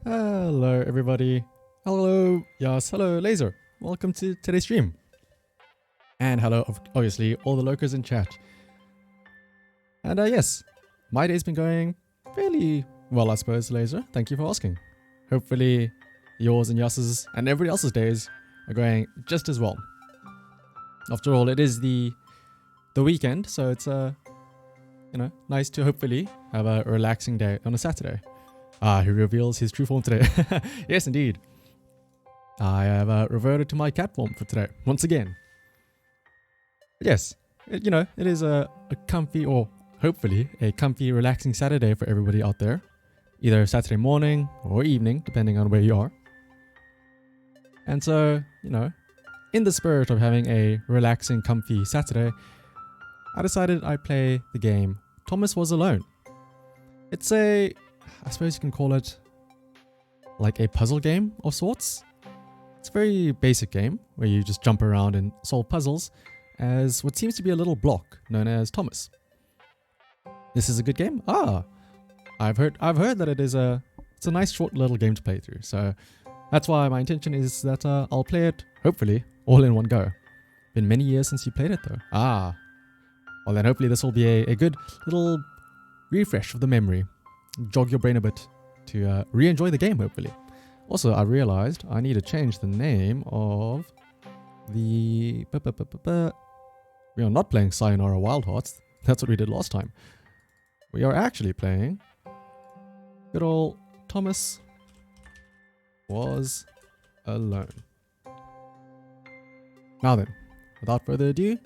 Hello, everybody. Hello, yes, hello, Laser. Welcome to today's stream. And hello, obviously, all the lurkers in chat. And yes, my day's been going fairly well, I suppose, Laser. Thank you for asking. Hopefully, yours and Yas's and everybody else's days are going just as well. After all, it is the weekend, so it's nice to hopefully have a relaxing day on a Saturday. He reveals his true form today. Yes, indeed. I have reverted to my cat form for today, once again. But yes, it is a comfy, or hopefully a comfy, relaxing Saturday for everybody out there. Either Saturday morning or evening, depending on where you are. And so, in the spirit of having a relaxing, comfy Saturday, I decided I'd play the game Thomas Was Alone. It's I suppose you can call it like a puzzle game of sorts. It's a very basic game where you just jump around and solve puzzles as what seems to be a little block known as Thomas. This is a good game? I've heard that it's a nice short little game to play through. So that's why my intention is that I'll play it hopefully all in one go. Been many years since you played it though. Well then hopefully this will be a good little refresh of the memory. Jog your brain a bit to re-enjoy the game, hopefully. Also, I realized I need to change the name of the... We are not playing Sayonara Wild Hearts. That's what we did last time. We are actually playing good old Thomas Was Alone. Now then, without further ado,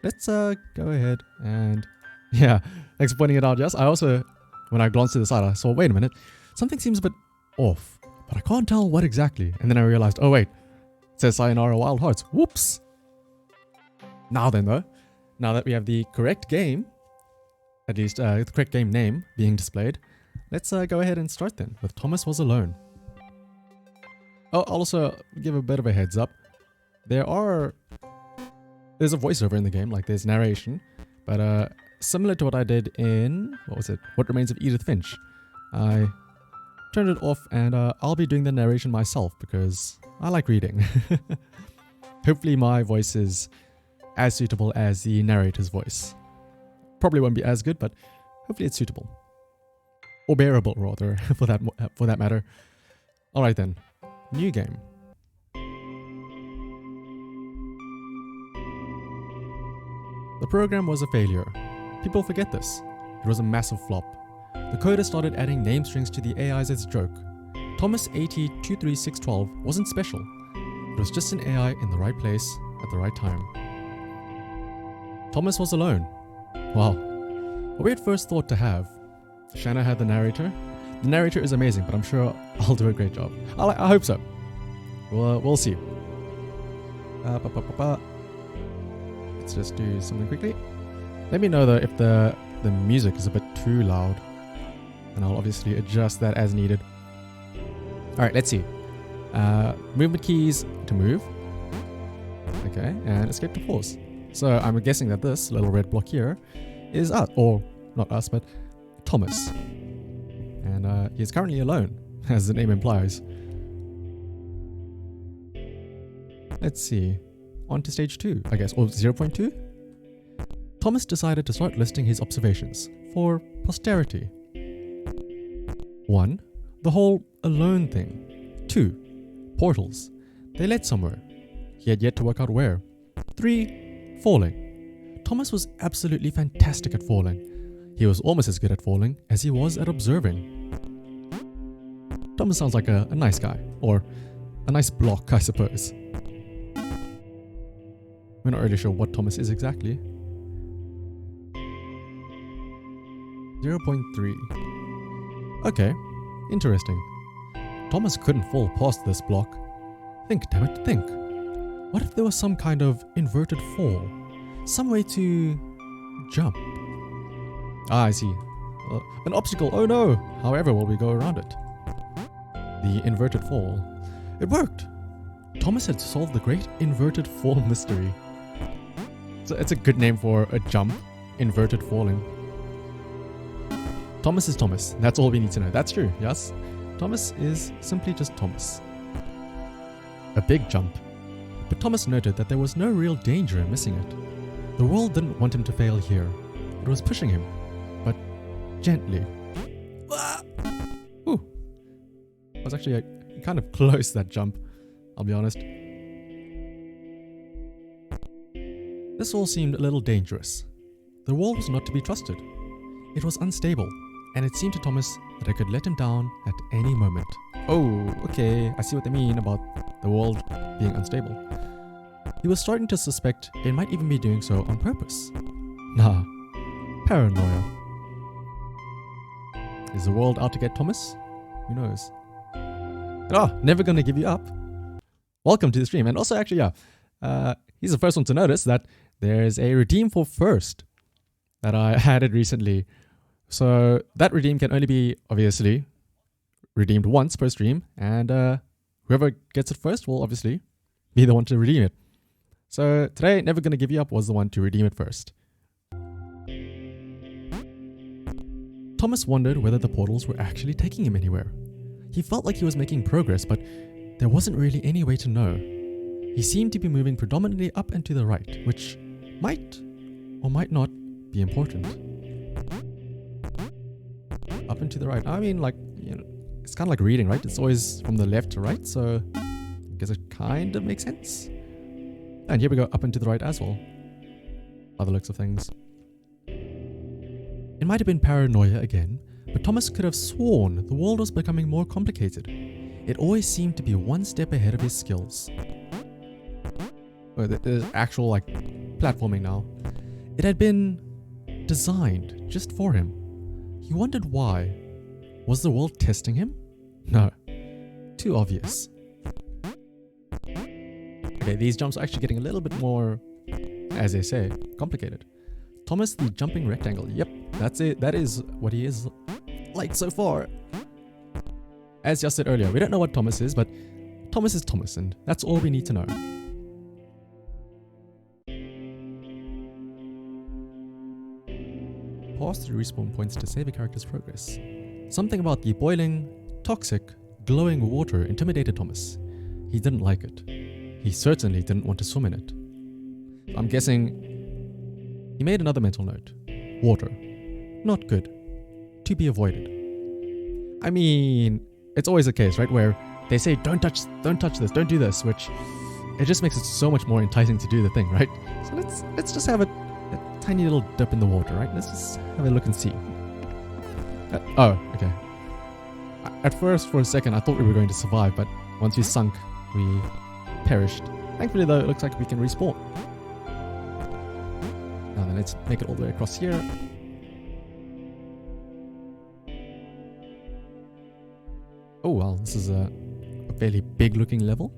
let's go ahead and... Yeah, thanks for pointing it out, Jess. I also... When I glanced to the side, I saw, wait a minute, something seems a bit off, but I can't tell what exactly. And then I realized, oh wait, it says Sayonara Wild Hearts. Whoops. Now then though, now that we have the correct game, at least the correct game name being displayed, let's go ahead and start then with Thomas Was Alone. Oh, I'll also give a bit of a heads up. There's a voiceover in the game, like there's narration, but similar to what I did in, What Remains of Edith Finch. I turned it off and I'll be doing the narration myself because I like reading. Hopefully my voice is as suitable as the narrator's voice. Probably won't be as good, but hopefully it's suitable. Or bearable, rather, for that matter. Alright then, new game. The program was a failure. People forget this. It was a massive flop. The coder started adding name strings to the AIs as a joke. Thomas AT23612 wasn't special. It was just an AI in the right place at the right time. Thomas was alone. Wow. A weird first thought to have. Shanna had the narrator. The narrator is amazing, but I'm sure I'll do a great job. I hope so. We'll see. Let's just do something quickly. Let me know though if the music is a bit too loud, and I'll obviously adjust that as needed. Alright, let's see. Movement keys to move. Okay, and escape to pause. So I'm guessing that this little red block here is us, or not us, but Thomas. And he's currently alone, as the name implies. Let's see. On to stage 2, I guess, or 0.2? Thomas decided to start listing his observations for posterity. 1. The whole alone thing. 2. Portals. They led somewhere. He had yet to work out where. 3. Falling. Thomas was absolutely fantastic at falling. He was almost as good at falling as he was at observing. Thomas sounds like a nice guy, or a nice block, I suppose. We're not really sure what Thomas is exactly. 0.3. Okay, interesting. Thomas couldn't fall past this block. Think, damn it, think. What if there was some kind of inverted fall? Some way to jump? I see. An obstacle, oh no! However will we go around it? The inverted fall. It worked! Thomas had solved the great inverted fall mystery. So it's a good name for a jump. Inverted falling. Thomas is Thomas. That's all we need to know. That's true, yes? Thomas is simply just Thomas. A big jump. But Thomas noted that there was no real danger in missing it. The world didn't want him to fail here. It was pushing him, but gently. Ooh. It was actually kind of close, that jump, I'll be honest. This all seemed a little dangerous. The wall was not to be trusted. It was unstable, and it seemed to Thomas that it could let him down at any moment. Oh, okay, I see what they mean about the world being unstable. He was starting to suspect it might even be doing so on purpose. Nah, paranoia. Is the world out to get Thomas? Who knows? Oh, never gonna give you up. Welcome to the stream. And also, actually, he's the first one to notice that there's a redeem for first that I added recently. So that redeem can only be, obviously, redeemed once per stream. And whoever gets it first will obviously be the one to redeem it. So today, Never Gonna Give You Up was the one to redeem it first. Thomas wondered whether the portals were actually taking him anywhere. He felt like he was making progress, but there wasn't really any way to know. He seemed to be moving predominantly up and to the right, which might or might not be important. Up and to the right. I mean, like, you know, it's kind of like reading, right? It's always from the left to right, so I guess it kind of makes sense. And here we go, up and to the right as well, by the looks of things. It might have been paranoia again, but Thomas could have sworn the world was becoming more complicated. It always seemed to be one step ahead of his skills. Oh, there's actual, like, platforming now. It had been designed just for him. He wondered why. Was the world testing him? No. Too obvious. Okay, these jumps are actually getting a little bit more, as they say, complicated. Thomas the jumping rectangle. Yep, that's it. That is what he is like so far. As just said earlier, we don't know what Thomas is, but Thomas is Thomas, and that's all we need to know. Pause through respawn points to save a character's progress. Something about the boiling, toxic, glowing water intimidated Thomas. He didn't like it. He certainly didn't want to swim in it. I'm guessing he made another mental note. Water. Not good. To be avoided. I mean, it's always the case, right? Where they say, don't touch this, don't do this, which it just makes it so much more enticing to do the thing, right? So let's just have a tiny little dip in the water, right? Let's just have a look and see. Oh, okay. At first, for a second, I thought we were going to survive, but once we sunk, we perished. Thankfully, though, it looks like we can respawn. Now then, let's make it all the way across here. Oh, well, this is a fairly big-looking level.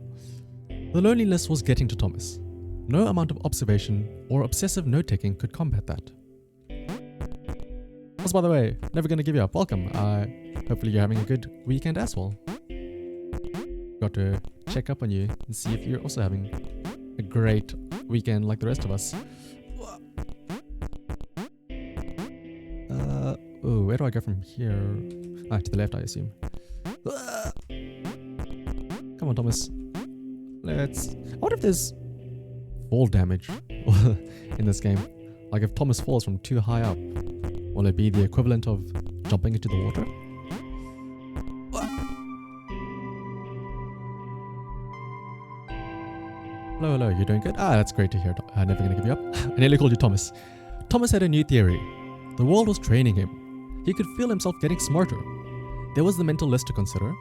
The loneliness was getting to Thomas. No amount of observation or obsessive note-taking could combat that. Also, by the way, Never Gonna Give You Up. Welcome. Hopefully you're having a good weekend as well. Got to check up on you and see if you're also having a great weekend like the rest of us. Oh, where do I go from here? Ah, to the left, I assume. Come on, Thomas. I wonder if there's fall damage in this game. Like if Thomas falls from too high up, will it be the equivalent of jumping into the water? Hello, you're doing good? Ah, that's great to hear. Never Gonna Give You Up. I nearly called you Thomas. Thomas had a new theory. The world was training him. He could feel himself getting smarter. There was the mental list to consider.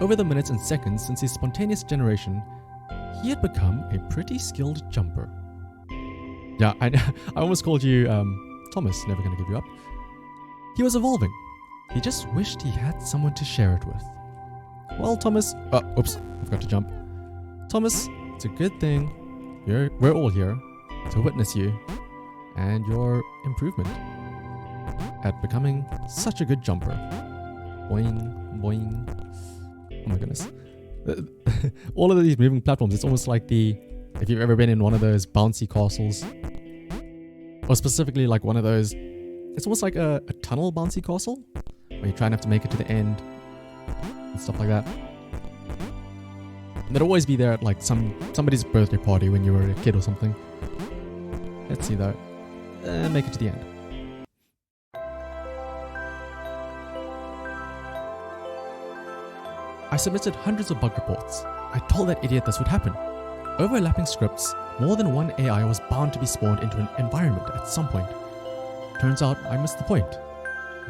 Over the minutes and seconds since his spontaneous generation, he had become a pretty skilled jumper. Yeah, I almost called you Thomas, Never Gonna Give You Up. He was evolving. He just wished he had someone to share it with. Well, Thomas... Oh, oops, I forgot to jump. Thomas, it's a good thing we're all here to witness you and your improvement at becoming such a good jumper. Boing, boing. Oh my goodness. All of these moving platforms, it's almost like if you've ever been in one of those bouncy castles, or specifically like one of those, it's almost like a tunnel bouncy castle, where you try and have to make it to the end and stuff like that. And they'd always be there at like somebody's birthday party when you were a kid or something. Let's see though. Make it to the end. I submitted hundreds of bug reports. I told that idiot this would happen. Overlapping scripts, more than one AI was bound to be spawned into an environment at some point. Turns out I missed the point.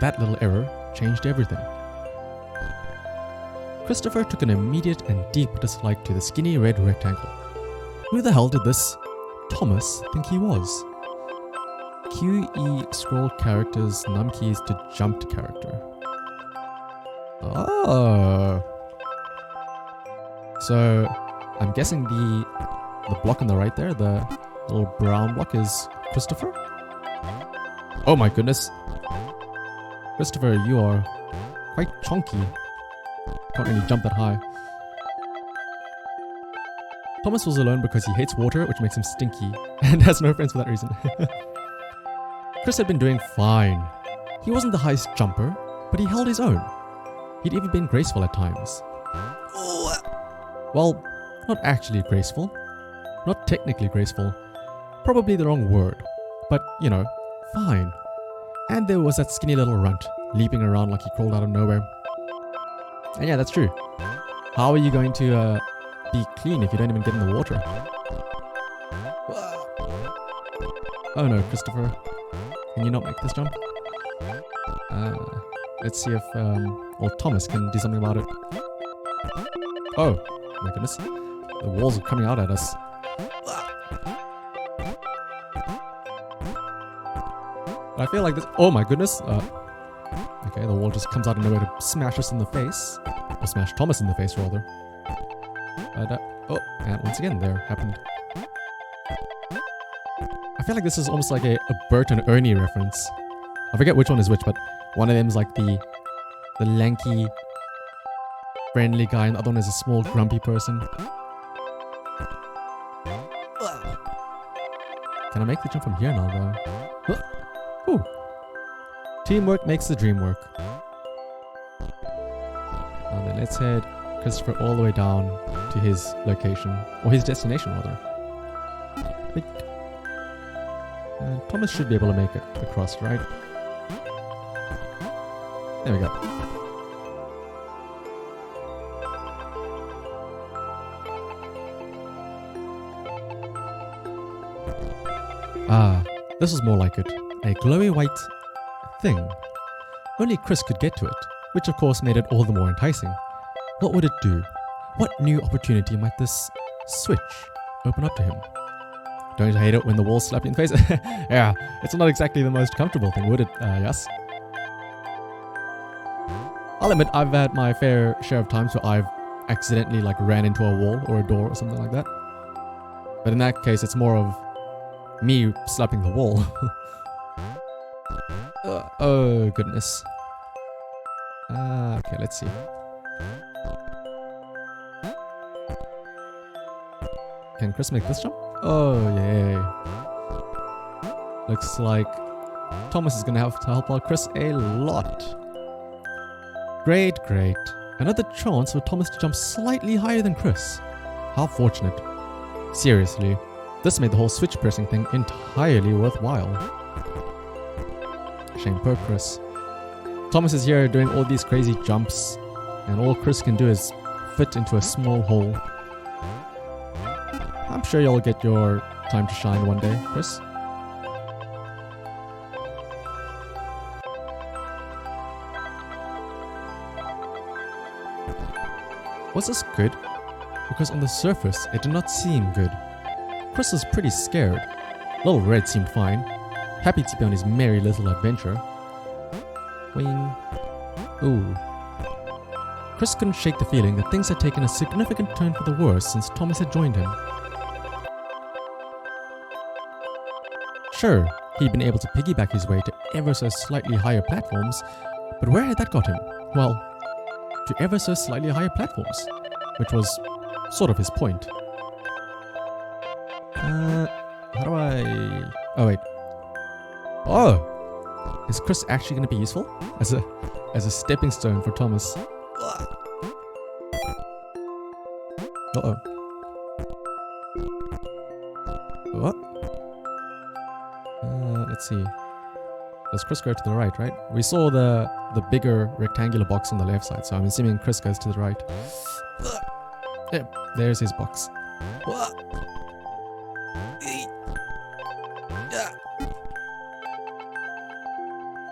That little error changed everything. Christopher took an immediate and deep dislike to the skinny red rectangle. Who the hell did this Thomas think he was? QE scroll characters, num keys to jump to character. Oh. So I'm guessing the block on the right there, the little brown block, is Christopher? Oh my goodness. Christopher, you are quite chunky. Can't really jump that high. Thomas was alone because he hates water, which makes him stinky, and has no friends for that reason. Chris had been doing fine. He wasn't the highest jumper, but he held his own. He'd even been graceful at times. Well, not actually graceful. Not technically graceful. Probably the wrong word. But, you know, fine. And there was that skinny little runt, leaping around like he crawled out of nowhere. And yeah, that's true. How are you going to be clean if you don't even get in the water? Oh no, Christopher. Can you not make this jump? Let's see if old Thomas can do something about it. Oh, my goodness. The walls are coming out at us. I feel like this... Oh my goodness. Okay, the wall just comes out of nowhere to smash us in the face. Or smash Thomas in the face, rather. Oh, and once again, there happened. I feel like this is almost like a Bert and Ernie reference. I forget which one is which, but one of them is like the lanky, friendly guy, and the other one is a small, grumpy person. Can I make the jump from here now, though? Ooh. Teamwork makes the dream work. And then let's head Christopher all the way down to his location, or his destination, rather. Thomas should be able to make it across, right? There we go. Ah, this was more like it. A glowy white thing. Only Chris could get to it, which of course made it all the more enticing. What would it do? What new opportunity might this switch open up to him? Don't you hate it when the walls slap you in the face? Yeah, it's not exactly the most comfortable thing, would it, Yas? I'll admit, I've had my fair share of times where I've accidentally ran into a wall or a door or something like that. But in that case, it's more of me slapping the wall. Oh, goodness. Okay, let's see. Can Chris make this jump? Oh, yay. Looks like Thomas is gonna have to help out Chris a lot. Great, great. Another chance for Thomas to jump slightly higher than Chris. How fortunate. Seriously, this made the whole switch pressing thing entirely worthwhile. Shame poor Chris. Thomas is here doing all these crazy jumps, and all Chris can do is fit into a small hole. I'm sure you'll get your time to shine one day, Chris. Was this good? Because on the surface, it did not seem good. Chris was pretty scared. Little Red seemed fine, happy to be on his merry little adventure. Wing. Ooh. Chris couldn't shake the feeling that things had taken a significant turn for the worse since Thomas had joined him. Sure, he'd been able to piggyback his way to ever so slightly higher platforms, but where had that got him? Well, to ever so slightly higher platforms, which was sort of his point. How do I... Oh, wait. Oh! Is Chris actually going to be useful? As a stepping stone for Thomas? Uh-oh. What? Let's see. Does Chris go to the right, right? We saw the bigger rectangular box on the left side, so I'm assuming Chris goes to the right. Yep, there's his box.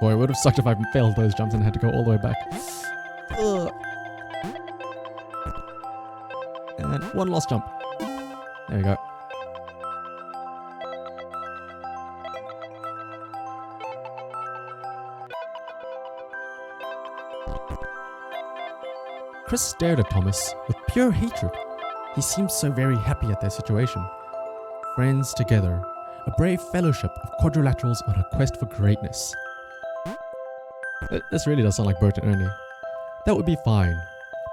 Boy, it would have sucked if I failed those jumps and had to go all the way back. And one last jump. There we go. Chris stared at Thomas with pure hatred. He seemed so very happy at their situation. Friends together, a brave fellowship of quadrilaterals on a quest for greatness. This really does sound like Bert and Ernie. That would be fine,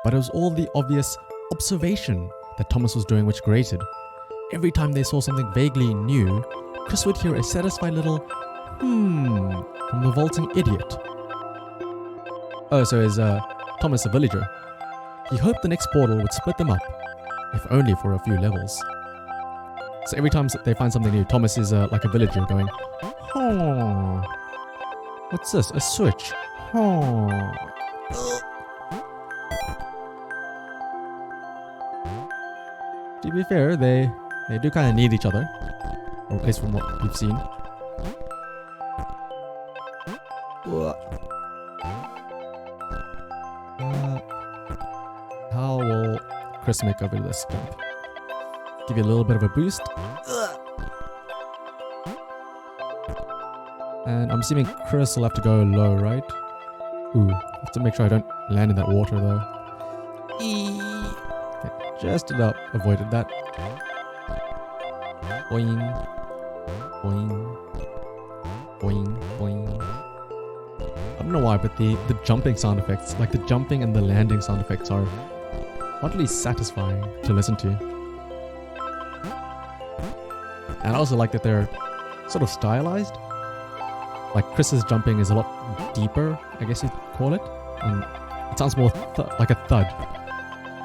but it was all the obvious observation that Thomas was doing which grated. Every time they saw something vaguely new, Chris would hear a satisfied little from the vaulting idiot. Oh, so is Thomas a villager? He hoped the next portal would split them up, if only for a few levels. So every time they find something new, Thomas is like a villager going, "Oh, what's this? A switch? Oh." To be fair, they do kind of need each other, or at least from what we've seen. How will Chris make over this jump? Give you a little bit of a boost. And I'm assuming Chris will have to go low, right? Ooh, have to make sure I don't land in that water though. Okay, just about avoided that. Boing, boing, boing, boing. I don't know why, but the jumping sound effects, like the jumping and the landing sound effects, are oddly satisfying to listen to. And I also like that they're sort of stylized. Like Chris's jumping is a lot deeper, I guess you'd call it. And it sounds more like a thud,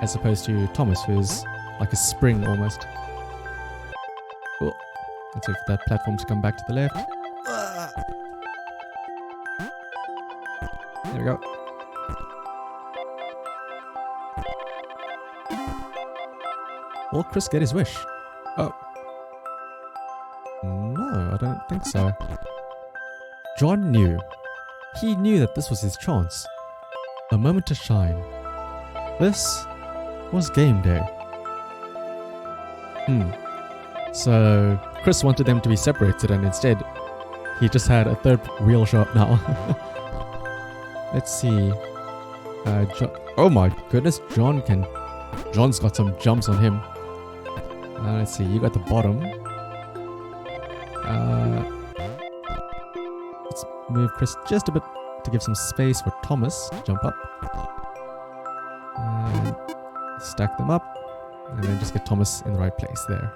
as opposed to Thomas, who's like a spring almost. Oh, let's wait for that platform to come back to the left. There we go. Will Chris get his wish? Oh. No, I don't think so. John knew. He knew that this was his chance. A moment to shine. This was game day. So Chris wanted them to be separated, and instead he just had a third wheel show up now. Let's see. Oh my goodness, John's got some jumps on him. Let's see, you got the bottom. Let's move Chris just a bit to give some space for Thomas to jump up. And stack them up. And then just get Thomas in the right place there.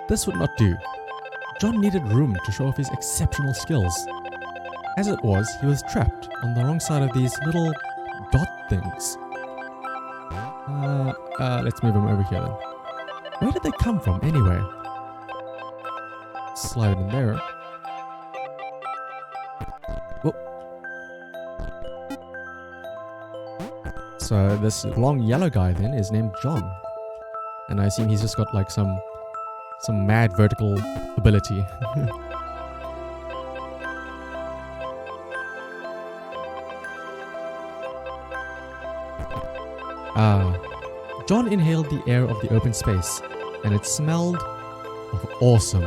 This would not do. John needed room to show off his exceptional skills. As it was, he was trapped on the wrong side of these little dot things. Let's move him over here then. Where did they come from anyway? Slide in there. Whoop. So this long yellow guy then is named John. And I assume he's just got like some mad vertical ability. John inhaled the air of the open space, and it smelled of awesome.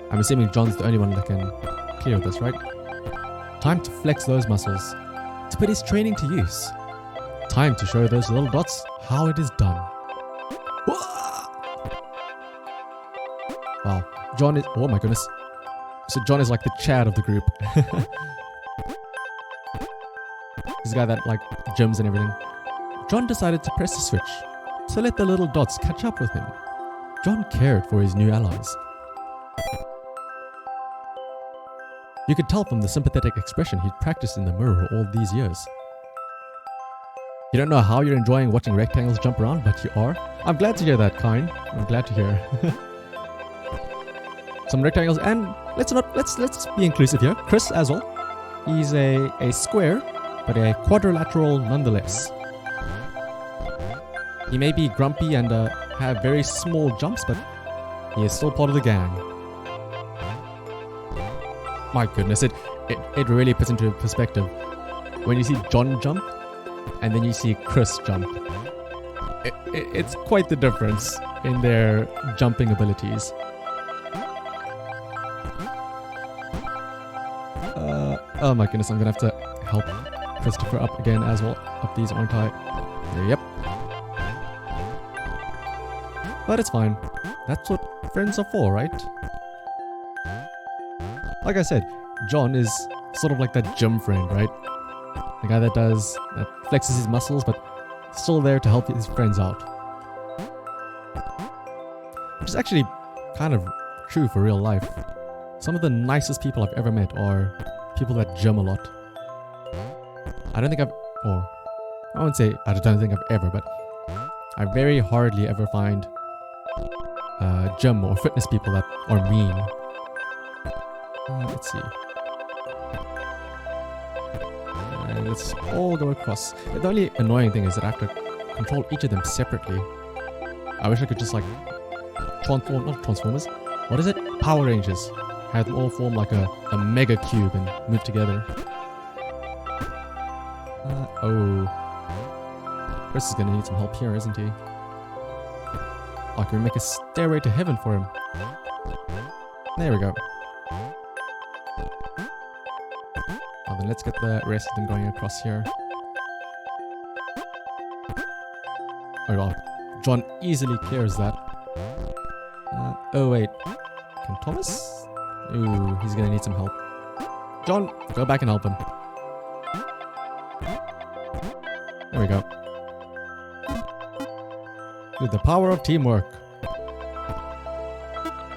I'm assuming John's the only one that can clear this, right? Time to flex those muscles, to put his training to use. Time to show those little dots how it is done. Wow, John is... Oh my goodness. So John is like the Chad of the group. He's the guy that like gyms and everything. John decided to press the switch to let the little dots catch up with him. John cared for his new allies. You could tell from the sympathetic expression he'd practiced in the mirror all these years. You don't know how you're enjoying watching rectangles jump around, but you are. I'm glad to hear that, Kine. I'm glad to hear. Some rectangles, and let's be inclusive here. Chris as well. He's a square, but a quadrilateral nonetheless. He may be grumpy and have very small jumps, but he is still part of the gang. My goodness, it really puts into perspective when you see John jump and then you see Chris jump. It's quite the difference in their jumping abilities. Oh my goodness, I'm gonna have to help Christopher up again as well. Up these, aren't I? Yep. But it's fine. That's what friends are for, right? Like I said, John is sort of like that gym friend, right? The guy that flexes his muscles, but still there to help his friends out. Which is actually kind of true for real life. Some of the nicest people I've ever met are people that gym a lot. I don't think I don't think I've ever, but I very hardly ever find gym or fitness people that are mean. Let's see. And let's all go across. The only annoying thing is that I have to control each of them separately. I wish I could just like not Transformers. What is it? Power Rangers. Have them all form like a mega cube and move together. Chris is gonna need some help here, isn't he? Oh, can we make a stairway to heaven for him? There we go. Oh, then let's get the rest of them going across here. Oh wow, John easily clears that. Oh wait, can Thomas? Ooh, he's gonna need some help. John, go back and help him. There we go. With the power of teamwork.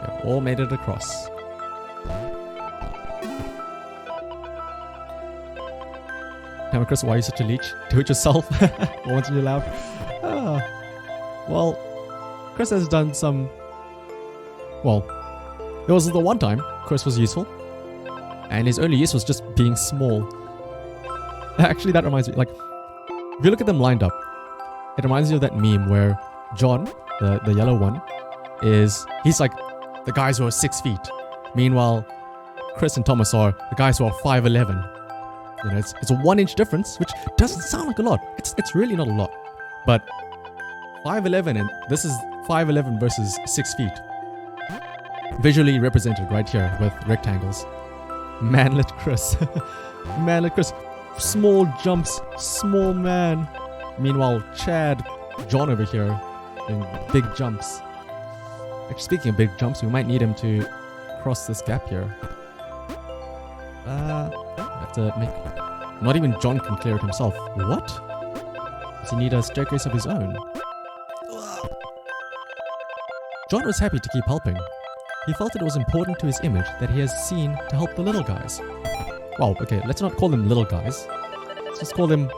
We've all made it across. Damn it, Chris, why are you such a leech? Do it yourself. Why won't you laugh? Well, Chris has done some... Well, there was the one time Chris was useful. And his only use was just being small. Actually, that reminds me, like, if you look at them lined up, it reminds me of that meme where John, the yellow one, he's like the guys who are 6 feet. Meanwhile, Chris and Thomas are the guys who are 5'11". You know, it's a 1 inch difference, which doesn't sound like a lot. It's really not a lot. But 5'11", and this is 5'11" versus 6 feet. Visually represented right here with rectangles. Manlet Chris. Manlet Chris. Small jumps, small man. Meanwhile, John over here, doing big jumps. Actually, speaking of big jumps, we might need him to cross this gap here. Have to make... Not even John can clear it himself. What? Does he need a staircase of his own? John was happy to keep helping. He felt it was important to his image that he has seen to help the little guys. Well, okay, let's not call them little guys. Let's just call them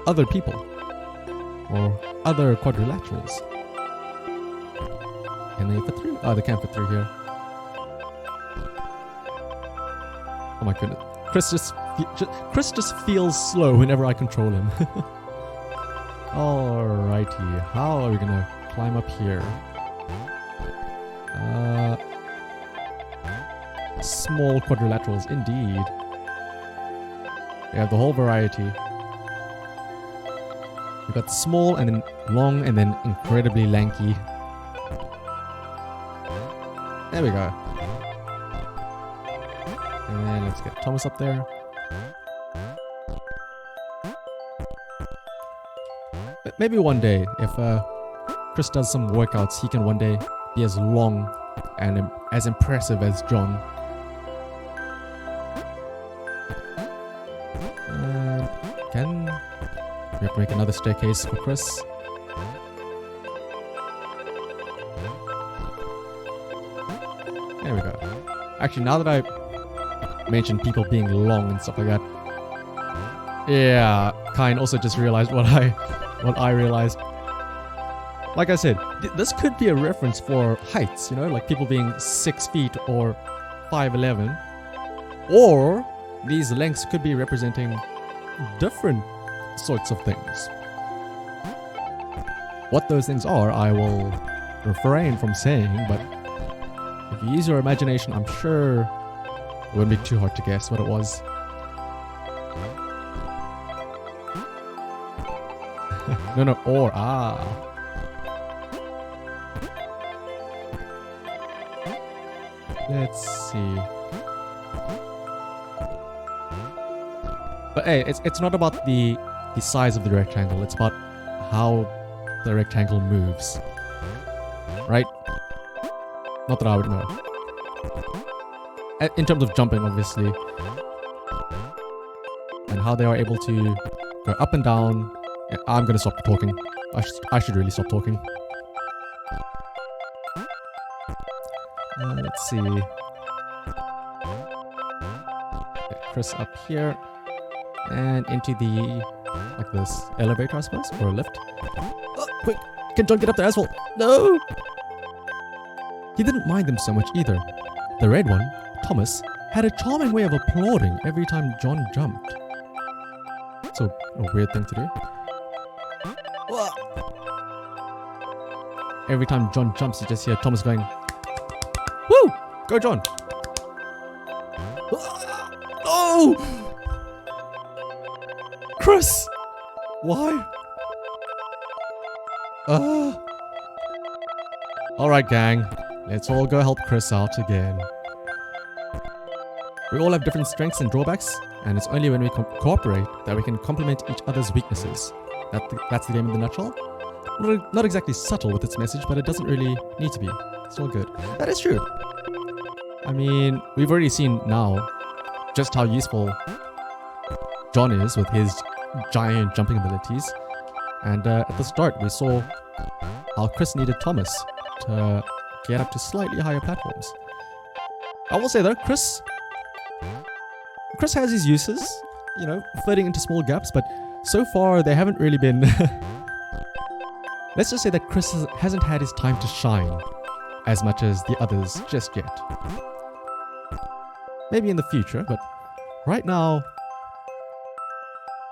other people. Or other quadrilaterals. Can they fit through? Oh, they can't fit through here. Oh my goodness. Chris just feels slow whenever I control him. Alrighty, how are we gonna climb up here? Small quadrilaterals, indeed. We have the whole variety. We've got small and then long and then incredibly lanky. There we go. And then let's get Thomas up there. But maybe one day, if Chris does some workouts, he can one day be as long and as impressive as John. We have to make another staircase for Chris. There we go. Actually, now that I mentioned people being long and stuff like that, yeah, Kine also just realized what I realized. Like I said, this could be a reference for heights, you know, like people being 6 feet or 5'11", or these lengths could be representing different sorts of things. What those things are, I will refrain from saying, but if you use your imagination, I'm sure it wouldn't be too hard to guess what it was. No, or, Let's see. But hey, it's not about the size of the rectangle, it's about how the rectangle moves. Right? Not that I would know. In terms of jumping, obviously. And how they are able to go up and down. Yeah, I'm gonna stop talking. I should really stop talking. Let's see. Get Chris up here. And into the, like this, elevator, I suppose? Or a lift. Oh, quick! Can John get up there as well? No! He didn't mind them so much either. The red one, Thomas, had a charming way of applauding every time John jumped. It's a weird thing to do. Every time John jumps, you just hear Thomas going, "Woo! Go, John!" Oh! Chris! Why? Alright, gang. Let's all go help Chris out again. We all have different strengths and drawbacks, and it's only when we cooperate that we can complement each other's weaknesses. That's the game in the nutshell. Not exactly subtle with its message, but it doesn't really need to be. It's all good. That is true. I mean, we've already seen now just how useful John is with his giant jumping abilities. And at the start, we saw how Chris needed Thomas to get up to slightly higher platforms. I will say though, Chris has his uses, you know, fitting into small gaps, but so far they haven't really been... Let's just say that Chris hasn't had his time to shine as much as the others just yet. Maybe in the future, but right now,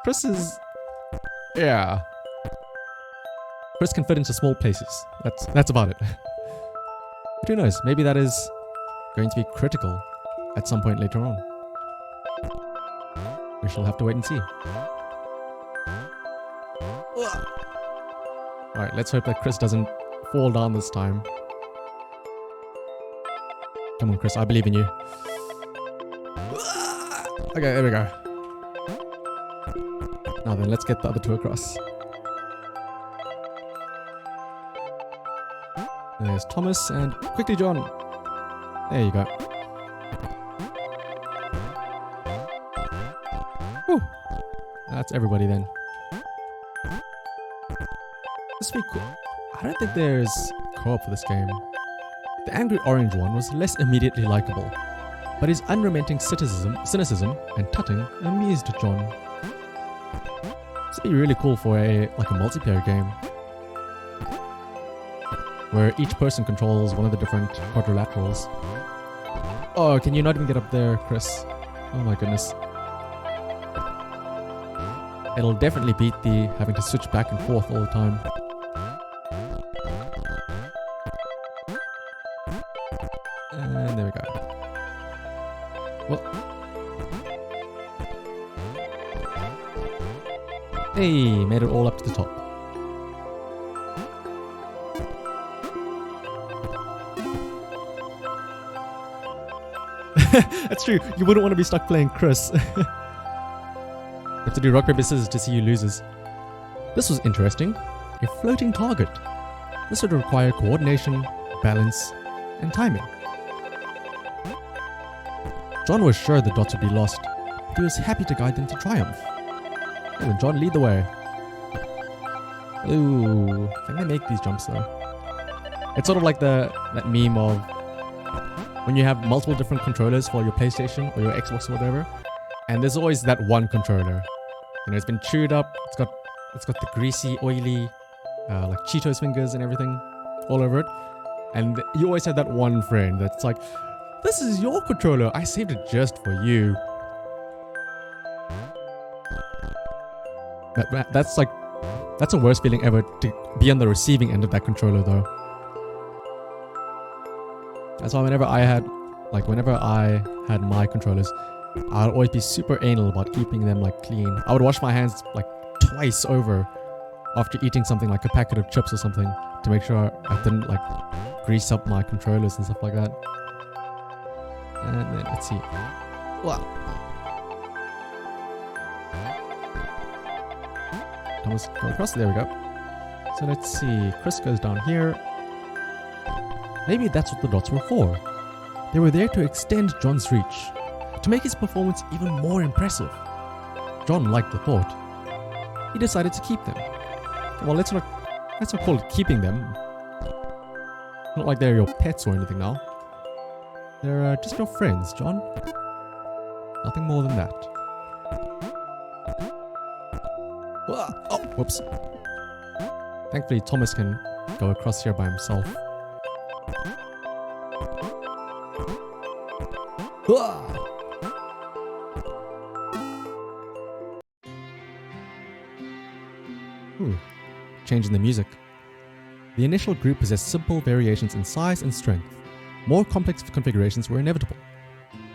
Chris is... yeah. Chris can fit into small places. That's about it. But who knows, maybe that is going to be critical at some point later on. We shall have to wait and see. Alright, let's hope that Chris doesn't fall down this time. Come on, Chris, I believe in you. Okay, there we go. Now then, let's get the other two across. There's Thomas, and quickly, John. There you go. Whew. That's everybody then. This would be cool. I don't think there's co-op for this game. The angry orange one was less immediately likable, but his unrelenting cynicism and tutting amused John. This would be really cool for a multiplayer game, where each person controls one of the different quadrilaterals. Oh, can you not even get up there, Chris? Oh my goodness. It'll definitely beat the having to switch back and forth all the time. And there we go. Well. Hey, made it all up to the top. That's true. You wouldn't want to be stuck playing Chris. You have to do rock, paper, scissors to see who loses. This was interesting. A floating target. This would require coordination, balance, and timing. John was sure the dots would be lost, but he was happy to guide them to triumph. Oh, and John lead the way. Ooh, can they make these jumps though? It's sort of like that meme of when you have multiple different controllers for your PlayStation or your Xbox or whatever, and there's always that one controller You know, it's been chewed up. It's got the greasy, oily, like Cheetos fingers and everything all over it. And you always have that one friend that's like, "This is your controller. I saved it just for you." That's the worst feeling ever, to be on the receiving end of that controller, though. That's why whenever I had my controllers, I'd always be super anal about keeping them like clean. I would wash my hands like twice over after eating something like a packet of chips or something to make sure I didn't like grease up my controllers and stuff like that. And then let's see. Wow. Almost go across. There we go. So let's see. Chris goes down here. Maybe that's what the dots were for. They were there to extend John's reach, to make his performance even more impressive. John liked the thought. He decided to keep them. Well, let's not call it keeping them. Not like they're your pets or anything now. They're just your friends, John. Nothing more than that. Oh, whoops. Thankfully, Thomas can go across here by himself. Change in the music. The initial group possessed simple variations in size and strength. More complex configurations were inevitable.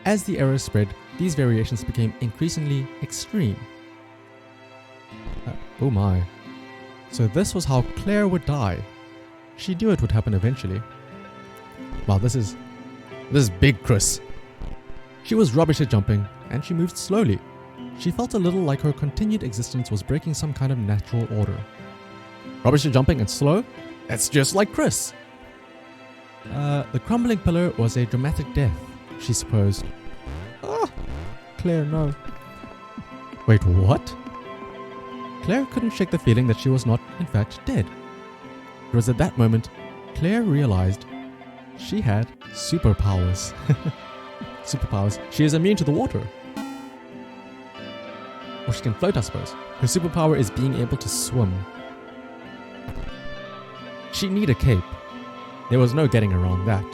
As the era spread, these variations became increasingly extreme. Oh my. So this was how Claire would die. She knew it would happen eventually. Wow, this is big, Chris. She was rubbish at jumping, and she moved slowly. She felt a little like her continued existence was breaking some kind of natural order. Rubbish at jumping and slow? That's just like Chris. The crumbling pillar was a dramatic death, she supposed. Ah, Claire, no. Wait, what? Claire couldn't shake the feeling that she was not, in fact, dead. It was at that moment Claire realized she had superpowers. Superpowers. She is immune to the water. Or she can float, I suppose. Her superpower is being able to swim. She needed a cape. There was no getting around that.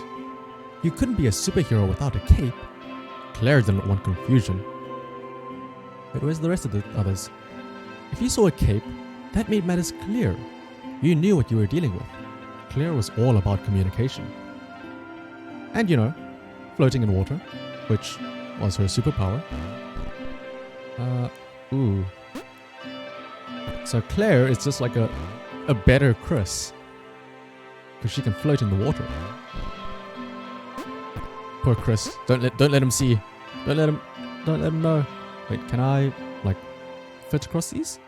You couldn't be a superhero without a cape. Claire didn't want confusion. But where's the rest of the others? If you saw a cape, that made matters clear. You knew what you were dealing with. Claire was all about communication. And you know, floating in water, which was her superpower. Ooh. So Claire is just like a better Chris. Because she can float in the water. Poor Chris. Don't let him see. Don't let him know. Wait, can I like fit across these?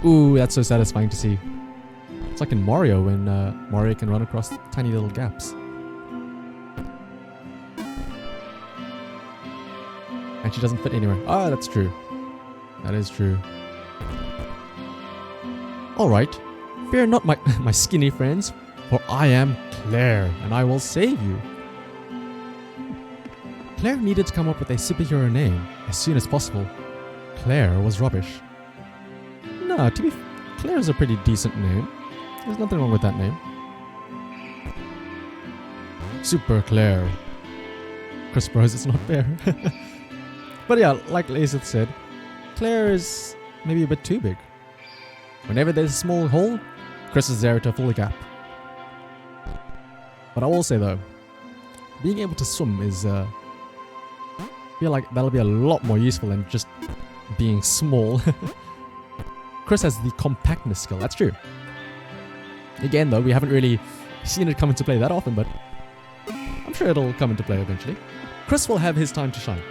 Ooh, that's so satisfying to see. It's like in Mario when Mario can run across tiny little gaps. And she doesn't fit anywhere. Ah, that's true. That is true. Alright. Fear not my skinny friends, for I am Claire, and I will save you. Claire needed to come up with a superhero name as soon as possible. Claire was rubbish. No, Claire is a pretty decent name. There's nothing wrong with that name. Super Claire. Chris Bros, it's not fair. But yeah, like Laser said, Claire is maybe a bit too big. Whenever there's a small hole, Chris is there to fill the gap. But I will say though, being able to swim is, I feel like that'll be a lot more useful than just being small. Chris has the compactness skill, that's true. Again though, we haven't really seen it come into play that often, but I'm sure it'll come into play eventually. Chris will have his time to shine,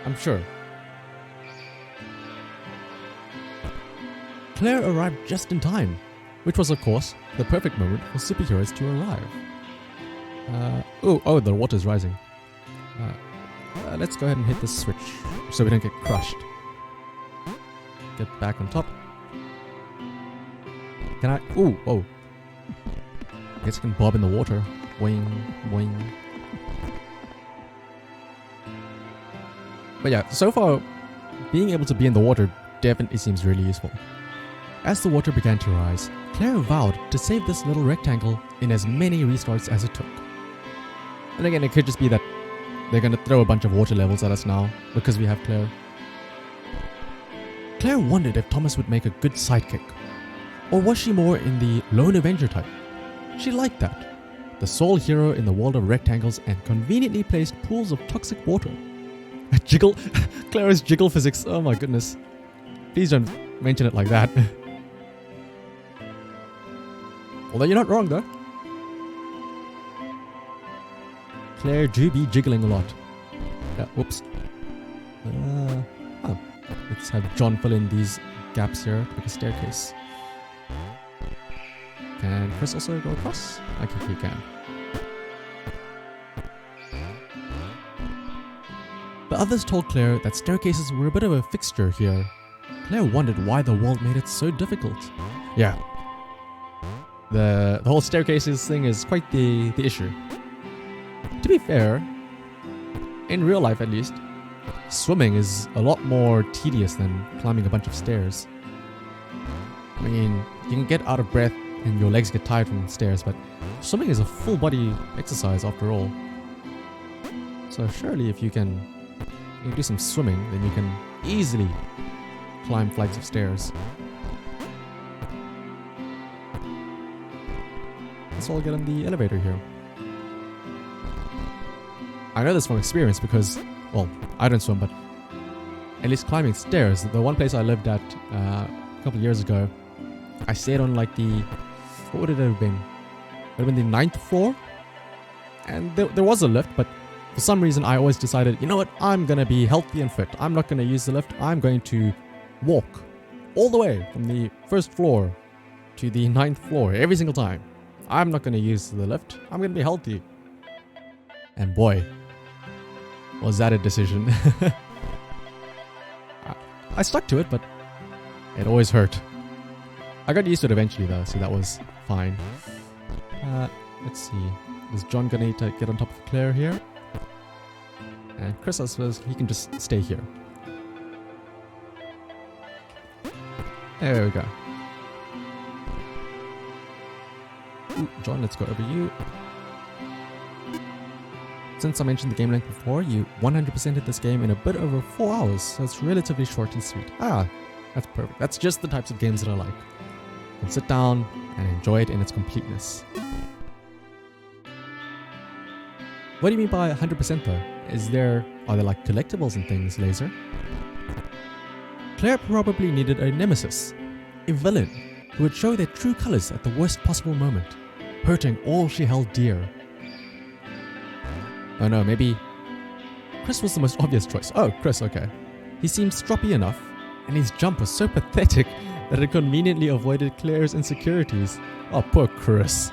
I'm sure. Claire arrived just in time, which was of course the perfect moment for superheroes to arrive. Oh, the water's rising. Let's go ahead and hit the switch so we don't get crushed. Get back on top. Can I? Oh. I guess I can bob in the water. Boing, boing. But yeah, so far being able to be in the water definitely seems really useful. As the water began to rise, Claire vowed to save this little rectangle in as many restarts as it took. And again, it could just be that they're going to throw a bunch of water levels at us now because we have Claire. Claire wondered if Thomas would make a good sidekick. Or was she more in the lone avenger type? She liked that. The sole hero in the world of rectangles and conveniently placed pools of toxic water. Jiggle? Claire's jiggle physics, oh my goodness. Please don't mention it like that. Although you're not wrong though. Claire do be jiggling a lot. Whoops. Let's have John fill in these gaps here to make a staircase. Can Chris also go across? I think he can. The others told Claire that staircases were a bit of a fixture here. Claire wondered why the world made it so difficult. Yeah. The whole staircases thing is quite the issue. To be fair, in real life at least, swimming is a lot more tedious than climbing a bunch of stairs. I mean, you can get out of breath and your legs get tired from the stairs, but swimming is a full body exercise after all. So surely if you can do some swimming, then you can easily climb flights of stairs. Let's all get on the elevator here. I know this from experience because, well, I don't swim, but at least climbing stairs. The one place I lived at a couple of years ago, I stayed on like the, what would it have been? It would have been the 9th floor? And there was a lift, but for some reason I always decided, you know what, I'm going to be healthy and fit. I'm not going to use the lift. I'm going to walk all the way from the 1st floor to the 9th floor every single time. I'm not going to use the lift. I'm going to be healthy. And boy, was that a decision. I stuck to it, but it always hurt. I got used to it eventually though, so that was fine. Let's see. Is John gonna need to get on top of Claire here? And Chris, I suppose he can just stay here. There we go. Ooh, John, let's go over you. Since I mentioned the game length before, you 100%ed this game in a bit over 4 hours, so it's relatively short and sweet. That's perfect. That's just the types of games that I like. You can sit down and enjoy it in its completeness. What do you mean by 100% though? Are there like collectibles and things, Laser? Claire probably needed a nemesis, a villain, who would show their true colors at the worst possible moment, hurting all she held dear. Oh no, maybe Chris was the most obvious choice. Oh, Chris, okay. He seemed stroppy enough, and his jump was so pathetic that it conveniently avoided Claire's insecurities. Oh, poor Chris.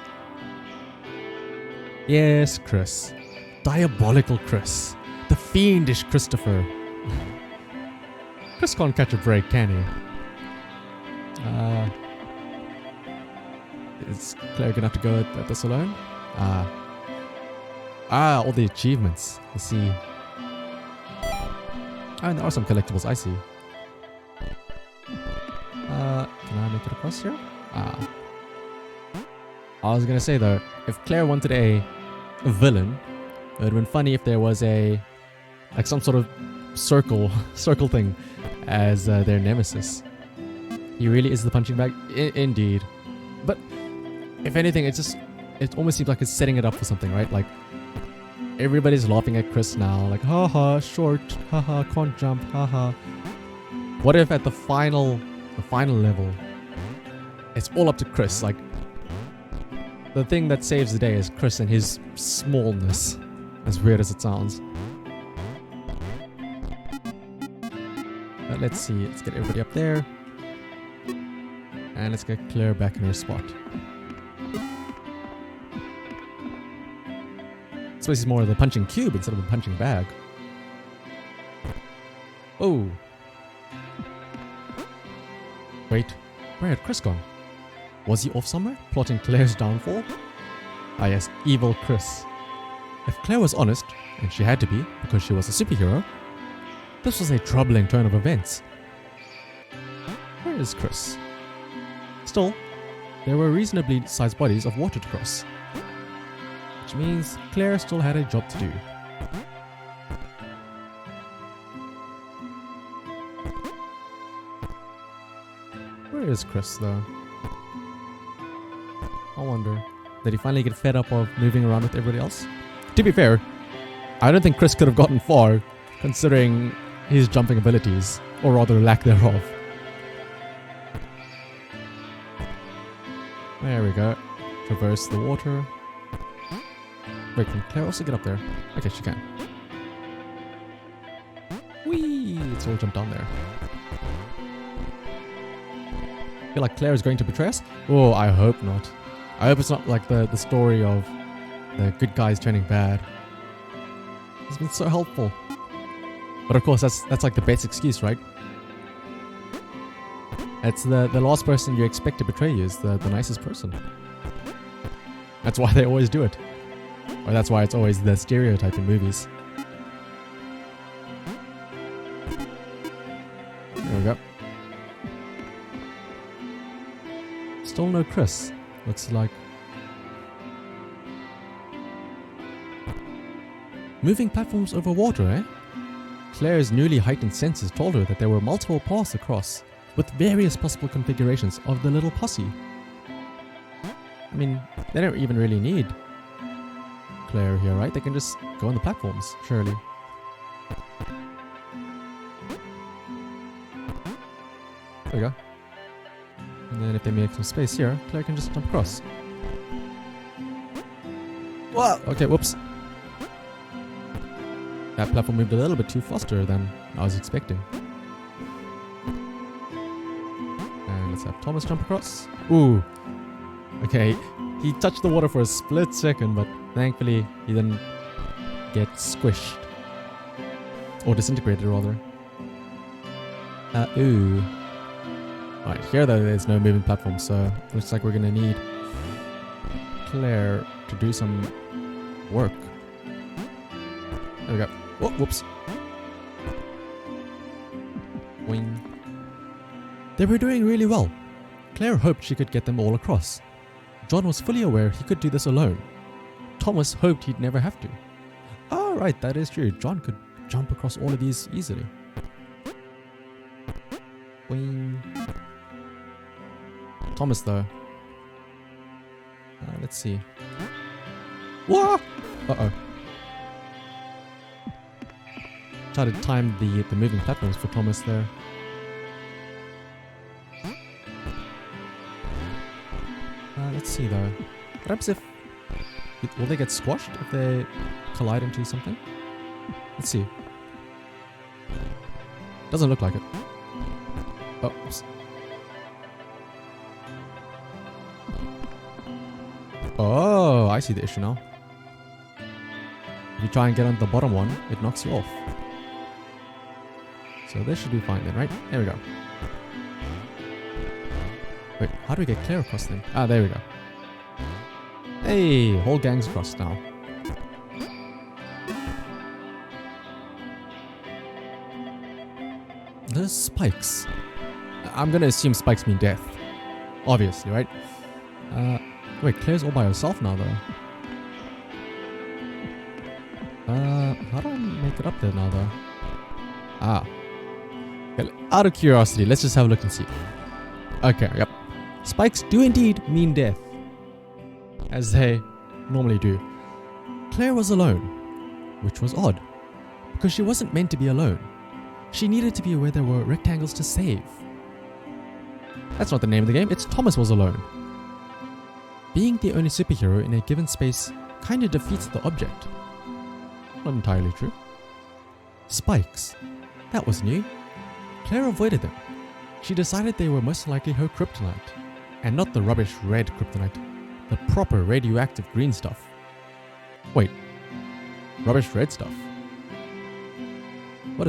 Yes, Chris. Diabolical Chris. The fiendish Christopher. Chris can't catch a break, can he? Is Claire gonna have to go at this alone? All the achievements. Let's see. Oh, and there are some collectibles, I see. Can I make it across here? I was gonna say though, if Claire wanted a villain, it would have been funny if there was like some sort of circle thing as their nemesis. He really is the punching bag, indeed. But if anything, it almost seems like it's setting it up for something, right? Like everybody's laughing at Chris now, like haha, short, haha, can't jump, haha. What if at the final level, it's all up to Chris? Like the thing that saves the day is Chris and his smallness, as weird as it sounds. But let's see, let's get everybody up there. And let's get Claire back in her spot. This place is more of the punching cube instead of a punching bag. Oh. Wait, where had Chris gone? Was he off somewhere, plotting Claire's downfall? Ah yes, evil Chris. If Claire was honest, and she had to be, because she was a superhero, This was a troubling turn of events. Where is Chris? Still, there were reasonably sized bodies of water to cross, which means Claire still had a job to do. Where is Chris though? I wonder, did he finally get fed up of moving around with everybody else? To be fair, I don't think Chris could have gotten far considering his jumping abilities, or rather lack thereof. There we go. Traverse the water. Wait, can Claire also get up there? Okay, she can. Whee! It's all jumped down there. I feel like Claire is going to betray us? Oh, I hope not. I hope it's not like the story of the good guys turning bad. It's been so helpful. But of course, that's like the best excuse, right? It's the last person you expect to betray you is the nicest person. That's why they always do it. Or that's why it's always the stereotype in movies. There we go. Still no Chris. Looks like... Moving platforms over water, eh? Claire's newly heightened senses told her that there were multiple paths across, with various possible configurations of the little posse. I mean, they don't even really need Claire here, right? They can just go on the platforms, surely. There we go. And then if they make some space here, Claire can just jump across. Whoa! Okay, whoops. That platform moved a little bit too faster than I was expecting. And let's have Thomas jump across. Ooh. Okay, he touched the water for a split second, but thankfully he didn't get squished. Or disintegrated, rather. Ooh. Alright, here though there's no moving platform, so looks like we're gonna need Claire to do some work. There we go. Oh, whoops. Wing. They were doing really well. Claire hoped she could get them all across. John was fully aware he could do this alone. Thomas hoped he'd never have to. Oh, right, that is true. John could jump across all of these easily. Wing. Thomas, though. Let's see. Whoa! Uh-oh. Try to time the moving platforms for Thomas there. Let's see though. Perhaps if... Will they get squashed if they collide into something? Let's see. Doesn't look like it. Oh, oops. Oh, I see the issue now. If you try and get on the bottom one, it knocks you off. So this should be fine then, right? There we go. Wait, how do we get Claire across then? Ah, there we go. Hey, whole gang's across now. The spikes. I'm gonna assume spikes mean death. Obviously, right? Wait, Claire's all by herself now though. How do I make it up there now though? Ah. Okay, out of curiosity, let's just have a look and see. Okay, yep. Spikes do indeed mean death. As they normally do. Claire was alone, which was odd. Because she wasn't meant to be alone. She needed to be where there were rectangles to save. That's not the name of the game, it's Thomas was alone. Being the only superhero in a given space kinda defeats the object. Not entirely true. Spikes. That was new. Claire avoided them. She decided they were most likely her kryptonite. And not the rubbish red kryptonite. The proper radioactive green stuff. Wait. Rubbish red stuff? What?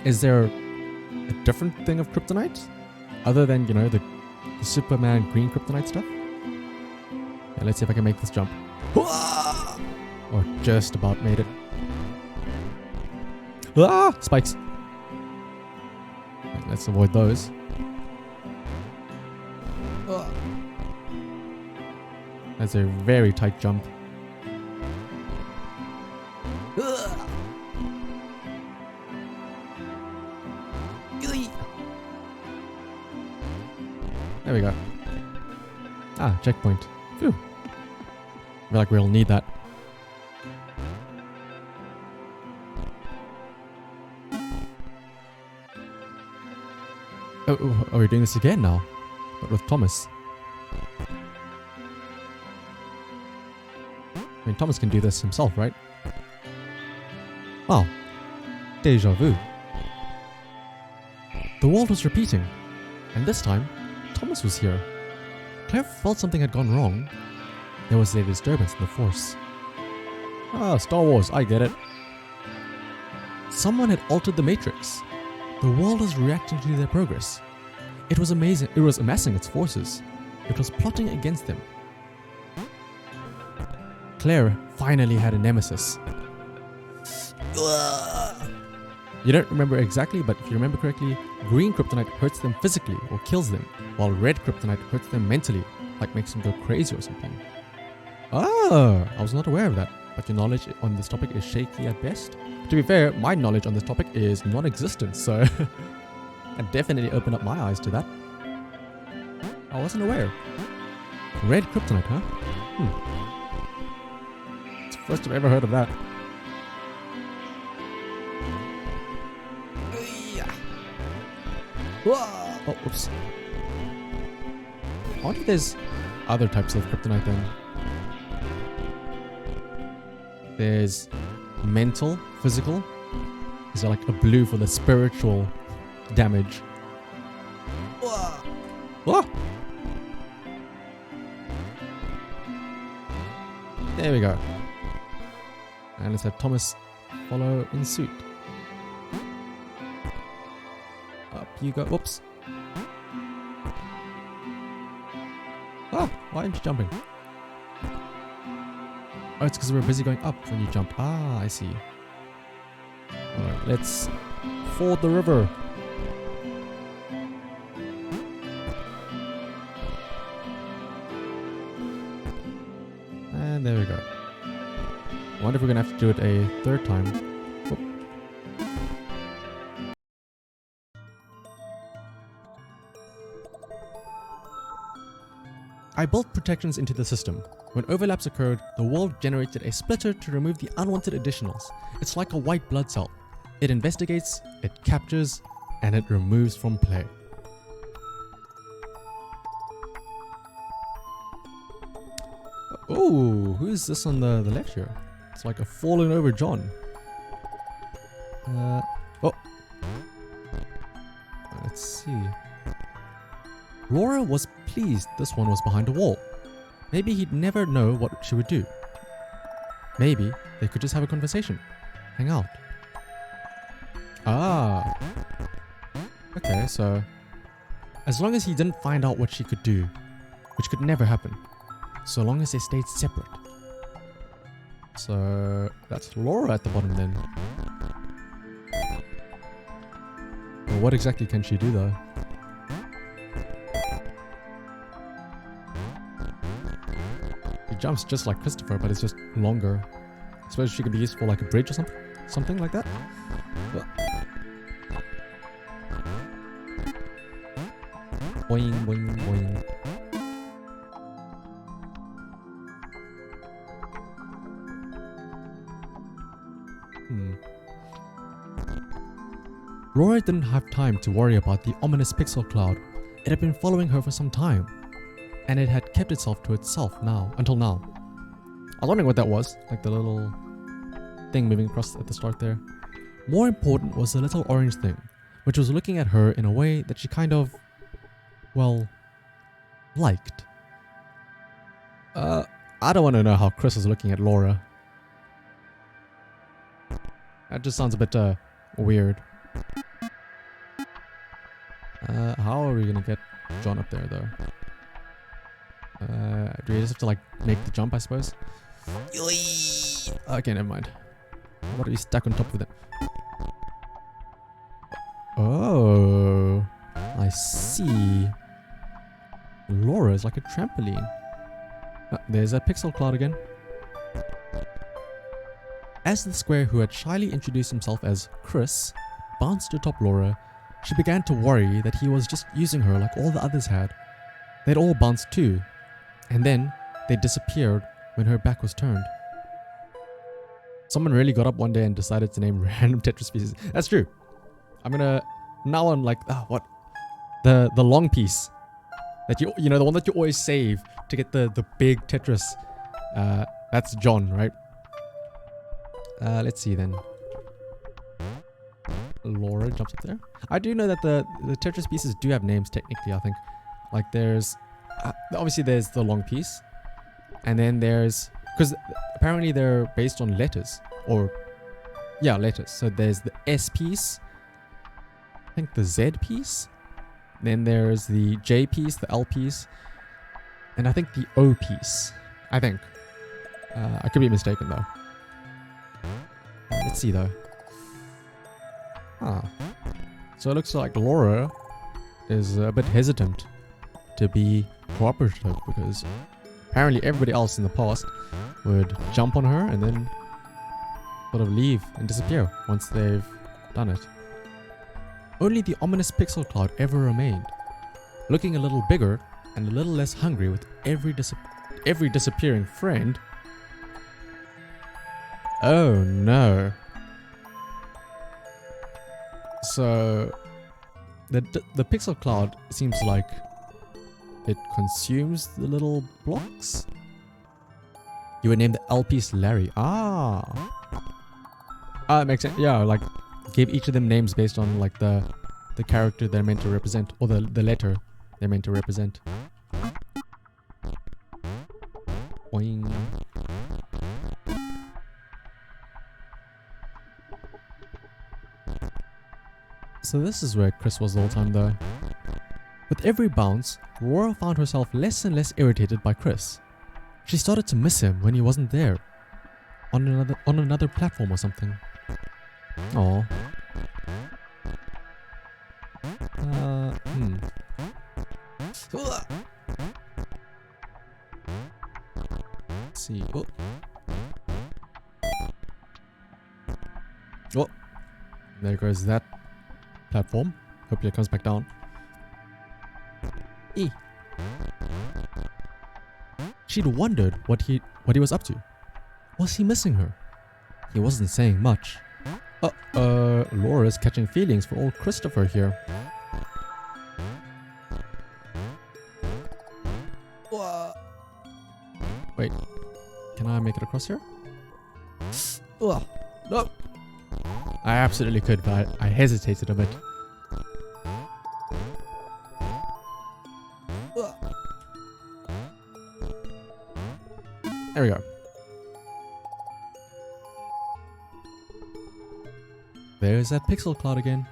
Is there a different thing of kryptonite? Other than, you know, the Superman green kryptonite stuff? Yeah, let's see if I can make this jump. Or just about made it. Ah! Spikes. Okay, let's avoid those. That's a very tight jump. There we go. Ah, checkpoint. Phew. I feel like we'll need that. Oh, are we doing this again now? But with Thomas. I mean, Thomas can do this himself, right? Wow. Deja vu. The world was repeating. And this time, Thomas was here. Claire felt something had gone wrong. There was a disturbance in the Force. Ah, Star Wars, I get it. Someone had altered the Matrix. The world was reacting to their progress. It was amazing. It was amassing its forces. It was plotting against them. Claire finally had a nemesis. You don't remember exactly, but if you remember correctly, green kryptonite hurts them physically or kills them, while red kryptonite hurts them mentally, like makes them go crazy or something. Ah, I was not aware of that, but your knowledge on this topic is shaky at best. To be fair, my knowledge on this topic is non-existent, so I definitely opened up my eyes to that. I wasn't aware. Red kryptonite, huh? It's the first I've ever heard of that. Oh, oops. I wonder if there's other types of kryptonite then. There's mental, physical. Is there like a blue for the spiritual damage? Whoa. There we go. And let's have Thomas follow in suit. Up you go. Whoops. Ah, why aren't you jumping? Oh, it's because we're busy going up when you jump. Ah, I see. Alright, let's ford the river. And there we go. I wonder if we're gonna have to do it a third time. Whoop. I built protections into the system. When overlaps occurred, the world generated a splitter to remove the unwanted additionals. It's like a white blood cell. It investigates, it captures, and it removes from play. Oh, who is this on the left here? It's like a fallen over John. Oh. Let's see. Laura was pleased this one was behind a wall. Maybe he'd never know what she would do. Maybe they could just have a conversation. Hang out. Ah. Okay, so as long as he didn't find out what she could do, which could never happen, so long as they stayed separate. So that's Laura at the bottom then. Well, what exactly can she do though? He jumps just like Christopher, but it's just longer. I suppose she could be used for like a bridge or something? Something like that? Boing, boing, boing. Laura didn't have time to worry about the ominous pixel cloud. It had been following her for some time, and it had kept itself to itself until now. I was wondering what that was, like the little thing moving across at the start there. More important was the little orange thing, which was looking at her in a way that she kind of, well, liked. I don't want to know how Chris is looking at Laura. That just sounds a bit weird. How are we gonna get John up there though? Do we just have to like make the jump, I suppose? Okay, never mind. What are you stuck on top of it? see Laura is like a trampoline. There's that pixel cloud again. As the square who had shyly introduced himself as Chris bounced atop Laura, she began to worry that he was just using her like all the others had. They'd all bounced too, and then they disappeared when her back was turned. Someone really got up one day and decided to name random Tetris pieces. That's true. I'm gonna now on like what the long piece that you know, the one that you always save to get the big Tetris. That's John, right? Let's see then. Laura jumps up there. I do know that the Tetris pieces do have names technically, I think. Like there's obviously there's the long piece, and then there's, because apparently they're based on letters, or yeah, letters. So there's the S piece, I think the Z piece, then there's the J piece, the L piece, and I think the O piece. I think. I could be mistaken though. Let's see though. So it looks like Laura is a bit hesitant to be cooperative, because apparently everybody else in the past would jump on her and then sort of leave and disappear once they've done it. Only the ominous pixel cloud ever remained, looking a little bigger and a little less hungry with every disappearing friend. Oh no. So the pixel cloud seems like it consumes the little blocks. You would name the L piece Larry. It makes sense. Yeah, like give each of them names based on like the character they're meant to represent, or the letter they're meant to represent. Boing. So this is where Chris was the whole time though. With every bounce, Laura found herself less and less irritated by Chris. She started to miss him when he wasn't there. On another platform or something. Aww. Let's see. Oh. There goes that platform. Hopefully it comes back down. She'd wondered what he was up to. Was he missing her? He wasn't saying much. Laura's catching feelings for old Christopher here. Wait, can I make it across here? No. I absolutely could, but I hesitated a bit. There we go. There's that pixel cloud again.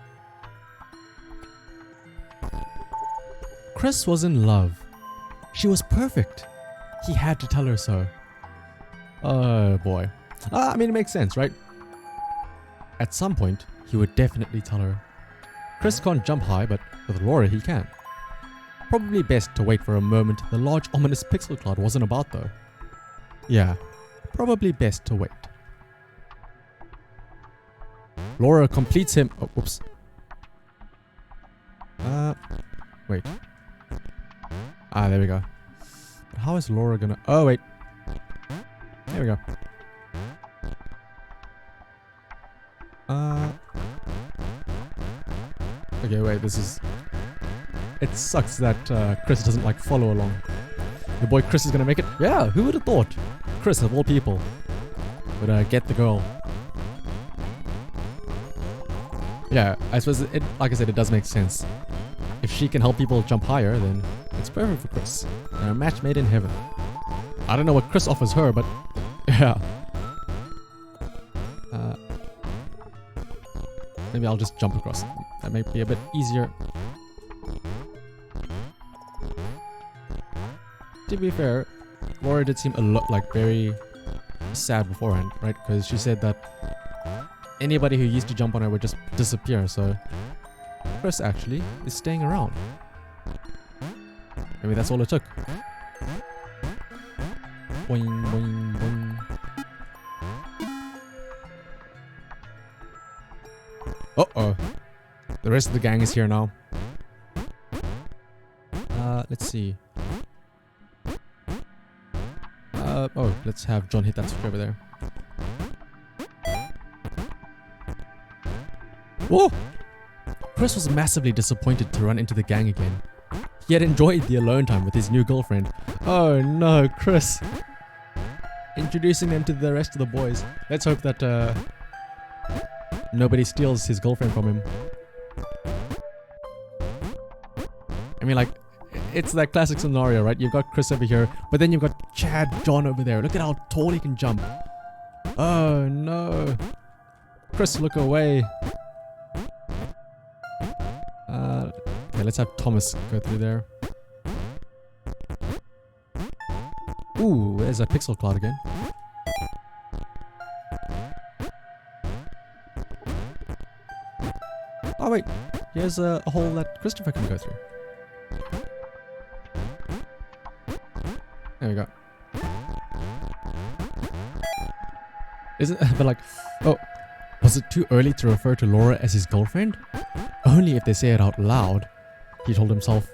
Chris was in love. She was perfect. He had to tell her so. Oh boy. I mean, it makes sense, right? At some point, he would definitely tell her. Chris can't jump high, but with Laura he can. Probably best to wait for a moment the large ominous pixel cloud wasn't about though. Yeah, probably best to wait. Laura completes him. Oh, whoops. Wait. There we go. But how is Laura gonna... Oh, wait. There we go. Okay, wait, this is... It sucks that Chris doesn't, like, follow along. The boy Chris is gonna make it? Yeah, who would have thought? Chris, of all people, would get the girl. Yeah, I suppose, like I said, it does make sense. If she can help people jump higher, then it's perfect for Chris. They're a match made in heaven. I don't know what Chris offers her, but yeah. Maybe I'll just jump across. That might be a bit easier. To be fair, Laura did seem a lot like very sad beforehand, right? Because she said that anybody who used to jump on her would just disappear, so Chris actually is staying around. Maybe that's all it took. Boing, boing, boing. Uh-oh. The rest of the gang is here now. Let's see. Oh, let's have John hit that switch over there. Whoa! Chris was massively disappointed to run into the gang again. He had enjoyed the alone time with his new girlfriend. Oh no, Chris. Introducing them to the rest of the boys. Let's hope that nobody steals his girlfriend from him. I mean, like, it's that classic scenario, right? You've got Chris over here, but then you've got Chad John over there. Look at how tall he can jump. Oh no. Chris, look away. Okay, let's have Thomas go through there. Ooh, there's that pixel cloud again. Oh wait, here's a hole that Christopher can go through. There we go. Isn't but like, oh, was it too early to refer to Laura as his girlfriend? Only if they say it out loud, he told himself.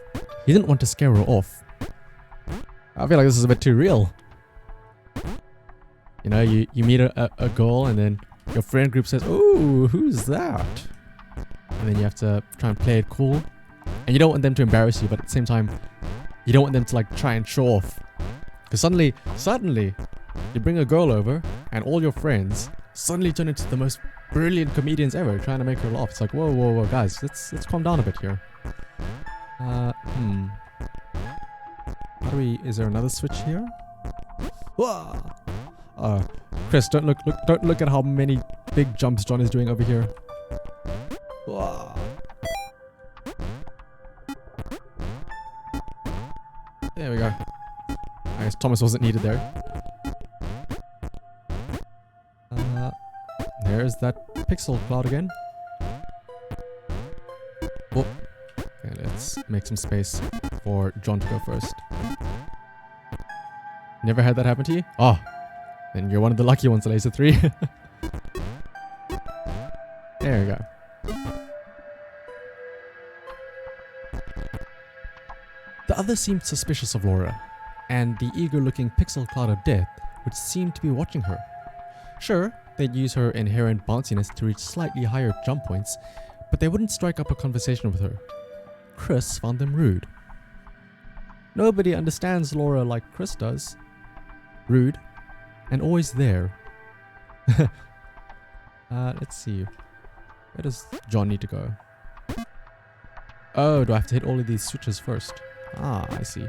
He didn't want to scare her off. I feel like this is a bit too real. You know, you meet a girl and then your friend group says, "Ooh, who's that?" And then you have to try and play it cool. And you don't want them to embarrass you, but at the same time, you don't want them to like try and show off. Because suddenly, you bring a girl over and all your friends suddenly turn into the most brilliant comedians ever, trying to make her laugh. It's like, whoa, whoa, whoa, guys, let's calm down a bit here. How do we? Is there another switch here? Whoa! Chris, don't look at how many big jumps John is doing over here. Whoa! There we go. I guess Thomas wasn't needed there. There's that pixel cloud again. Oh. Okay, let's make some space for John to go first. Never had that happen to you? Oh, then you're one of the lucky ones, Laser 3. There we go. The others seemed suspicious of Laura, and the eager-looking pixel cloud of death would seem to be watching her. Sure, they'd use her inherent bounciness to reach slightly higher jump points, but they wouldn't strike up a conversation with her. Chris found them rude. Nobody understands Laura like Chris does. Rude, and always there. Let's see. Where does John need to go? Oh, do I have to hit all of these switches first? Ah, I see.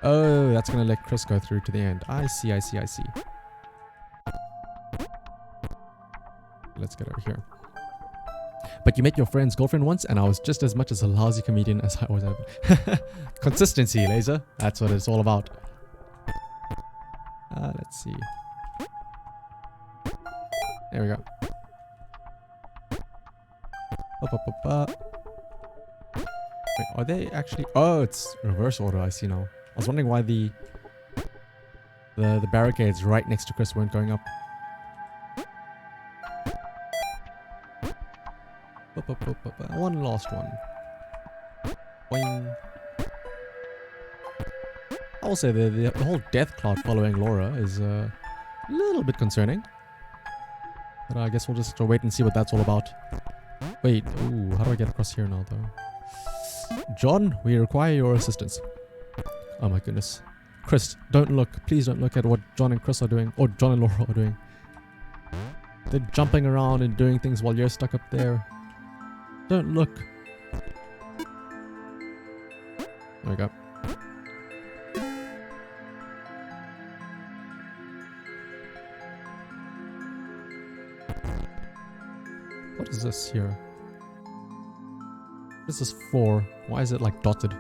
Oh, that's gonna let Chris go through to the end. I see. Let's get over here. But you met your friend's girlfriend once, and I was just as much as a lousy comedian as I was ever. Consistency, Laser. That's what it's all about. Let's see. There we go. Wait, are they actually? Oh, it's reverse order. I see now. I was wondering why the barricades right next to Chris weren't going up. One last one. Boing. I will say the whole death cloud following Laura is a little bit concerning. But I guess we'll just wait and see what that's all about. Wait, ooh, how do I get across here now though? John, we require your assistance. Oh my goodness. Chris, don't look. Please don't look at what John and Chris are doing. Or John and Laura are doing. They're jumping around and doing things while you're stuck up there. Don't look. There we go. What is this here? This is 4. Why is it like dotted?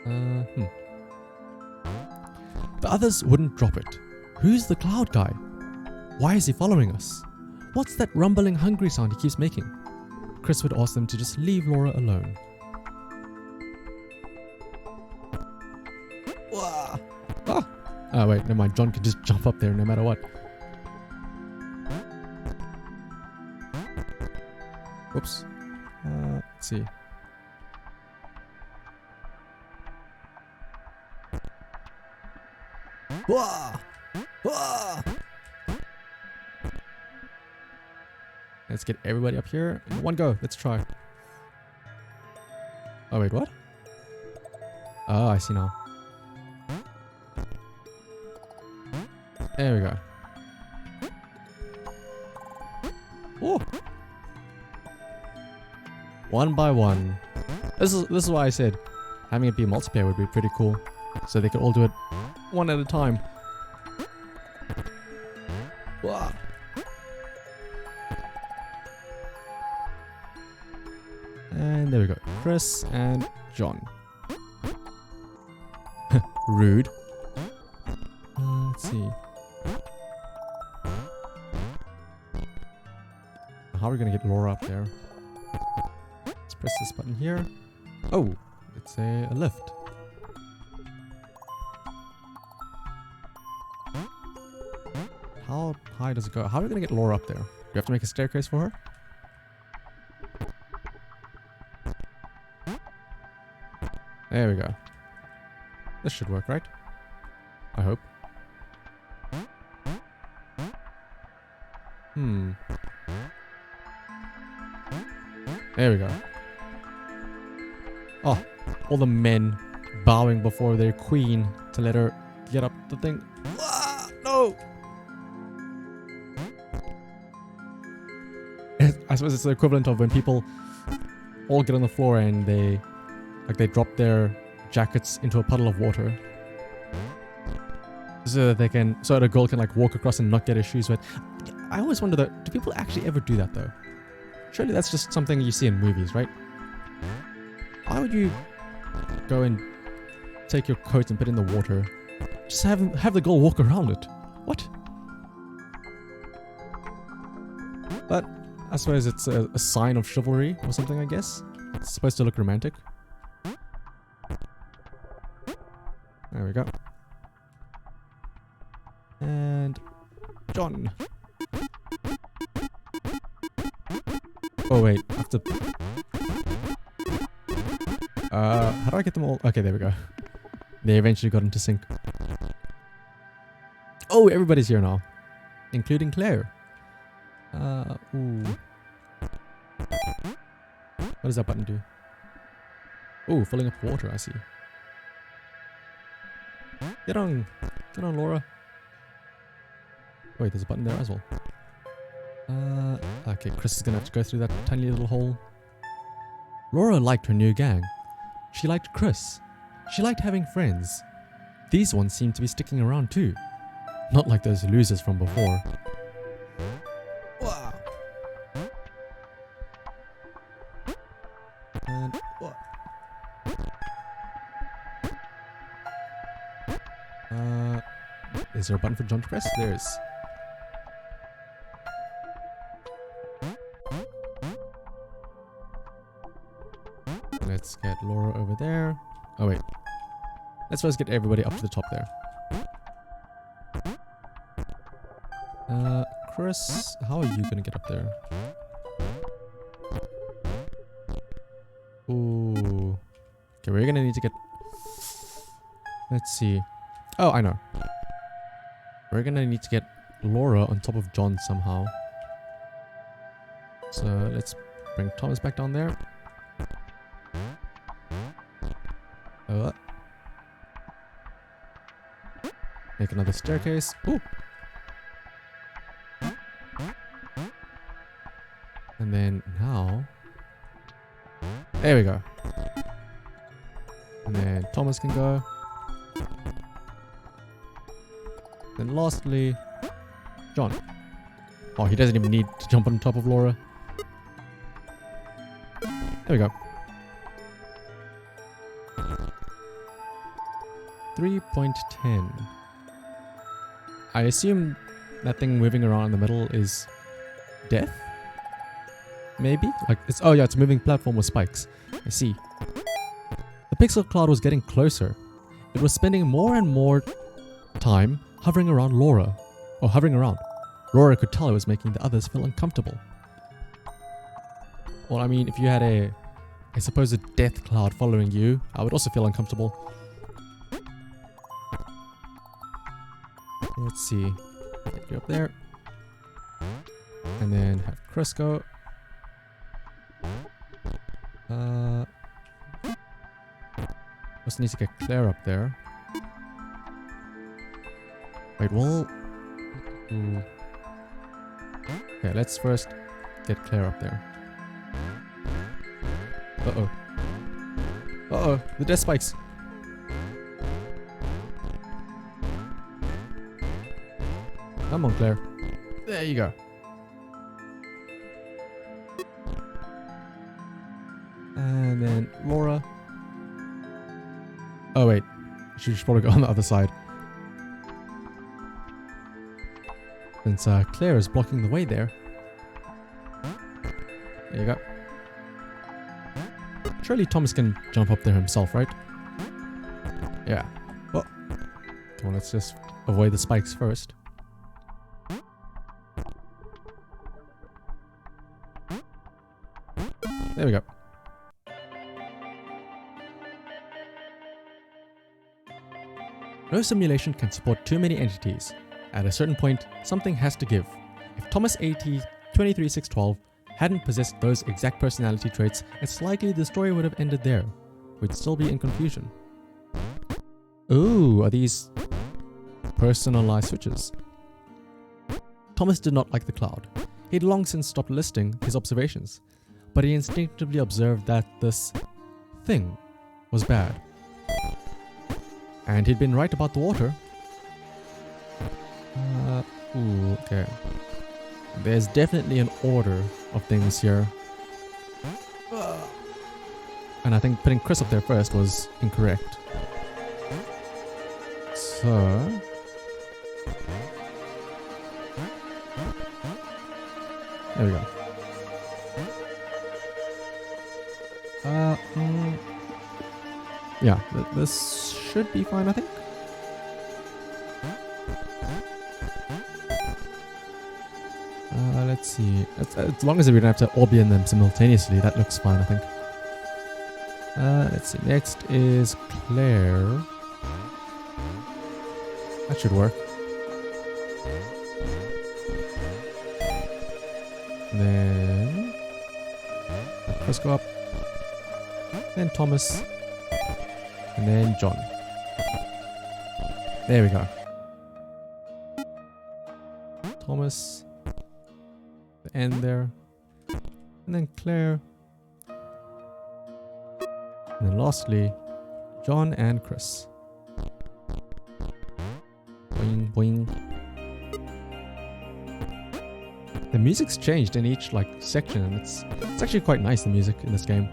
The others wouldn't drop it. Who's the cloud guy? Why is he following us? What's that rumbling hungry sound he keeps making? Chris would ask them to just leave Laura alone. Wah! Ah! Oh wait, never mind. John can just jump up there no matter what. Oops. Let's see. Wah! Wah! Let's get everybody up here in one go. Let's try. Oh wait, what? Oh, I see now. There we go. Oh! One by one. This is why I said having it be multiplayer would be pretty cool. So they could all do it one at a time. Wah. And there we go. Chris and John. Rude. Let's see. How are we gonna get Laura up there? Let's press this button here. Oh, it's a lift. How high does it go? How are we gonna get Laura up there? Do we have to make a staircase for her? There we go. This should work, right? I hope. There we go. Oh, all the men bowing before their queen to let her get up the thing. Ah, no! I suppose it's the equivalent of when people all get on the floor and they drop their jackets into a puddle of water. So that a girl can like walk across and not get her shoes wet. I always wonder though, do people actually ever do that though? Surely that's just something you see in movies, right? Why would you go and take your coat and put it in the water? Just have the girl walk around it. What? But I suppose it's a sign of chivalry or something, I guess. It's supposed to look romantic. There we go. And John. Oh wait, I have to... how do I get them all? Okay, there we go. They eventually got into sync. Oh, everybody's here now. Including Claire. Ooh. What does that button do? Oh, filling up water, I see. Get on, Laura. Wait, there's a button there as well. Okay, Chris is gonna have to go through that tiny little hole. Laura liked her new gang. She liked Chris. She liked having friends. These ones seemed to be sticking around too. Not like those losers from before. Wow. And what? Is there a button for John to press? There is. Let's get Laura over there. Oh wait. Let's first get everybody up to the top there. Chris, how are you gonna get up there? Ooh. Okay, we're gonna need to get... Let's see. Oh, I know. We're gonna need to get Laura on top of John somehow. So let's bring Thomas back down there. Make another staircase. Ooh. And then now... There we go. And then Thomas can go. And lastly, John. Oh, he doesn't even need to jump on top of Laura. There we go. 3.10. I assume that thing moving around in the middle is death? Maybe? Like, it's, oh yeah, it's a moving platform with spikes. I see. The pixel cloud was getting closer. It was spending more and more time hovering around Laura. Or hovering around. Laura could tell it was making the others feel uncomfortable. Well, I mean, if you had I suppose a death cloud following you, I would also feel uncomfortable. Let's see. Get you up there. And then have Chris go. Also need to get Claire up there. Wait, well... Okay, let's first get Claire up there. Uh-oh. Uh-oh, the death spikes. Come on, Claire. There you go. And then Laura. Oh wait, she should probably go on the other side. Since Claire is blocking the way there. There you go. Surely Thomas can jump up there himself, right? Yeah. Well, come on, let's just avoid the spikes first. There we go. No simulation can support too many entities. At a certain point, something has to give. If Thomas AT-23612 hadn't possessed those exact personality traits, it's likely the story would have ended there. We'd still be in confusion. Ooh, are these personalized switches? Thomas did not like the cloud. He'd long since stopped listing his observations, but he instinctively observed that this thing was bad. And he'd been right about the water. Ooh, okay. There's definitely an order of things here. And I think putting Chris up there first was incorrect. So... there we go. Yeah, this should be fine, I think. Let's see. As long as we don't have to all be in them simultaneously, that looks fine, I think. Let's see. Next is Claire. That should work. And then let's go up. Then Thomas. And then John. There we go. Thomas. The end there. And then Claire. And then lastly, John and Chris. Boing, boing. The music's changed in each section, and it's actually quite nice, the music in this game.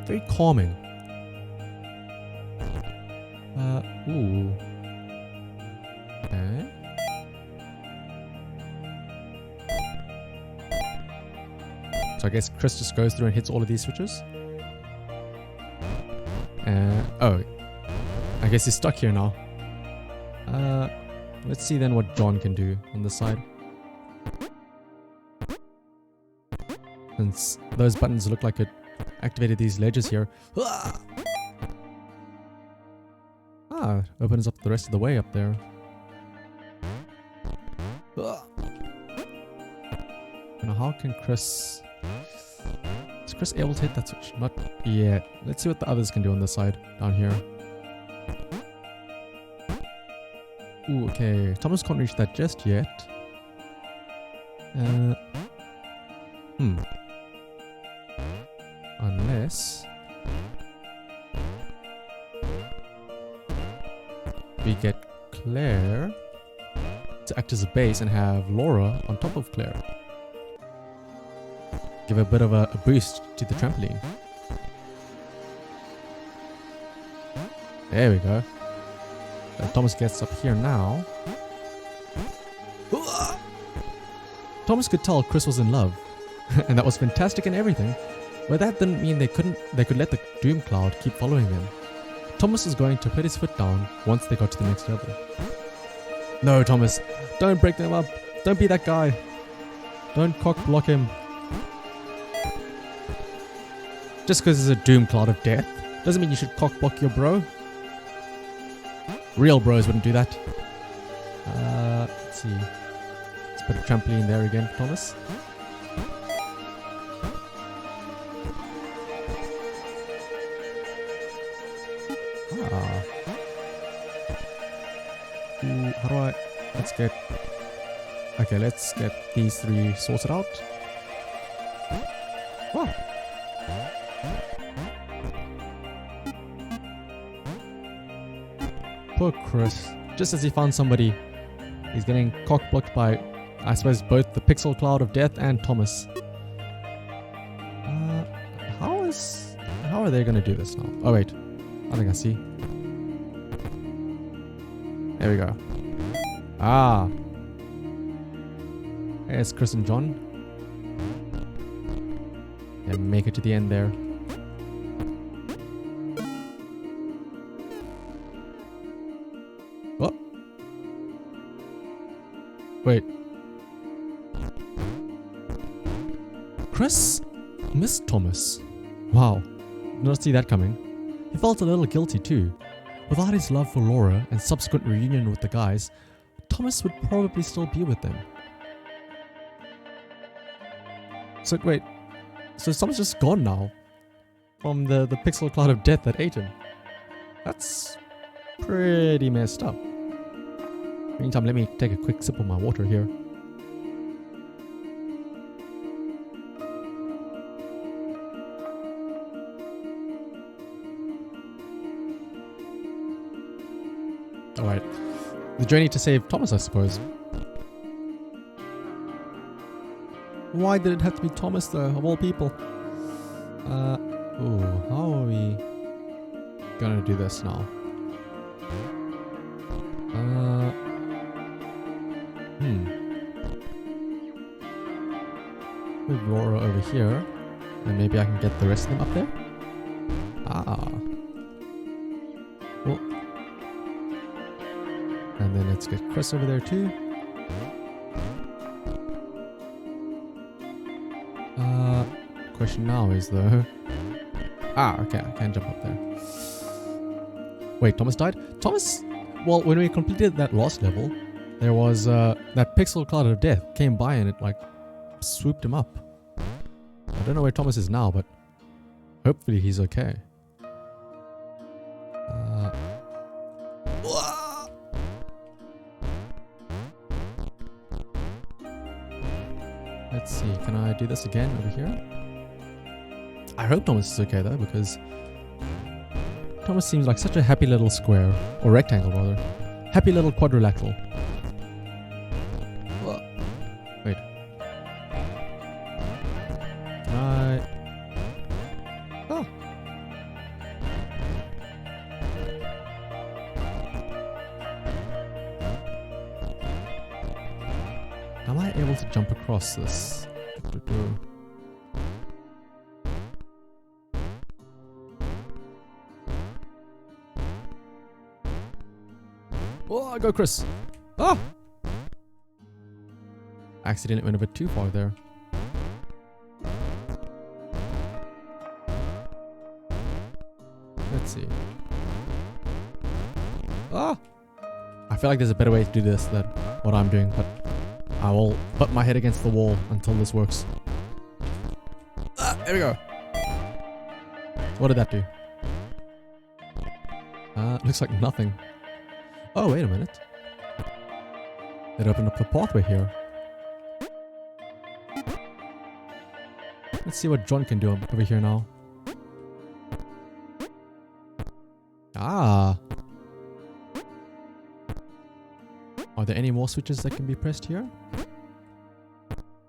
Very calming. Ooh. Okay. So I guess Chris just goes through and hits all of these switches. Oh. I guess he's stuck here now. Let's see then what John can do on this side. Since those buttons look like it activated these ledges here. Opens up the rest of the way up there. Now how can Chris... Is Chris able to hit that switch? Not yet. Let's see what the others can do on this side, down here. Ooh, okay. Thomas can't reach that just yet. Unless... we get Claire to act as a base and have Laura on top of Claire. Give a bit of a boost to the trampoline. There we go. Thomas gets up here now. Thomas could tell Chris was in love, and that was fantastic and everything, but that didn't mean they could let the doom cloud keep following them. Thomas was going to put his foot down once they got to the next level. No, Thomas, don't break them up. Don't be that guy. Don't cock block him. Just because there's a doom cloud of death doesn't mean you should cock block your bro. Real bros wouldn't do that. Let's see. Let's put a trampoline there again for Thomas. How do I... let's get these 3 sorted out. Wow. Poor Chris. Just as he found somebody, he's getting cock-blocked by, I suppose, both the Pixel Cloud of Death and Thomas. How are they going to do this now? Oh wait, I think I see. There we go. Ah. There's Chris and John. And make it to the end there. What? Wait. Chris missed Thomas. Wow. Did not see that coming. He felt a little guilty too. Without his love for Laura and subsequent reunion with the guys, Thomas would probably still be with them. So wait, so Thomas just gone now from the Pixel Cloud of Death that ate him. That's pretty messed up. Meantime, let me take a quick sip of my water here. Alright, the journey to save Thomas, I suppose. Why did it have to be Thomas though, of all people? How are we gonna do this now? Move Laura over here, and maybe I can get the rest of them up there? Cool. And then let's get Chris over there too. Question now is though... okay, I can jump up there. Wait, Thomas died? Thomas... Well, when we completed that last level, there was that Pixel Cloud of Death came by and it like swooped him up. I don't know where Thomas is now, but hopefully he's okay. Let's see, can I do this again over here? I hope Thomas is okay though, because Thomas seems like such a happy little square, or rectangle rather. Happy little quadrilateral. Wait. Can I... Oh. Am I able to jump across this? Oh, go Chris! Ah! Accidentally went a bit too far there. Let's see. Ah! I feel like there's a better way to do this than what I'm doing, but I will butt my head against the wall until this works. Ah, there we go. What did that do? Looks like nothing. Oh, wait a minute. It opened up the pathway here. Let's see what John can do over here now. Ah. Are there any more switches that can be pressed here?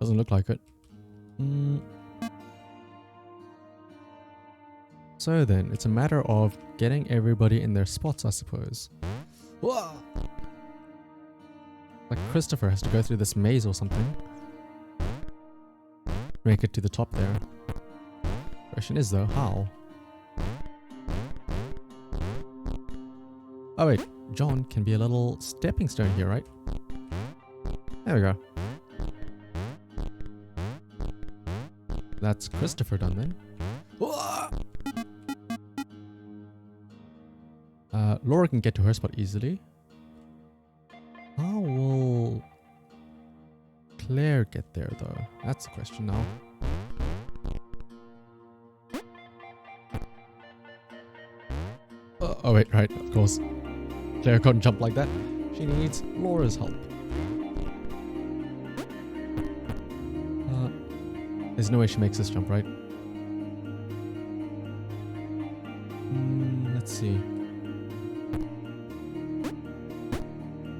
Doesn't look like it. So then, it's a matter of getting everybody in their spots, I suppose. Whoa! Like Christopher has to go through this maze or something. make it to the top there. Question is though, how? Oh wait, John can be a little stepping stone here, right? There we go. That's Christopher done then. Laura can get to her spot easily. How will Claire get there though? That's the question now. Oh wait, right, of course. Claire couldn't jump like that. She needs Laura's help. There's no way she makes this jump, right? Let's see.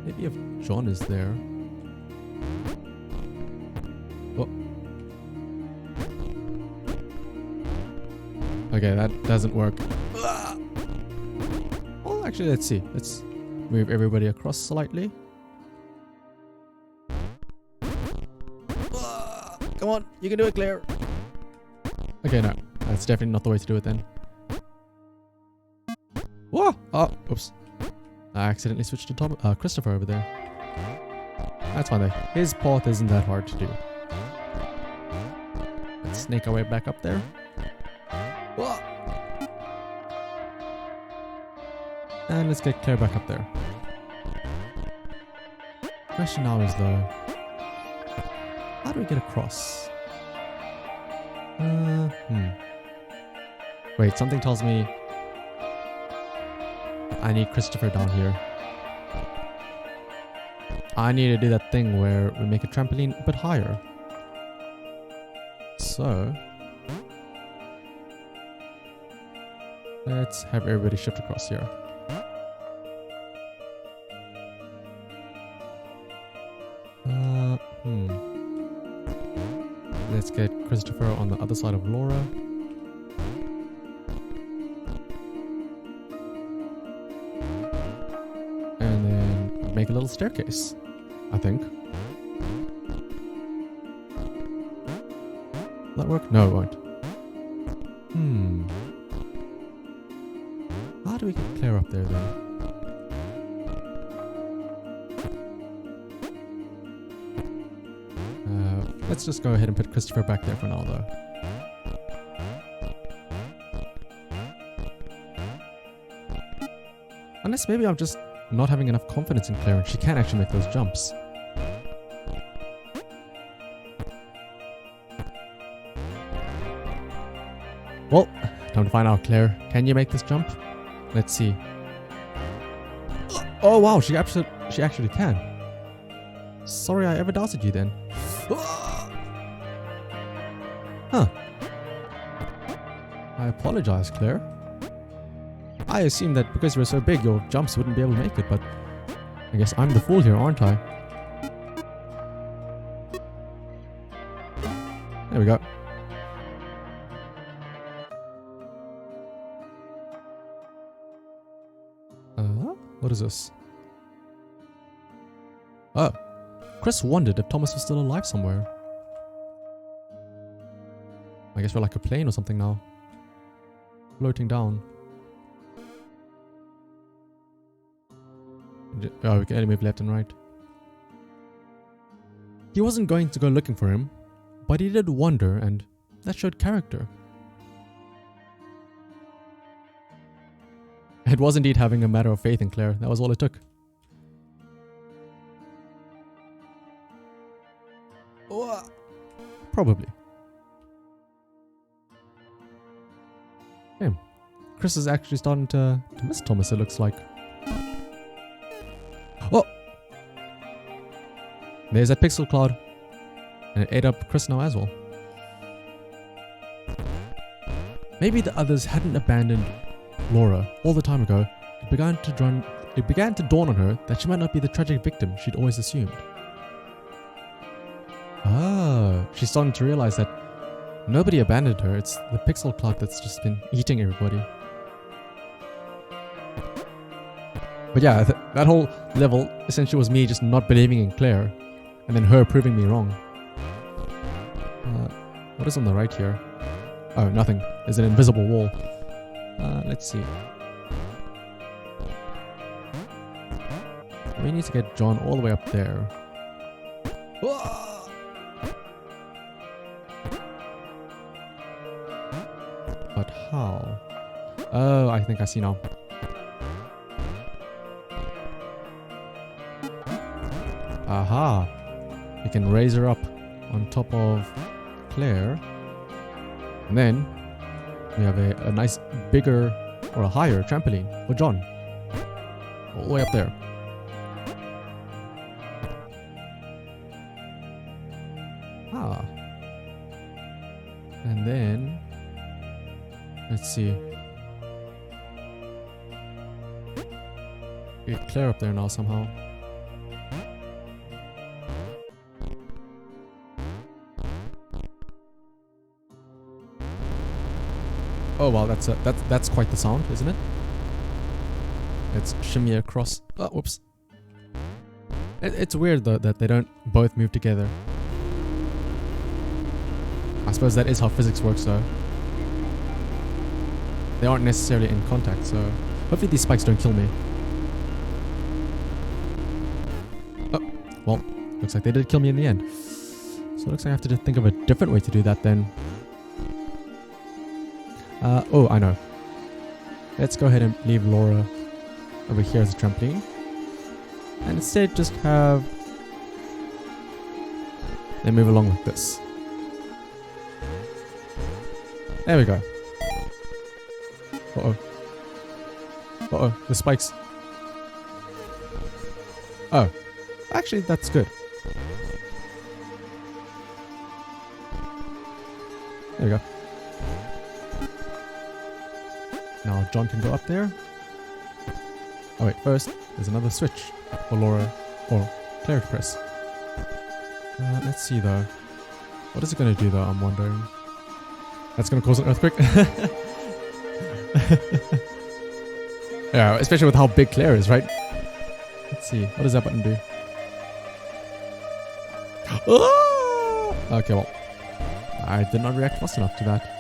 Maybe if John is there. Oh. Okay, that doesn't work. Well, actually, let's see. Let's move everybody across slightly. Come on, you can do it, Claire. Okay, no. That's definitely not the way to do it then. Whoa! Oh, oops. I accidentally switched to Christopher over there. That's fine though. His path isn't that hard to do. Let's snake our way back up there. Whoa! And let's get Claire back up there. Question now is though, how do we get across? Wait, something tells me I need Christopher down here. I need to do that thing where we make a trampoline a bit higher. So let's have everybody shift across here. Let's get Christopher on the other side of Laura. And then make a little staircase, I think. Will that work? No, it won't. How do we get Claire up there then? Let's just go ahead and put Christopher back there for now though. Unless maybe I'm just not having enough confidence in Claire and she can actually make those jumps. Well, time to find out, Claire. Can you make this jump? Let's see. Oh wow, she actually can. Sorry I ever doubted you then. Huh. I apologize, Claire. I assumed that because you're so big, your jumps wouldn't be able to make it, but I guess I'm the fool here, aren't I? There we go. What is this? Oh. Chris wondered if Thomas was still alive somewhere. I guess we're like a plane or something now. Floating down. Oh, we can only move left and right. He wasn't going to go looking for him, but he did wonder, and that showed character. It was indeed having a matter of faith in Claire. That was all it took. Probably. Damn. Chris is actually starting to miss Thomas, it looks like. Oh! There's that pixel cloud. And it ate up Chris now as well. Maybe the others hadn't abandoned Laura all the time ago. It began to dawn on her that she might not be the tragic victim she'd always assumed. Ah, she's starting to realize that nobody abandoned her. It's the pixel cloud that's just been eating everybody. But yeah, that whole level essentially was me just not believing in Claire, and then her proving me wrong. What is on the right here? Oh, nothing. There's an invisible wall. Let's see. We need to get John all the way up there. But how? Oh, I think I see now. Aha! We can raise her up on top of Claire. And then we have a nice bigger or a higher trampoline for John. All the way up there. Ah. And then let's see. Get Claire up there now somehow. Oh wow, that's quite the sound, isn't it? Let's shimmy across. Oh, whoops. It's weird though that they don't both move together. I suppose that is how physics works though. They aren't necessarily in contact, so hopefully these spikes don't kill me. Oh, well, looks like they did kill me in the end. So it looks like I have to think of a different way to do that then. Oh, I know. Let's go ahead and leave Laura over here as a trampoline. And instead just have them move along like this. There we go. Uh-oh. Uh-oh, the spikes. Oh, actually that's good. There we go. Now John can go up there. Oh wait, first there's another switch for Laura or Claire to press. Let's see though. What is it going to do though, I'm wondering. That's going to cause an earthquake. Yeah, especially with how big Claire is, right? Let's see. What does that button do? Okay, well. I did not react fast enough to that.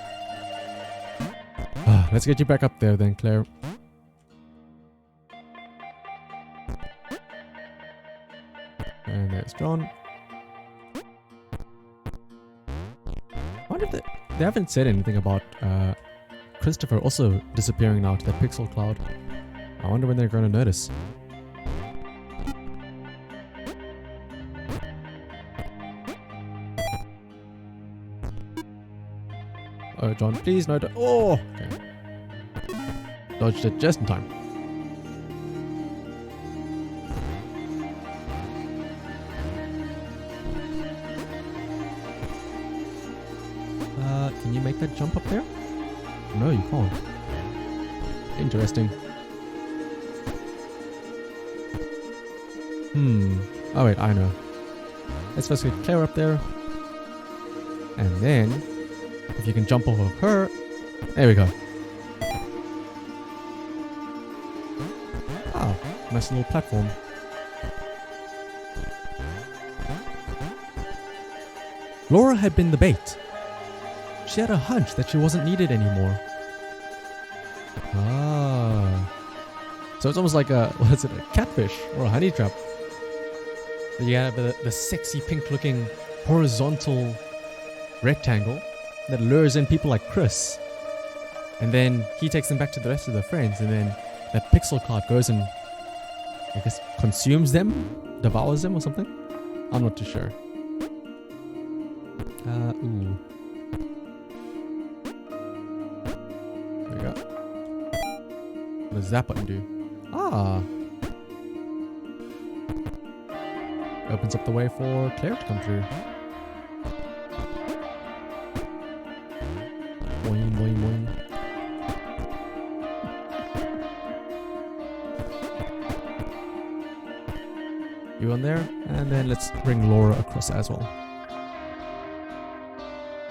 Let's get you back up there then, Claire. And there's John. I wonder if they haven't said anything about Christopher also disappearing now to the pixel cloud. I wonder when they're going to notice. Oh, John, please no. Oh! Okay. Dodged it just in time. Can you make that jump up there? No, you can't. Interesting. Oh wait, I know. Let's first get Claire up there. And then, if you can jump off of her. There we go. Ah, nice little platform. Laura had been the bait. She had a hunch that she wasn't needed anymore. Ah. So it's almost like a, what is it, a catfish or a honey trap. You have the sexy pink looking horizontal rectangle that lures in people like Chris. And then he takes them back to the rest of their friends, and then that pixel cloud goes and, I guess, consumes them? Devours them or something? I'm not too sure. Ooh. There we go. What does that button do? Ah! Opens up the way for Claire to come through. Boing, boing, boing. You on there? And then let's bring Laura across as well.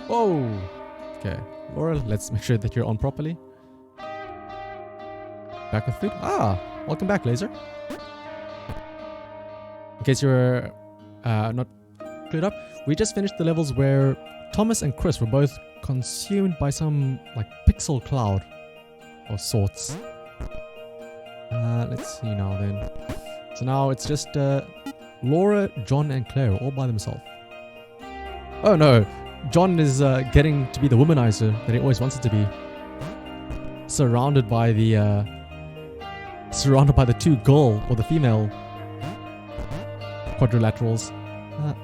Oh! Okay, Laura, let's make sure that you're on properly. Back with food. Ah! Welcome back, Laser. In case you're not clued up, we just finished the levels where Thomas and Chris were both consumed by some like pixel cloud of sorts. Let's see now then. So now it's just Laura, John and Claire all by themselves. Oh no, John is getting to be the womanizer that he always wanted to be. Surrounded by the two girl or the female quadrilaterals.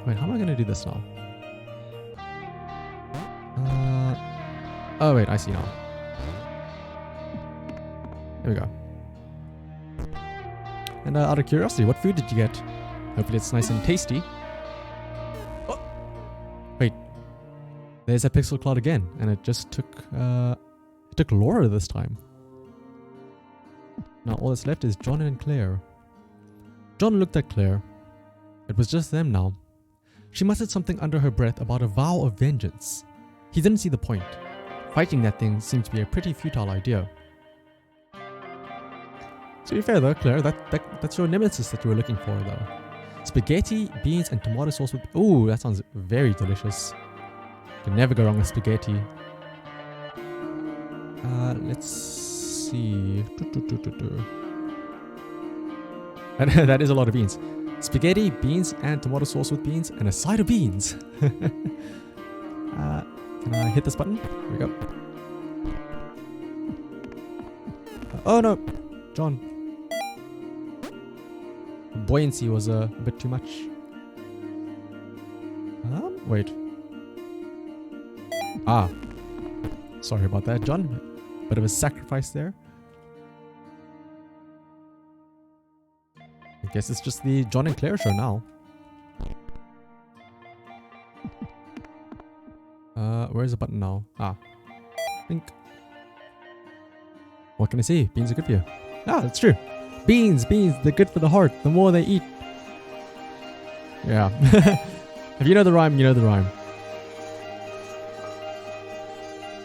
Wait, how am I going to do this now? Oh wait, I see now. There we go. And out of curiosity, what food did you get? Hopefully it's nice and tasty. Oh. Wait, there's a pixel cloud again, and it just took Laura this time. Now all that's left is John and Claire. John looked at Claire. It was just them now. She muttered something under her breath about a vow of vengeance. He didn't see the point. Fighting that thing seemed to be a pretty futile idea. To be fair though, Claire, that's your nemesis that you were looking for though. Spaghetti, beans and tomato sauce with... Ooh, that sounds very delicious. Can never go wrong with spaghetti. Let's see. That is a lot of beans. Spaghetti, beans and tomato sauce with beans and a side of beans. Can I hit this button? Here we go. Oh no, John. The buoyancy was a bit too much. Wait. Sorry about that, John. Bit of a sacrifice there. I guess it's just the John and Claire show now. Where's the button now? Think. What can I say? Beans are good for you. That's true. Beans, they're good for the heart. The more they eat. Yeah. If you know the rhyme, you know the rhyme.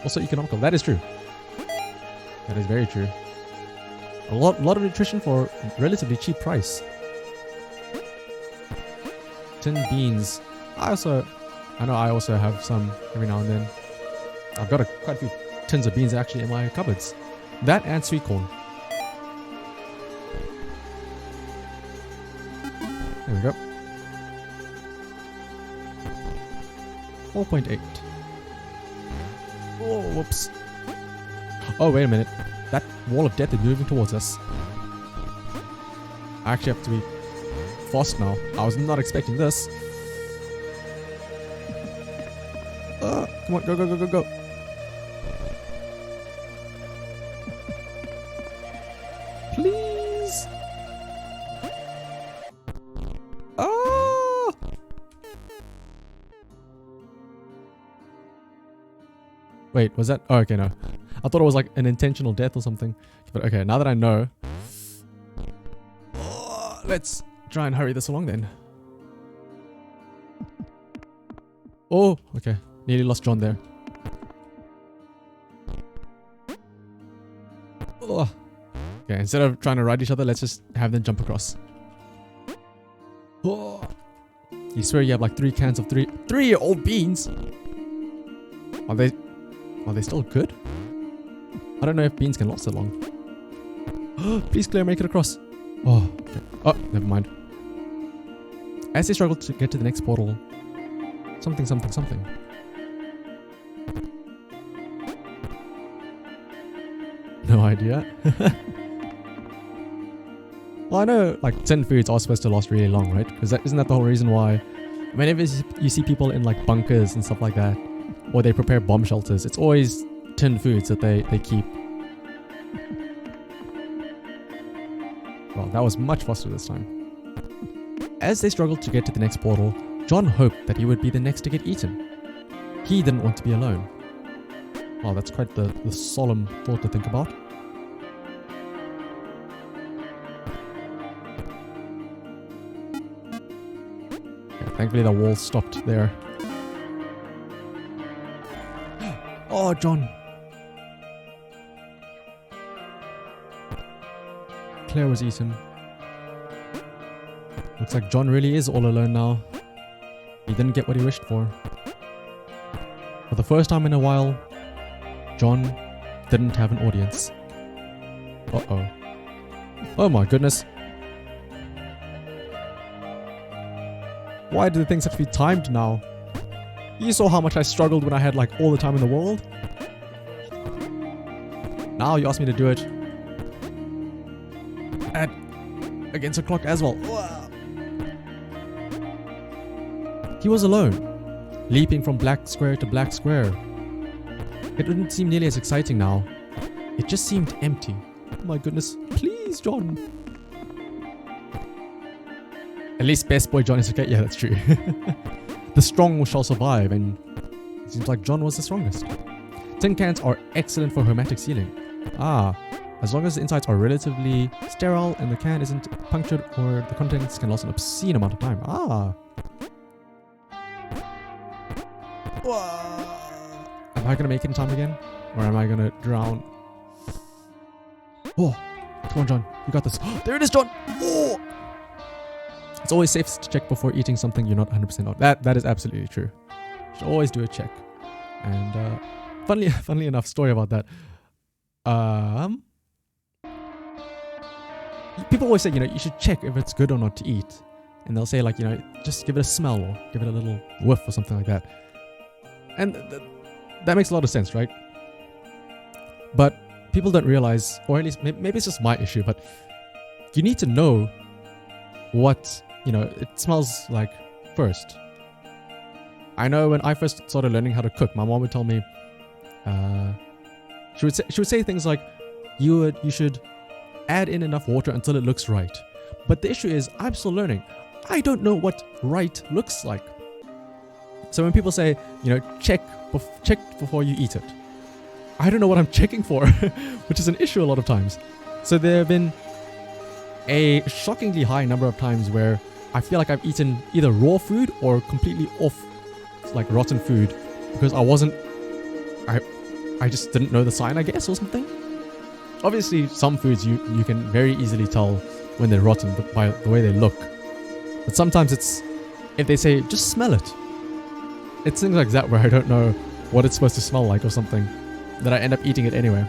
Also economical. That is true. That is very true. A lot of nutrition for a relatively cheap price. 10 beans. I know I also have some every now and then. I've got quite a few tins of beans actually in my cupboards. That and sweet corn. There we go. 4.8. Oh, whoops. Oh, wait a minute. That wall of death is moving towards us. I actually have to be fast now. I was not expecting this. Come on, go. Please. Wait, was that? Oh, okay, no. I thought it was like an intentional death or something. But okay, now that I know, let's try and hurry this along then. Oh, okay. Nearly lost John there. Oh. Okay, instead of trying to ride each other, let's just have them jump across. Oh. You swear you have like 3 cans of 3 old beans? Are they still good? I don't know if beans can last so long. Please, Claire, make it across. Oh, okay. Oh, never mind. As they struggle to get to the next portal, something. No idea. Well, I know like 10 foods are supposed to last really long, right? Because isn't that the whole reason why whenever you see people in like bunkers and stuff like that, or they prepare bomb shelters, it's always 10 foods that they keep. Well, that was much faster this time. As they struggled to get to the next portal, John hoped that he would be the next to get eaten. He didn't want to be alone. Wow, that's quite the solemn thought to think about. Okay, thankfully the wall stopped there. Oh, John. Claire was eaten. Looks like John really is all alone now. He didn't get what he wished for. For the first time in a while, John didn't have an audience. Uh-oh. Oh my goodness. Why do things have to be timed now? You saw how much I struggled when I had like all the time in the world. Now you ask me to do it at against a clock as well. He was alone, leaping from black square to black square. It didn't seem nearly as exciting now. It just seemed empty. Oh my goodness. Please, John. At least best boy John is okay. Yeah, that's true. The strong shall survive, and it seems like John was the strongest. Tin cans are excellent for hermetic sealing. As long as the insides are relatively sterile and the can isn't punctured or the contents can last an obscene amount of time. Am I gonna make it in time again? Or am I gonna drown? Oh, come on, John. You got this. There it is, John. Oh! It's always safe to check before eating something you're not 100% on. That is absolutely true. You should always do a check. And funnily enough, story about that. People always say, you should check if it's good or not to eat. And they'll say like, just give it a smell or give it a little whiff or something like that. And that makes a lot of sense, right? But people don't realize, or at least maybe it's just my issue, but you need to know what it smells like first. I know when I first started learning how to cook, my mom would tell me, she would say things like, you should add in enough water until it looks right. But the issue is, I'm still learning. I don't know what right looks like. So when people say, check before you eat it, I don't know what I'm checking for, which is an issue a lot of times. So there have been a shockingly high number of times where I feel like I've eaten either raw food or completely off, like rotten food, because I just didn't know the sign, I guess, or something. Obviously, some foods you can very easily tell when they're rotten by the way they look. But sometimes if they say, just smell it. It's things like that where I don't know what it's supposed to smell like or something, that I end up eating it anyway.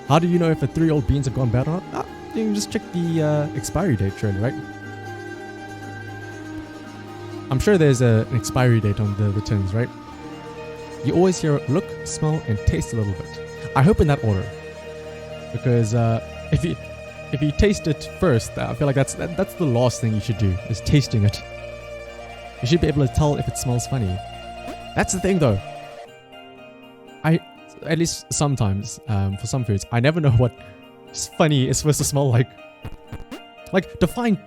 How do you know if the 3-year-old beans have gone bad or not? You can just check the expiry date, surely, right? I'm sure there's an expiry date on the tins, right? You always hear look, smell, and taste a little bit. I hope in that order, because if you taste it first, I feel like that's the last thing you should do, is tasting it. You should be able to tell if it smells funny. That's the thing, though. At least sometimes, for some foods, I never know what funny is supposed to smell like. Like, define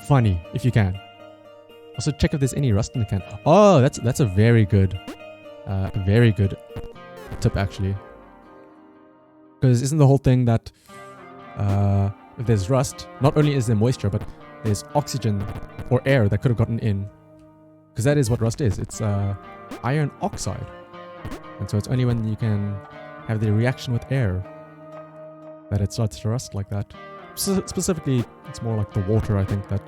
funny if you can. Also, check if there's any rust in the can. Oh, that's a very good tip, actually. Because isn't the whole thing that if there's rust, not only is there moisture, but there's oxygen or air that could have gotten in. Because that is what rust is. It's iron oxide. And so it's only when you can have the reaction with air that it starts to rust like that. Specifically, it's more like the water, I think, that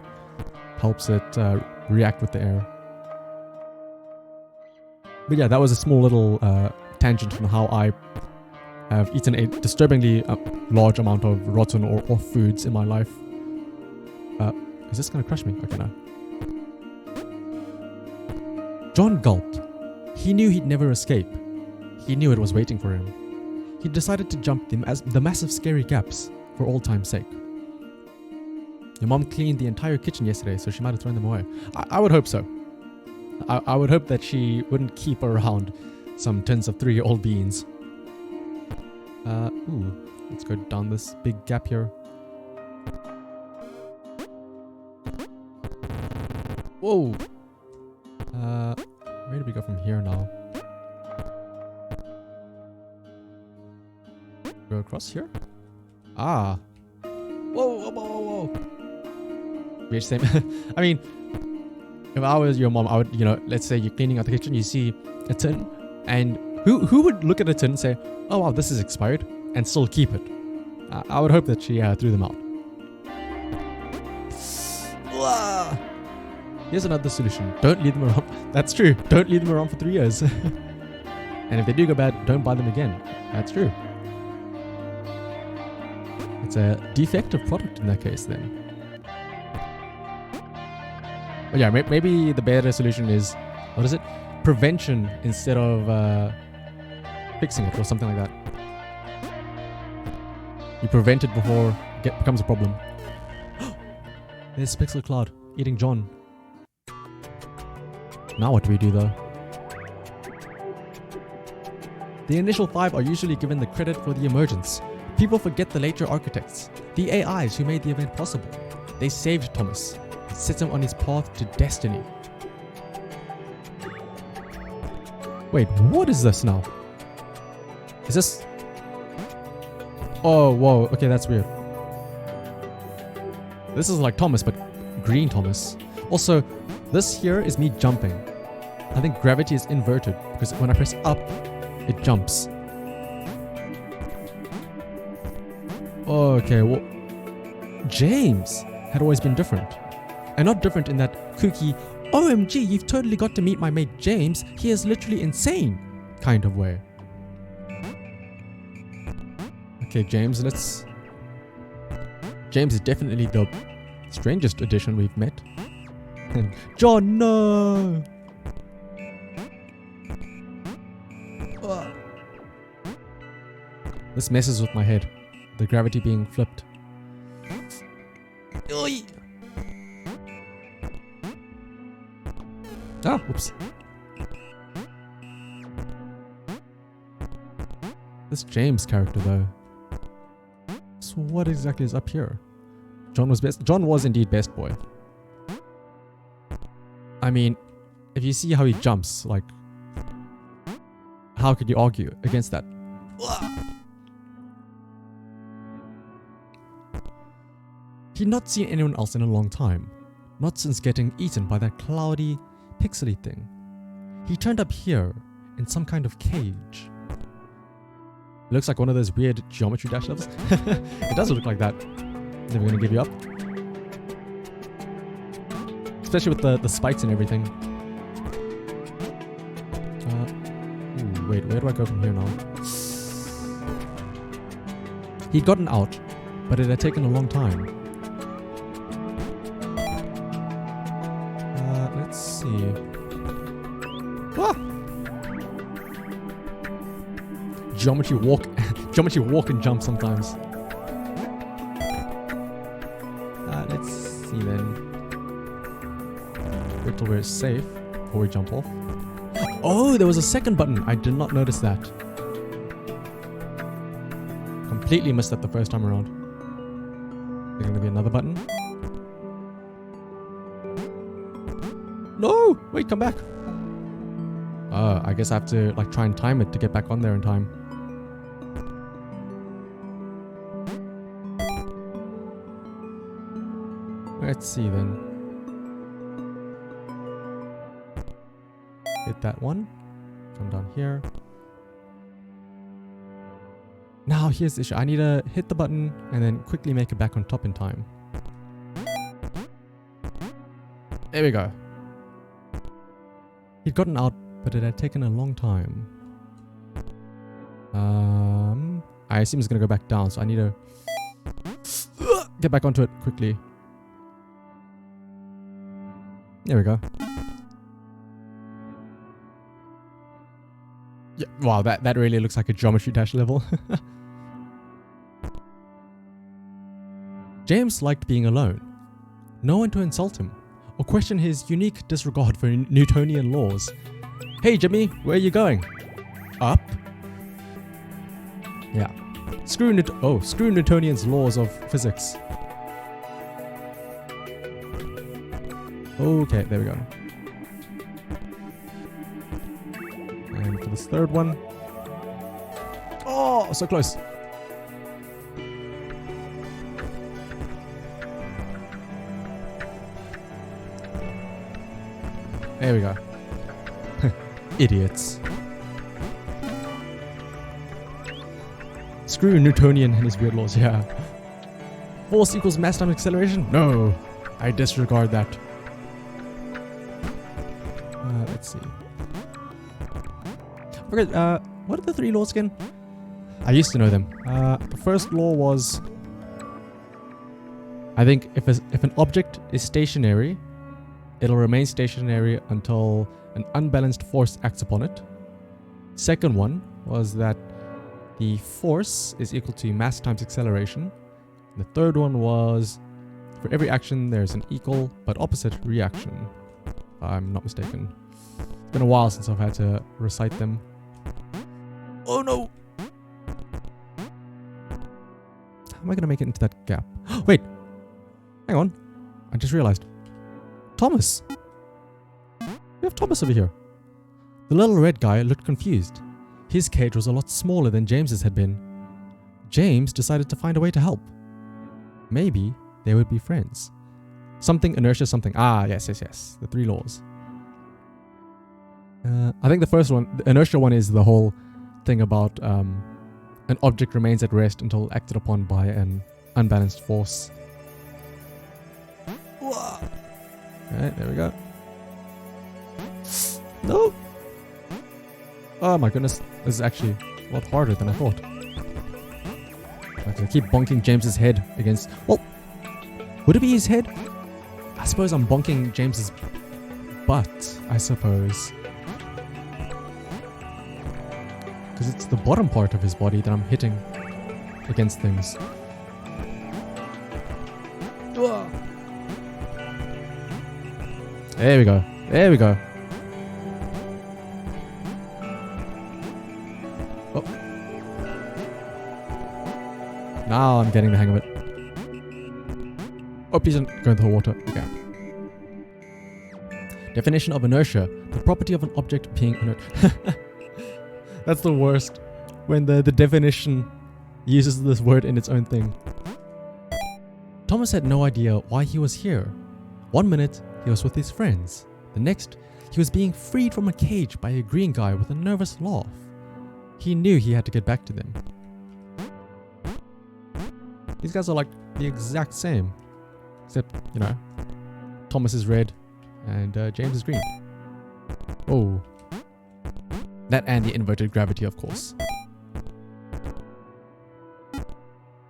helps it react with the air. But yeah, that was a small little tangent from how I have eaten a disturbingly large amount of rotten or off foods in my life. Is this going to crush me? Okay, no. John gulped. He knew he'd never escape. He knew it was waiting for him. He decided to jump the massive scary gaps for old time's sake. Your mom cleaned the entire kitchen yesterday, so she might have thrown them away. I would hope so. I would hope that she wouldn't keep around some tins of 3-year-old beans. Let's go down this big gap here. Whoa! Where do we go from here now? Go across here? Ah! Whoa! Weird same. I mean, if I was your mom, I would, let's say you're cleaning out the kitchen, you see a tin, and who would look at a tin and say, oh wow, this is expired, and still keep it? I would hope that she threw them out. Here's another solution. Don't leave them around. That's true. Don't leave them around for 3 years. And if they do go bad, don't buy them again. That's true. It's a defective product in that case then. But yeah, maybe the better solution is, what is it? Prevention instead of fixing it or something like that. You prevent it before it becomes a problem. There's Pixel Cloud eating John. Now what do we do though? The initial 5 are usually given the credit for the emergence. People forget the later architects, the AIs who made the event possible. They saved Thomas, set him on his path to destiny. Wait, what is this now? Is this... Oh, whoa, okay, that's weird. This is like Thomas, but green Thomas. Also, this here is me jumping. I think gravity is inverted because when I press up, it jumps. Okay, well, James had always been different. And not different in that kooky, OMG, you've totally got to meet my mate James, he is literally insane kind of way. Okay, James, let's... James is definitely the strangest addition we've met. And John, no! This messes with my head. The gravity being flipped. Oi! Ah, whoops. This James character though. So what exactly is up here? John was best. John was indeed best boy. I mean, if you see how he jumps, like, how could you argue against that? He'd not seen anyone else in a long time, not since getting eaten by that cloudy, pixely thing. He turned up here in some kind of cage. It looks like one of those weird Geometry Dash levels. It does look like that. Never gonna give you up. Especially with the spikes and everything. Ooh, wait, where do I go from here now? He'd gotten out, but it had taken a long time. Let's see. Ah! Geometry walk and jump sometimes. Let's see then. Wait till we're safe before we jump off. Oh, there was a second button. I did not notice that. Completely missed that the first time around. There's gonna be another button. No! Wait, come back. I guess I have to like try and time it to get back on there in time. Let's see then. Hit that one. Come down here. Now here's the issue. I need to hit the button and then quickly make it back on top in time. There we go. He'd gotten out, but it had taken a long time. I assume it's gonna go back down, so I need to get back onto it quickly. There we go. Yeah, wow, that really looks like a Geometry Dash level. James liked being alone. No one to insult him or question his unique disregard for Newtonian laws. Hey Jimmy, where are you going? Up? Yeah. Screw Newtonian's laws of physics. Okay, there we go. And for this third one. Oh, so close. There we go. Idiots. Screw Newtonian and his weird laws, yeah. Force equals mass times acceleration? No, I disregard that. Let's see. Okay, what are the 3 laws again? I used to know them. The first law was, I think if an object is stationary, it'll remain stationary until an unbalanced force acts upon it. Second one was that the force is equal to mass times acceleration. And the third one was, for every action there's an equal but opposite reaction. If I'm not mistaken. It's been a while since I've had to recite them. Oh no! How am I going to make it into that gap? Wait! Hang on. I just realized. Thomas! We have Thomas over here. The little red guy looked confused. His cage was a lot smaller than James's had been. James decided to find a way to help. Maybe they would be friends. Something, inertia, something. Ah, yes. The 3 laws. I think the first one, the inertia one, is the whole thing about an object remains at rest until acted upon by an unbalanced force. Alright, there we go. No! Oh my goodness, this is actually a lot harder than I thought. I keep bonking James's head against... Well, would it be his head? I suppose I'm bonking James's butt, I suppose. Because it's the bottom part of his body that I'm hitting against things. There we go. There we go. Oh. Now I'm getting the hang of it. Oh, please don't go into the water. Okay. Definition of inertia. The property of an object being inert. That's the worst. When the definition uses this word in its own thing. Thomas had no idea why he was here. 1 minute, he was with his friends. The next, he was being freed from a cage by a green guy with a nervous laugh. He knew he had to get back to them. These guys are like the exact same. Except, you know, Thomas is red and James is green. Oh. That and the inverted gravity, of course.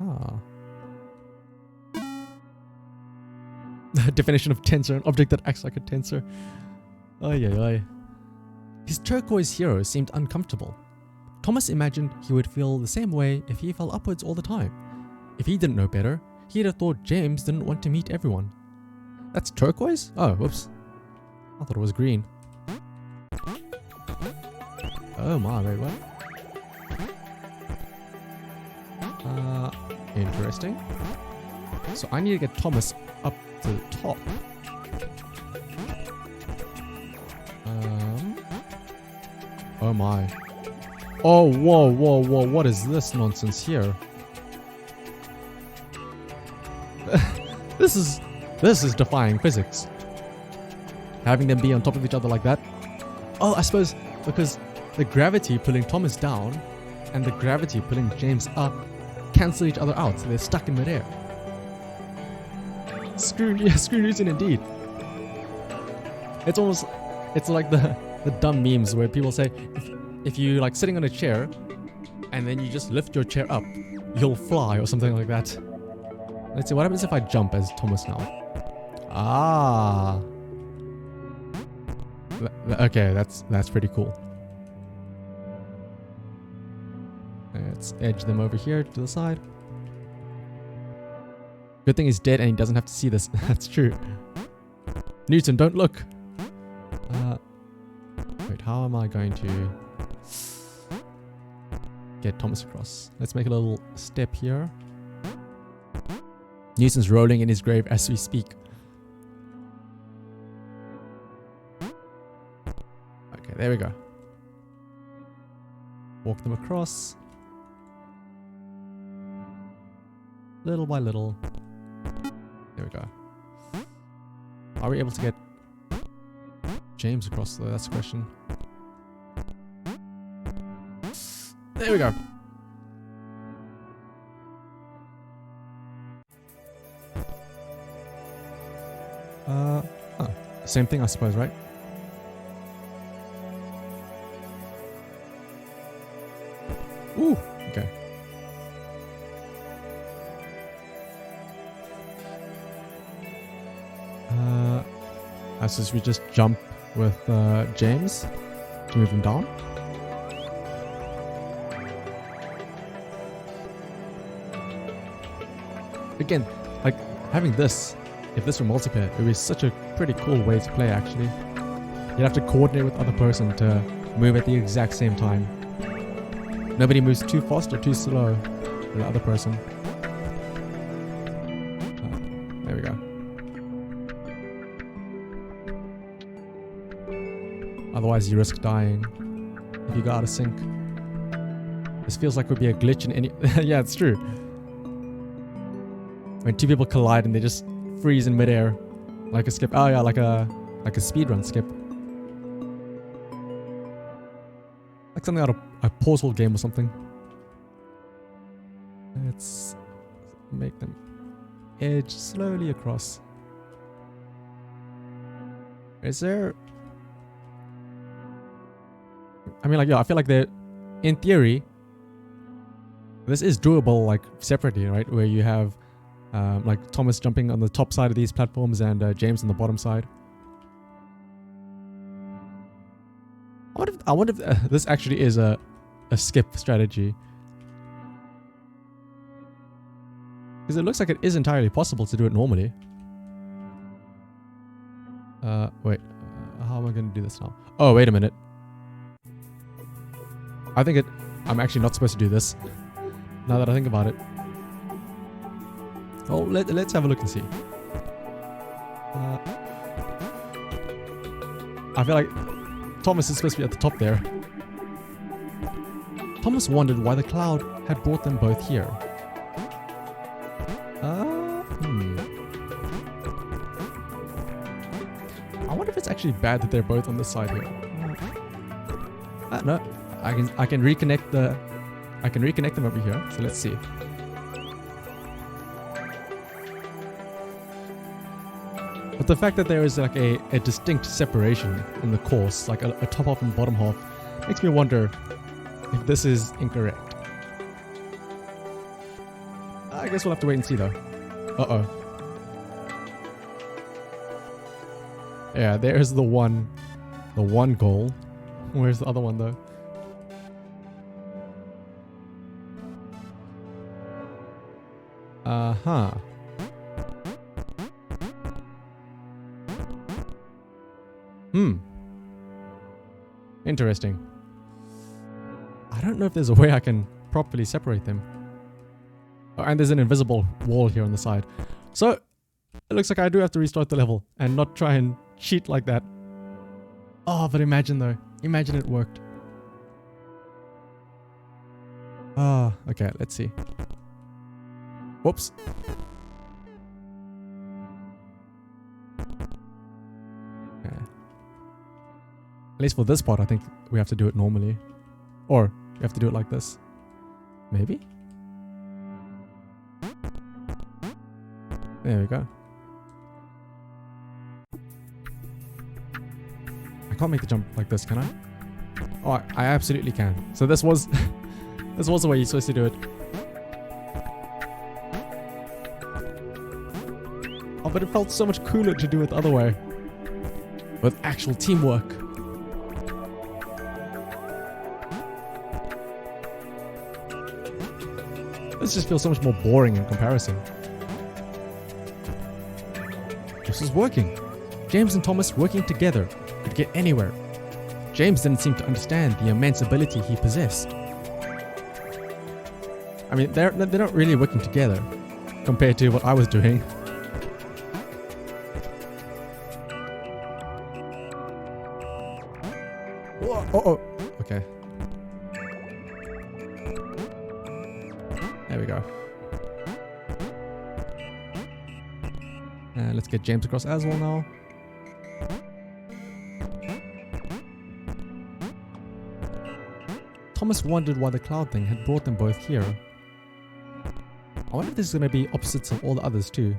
Ah. Definition of tensor, an object that acts like a tensor. Ay, ay, ay. His turquoise hero seemed uncomfortable. Thomas imagined he would feel the same way if he fell upwards all the time. If he didn't know better, he'd have thought James didn't want to meet everyone. That's turquoise? Oh, whoops. I thought it was green. Oh my, wait, what? Interesting. So I need to get Thomas up to the top. Oh my. Oh, whoa, whoa, whoa, what is this nonsense here? This is defying physics. Having them be on top of each other like that. Oh, I suppose because the gravity pulling Thomas down and the gravity pulling James up cancel each other out, so they're stuck in midair. Screw Newton indeed. It's like the dumb memes where people say if you like sitting on a chair and then you just lift your chair up, you'll fly or something like that. Let's see, what happens if I jump as Thomas now? Ah. Okay, that's pretty cool. Let's edge them over here to the side. Good thing he's dead and he doesn't have to see this. That's true. Newton, don't look. Wait, how am I going to get Thomas across? Let's make a little step here. Newton's rolling in his grave as we speak. Okay, there we go. Walk them across. Little by little. There we go. Are we able to get James across though? That's the question. There we go. Oh, same thing I suppose, right? Ooh, okay. I suppose we just jump with James to move him down. Again, like having this, if this were multiplayer, it would be such a pretty cool way to play actually. You'd have to coordinate with the other person to move at the exact same time. Nobody moves too fast or too slow than the other person. There we go. Otherwise you risk dying if you go out of sync. This feels like would be a glitch in any... Yeah, it's true. When two people collide and they just freeze in midair. Like a skip. Oh yeah, like a speedrun skip. Like something out of a Portal game or something. Let's make them edge slowly across. Is there... I mean, like, yeah, I feel like they're... In theory, this is doable, like, separately, right? Where you have, like, Thomas jumping on the top side of these platforms and James on the bottom side. I wonder if this actually is a skip strategy. Because it looks like it is entirely possible to do it normally. Wait. How am I going to do this now? Oh, wait a minute. I think I'm actually not supposed to do this. Now that I think about it. Oh, let's have a look and see. I feel like Thomas is supposed to be at the top there. Thomas wondered why the cloud had brought them both here. I wonder if it's actually bad that they're both on this side here. No, I can reconnect them over here. So let's see. But the fact that there is like a distinct separation in the course, like a top half and bottom half, makes me wonder if this is incorrect. I guess we'll have to wait and see though. Uh-oh. Yeah, there's the one goal. Where's the other one though? Uh-huh. Interesting. I don't know if there's a way I can properly separate them. Oh, and there's an invisible wall here on the side. So, it looks like I do have to restart the level and not try and cheat like that. Oh, but imagine though. Imagine it worked. Ah, okay, let's see. Whoops. Okay. At least for this part, I think we have to do it normally. Or, we have to do it like this. Maybe? There we go. I can't make the jump like this, can I? Oh, I absolutely can. So this was... this was the way you're supposed to do it. Oh, but it felt so much cooler to do it the other way. With actual teamwork. This just feels so much more boring in comparison. This was working. James and Thomas working together could get anywhere. James didn't seem to understand the immense ability he possessed. I mean, they're not really working together compared to what I was doing. Oh, okay. There we go. And let's get James across as well now. Thomas wondered why the cloud thing had brought them both here. I wonder if this is going to be opposites of all the others too.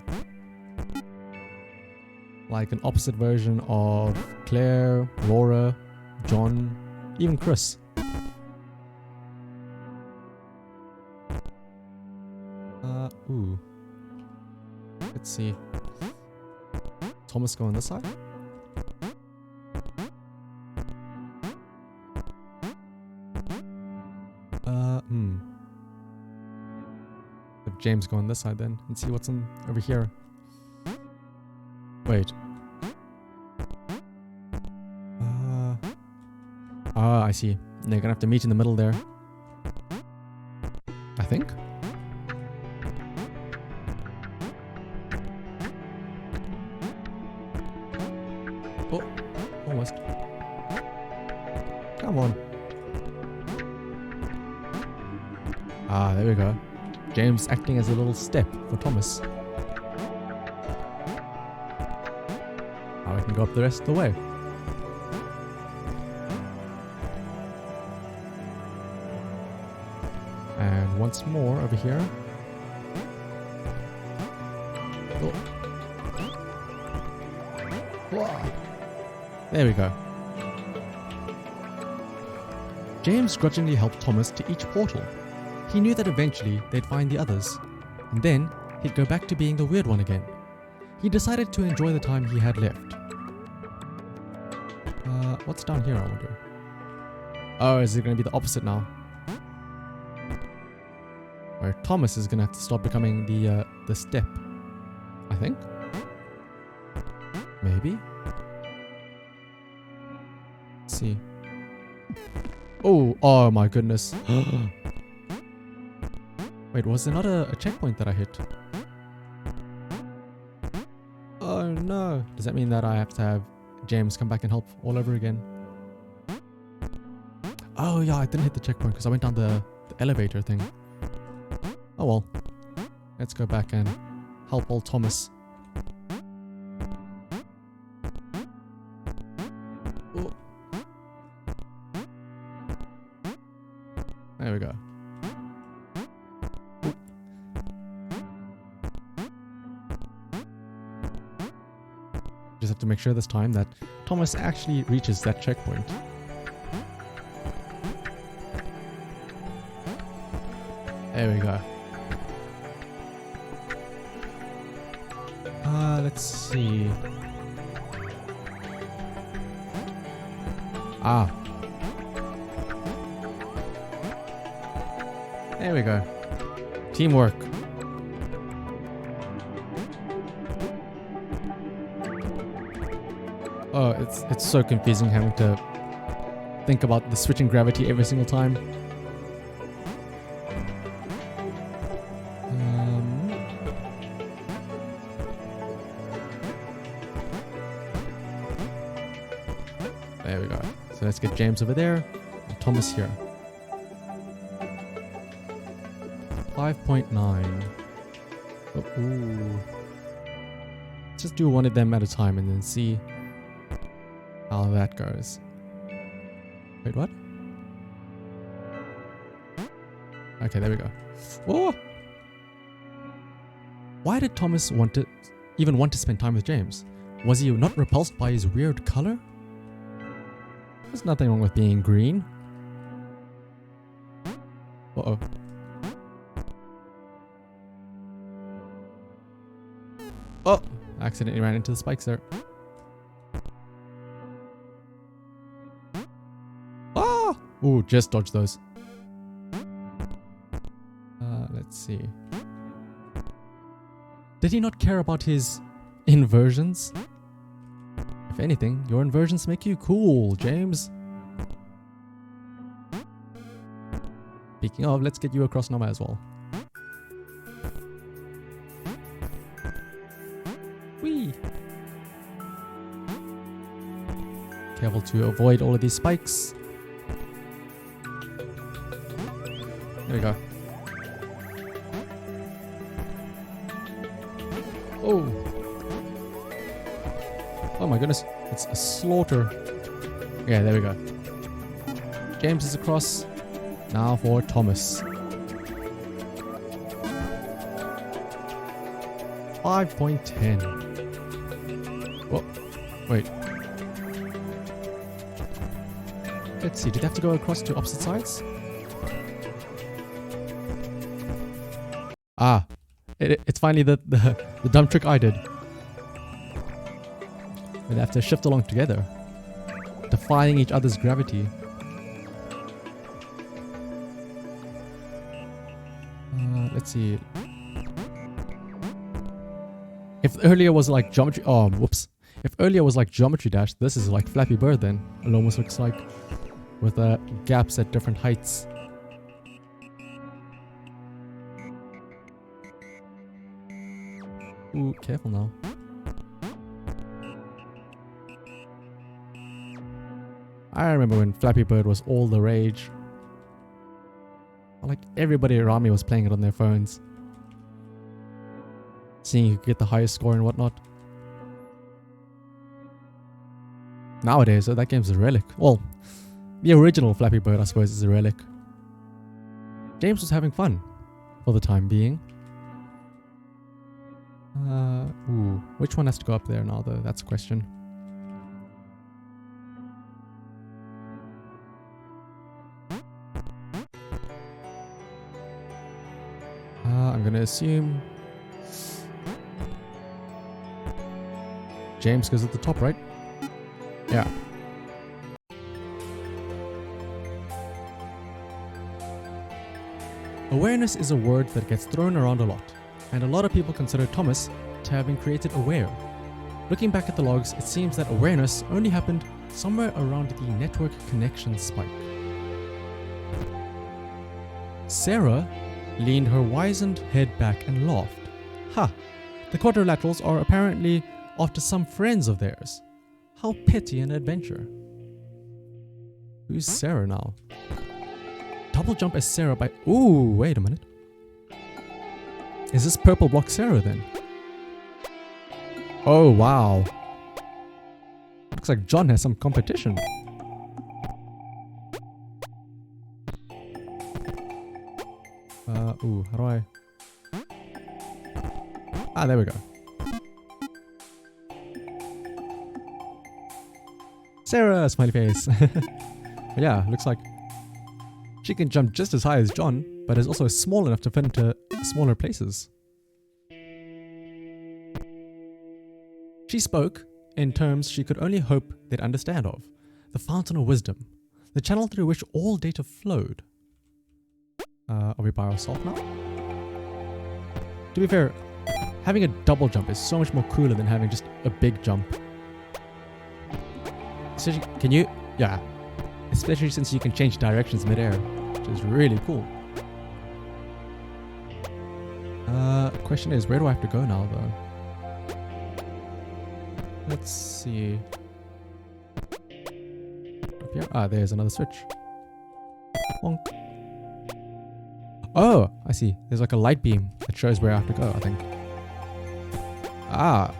Like an opposite version of Claire, Laura, John, even Chris. see. Thomas go on this side. Have James go on this side then and see what's on over here. Wait. I see. They're gonna have to meet in the middle there. I think. Oh, almost. Come on. Ah, there we go. James acting as a little step for Thomas. Now we can go up the rest of the way. And once more over here. Oh. Whoa. There we go. James grudgingly helped Thomas to each portal. He knew that eventually they'd find the others, and then he'd go back to being the weird one again. He decided to enjoy the time he had left. What's down here, I wonder? Oh, is it going to be the opposite now? Where Thomas is going to have to start becoming the step, I think? Maybe? Let's see. Oh my goodness. Wait, was there not a checkpoint that I hit? Oh no. Does that mean that I have to have James come back and help all over again? Oh yeah, I didn't hit the checkpoint because I went down the elevator thing. Oh well. Let's go back and help old Thomas. Oh. There we go. Just have to make sure this time that Thomas actually reaches that checkpoint. There we go. Let's see. Ah. There we go. Teamwork. Oh, it's so confusing having to think about the switching gravity every single time. There we go. So let's get James over there and Thomas here. 5.9. Oh, ooh. Let's just do one of them at a time and then see how that goes. Wait, what? Okay, there we go. Oh! Why did Thomas even want to spend time with James? Was he not repulsed by his weird color? There's nothing wrong with being green. Uh-oh. Oh! I accidentally ran into the spikes there. Ah! Ooh, just dodge those. Let's see. Did he not care about his inversions? If anything, your inversions make you cool, James. Speaking of, let's get you across Nama as well. Whee! Careful to avoid all of these spikes. There we go. Oh! Oh my goodness, it's a slaughter. Yeah, there we go. James is across. Now for Thomas. 5.10. Oh, wait. Let's see, did they have to go across to opposite sides? Ah, It's finally the dumb trick I did. They have to shift along together, defying each other's gravity. Let's see. If earlier was like geometry, oh whoops. If earlier was like Geometry Dash, this is like Flappy Bird then. It almost looks like, with gaps at different heights. Ooh, careful now. I remember when Flappy Bird was all the rage. Like everybody around me was playing it on their phones, seeing who could get the highest score and whatnot. Nowadays, that game's a relic. Well, the original Flappy Bird, I suppose, is a relic. James was having fun for the time being. Ooh, which one has to go up there now, though? That's a question. I'm gonna assume James goes at the top, right? Yeah. Awareness is a word that gets thrown around a lot, and a lot of people consider Thomas to have been created aware. Looking back at the logs, it seems that awareness only happened somewhere around the network connection spike. Sarah leaned her wizened head back and laughed. Ha! The quadrilaterals are apparently after some friends of theirs. How petty an adventure. Who's Sarah now? Double jump as Sarah by... Ooh, wait a minute. Is this purple block Sarah then? Oh, wow. Looks like John has some competition. Ooh, how do I... Ah, there we go. Sarah, smiley face. Yeah, looks like she can jump just as high as John, but is also small enough to fit into smaller places. She spoke in terms she could only hope they'd understand of. The fountain of wisdom. The channel through which all data flowed. Are we by ourselves now? To be fair, having a double jump is so much more cooler than having just a big jump. So can you... Yeah. Especially since you can change directions mid-air, which is really cool. Question is, where do I have to go now, though? Let's see. Up here? Ah, there's another switch. Bonk. Oh, I see. There's like a light beam that shows where I have to go, I think. Ah.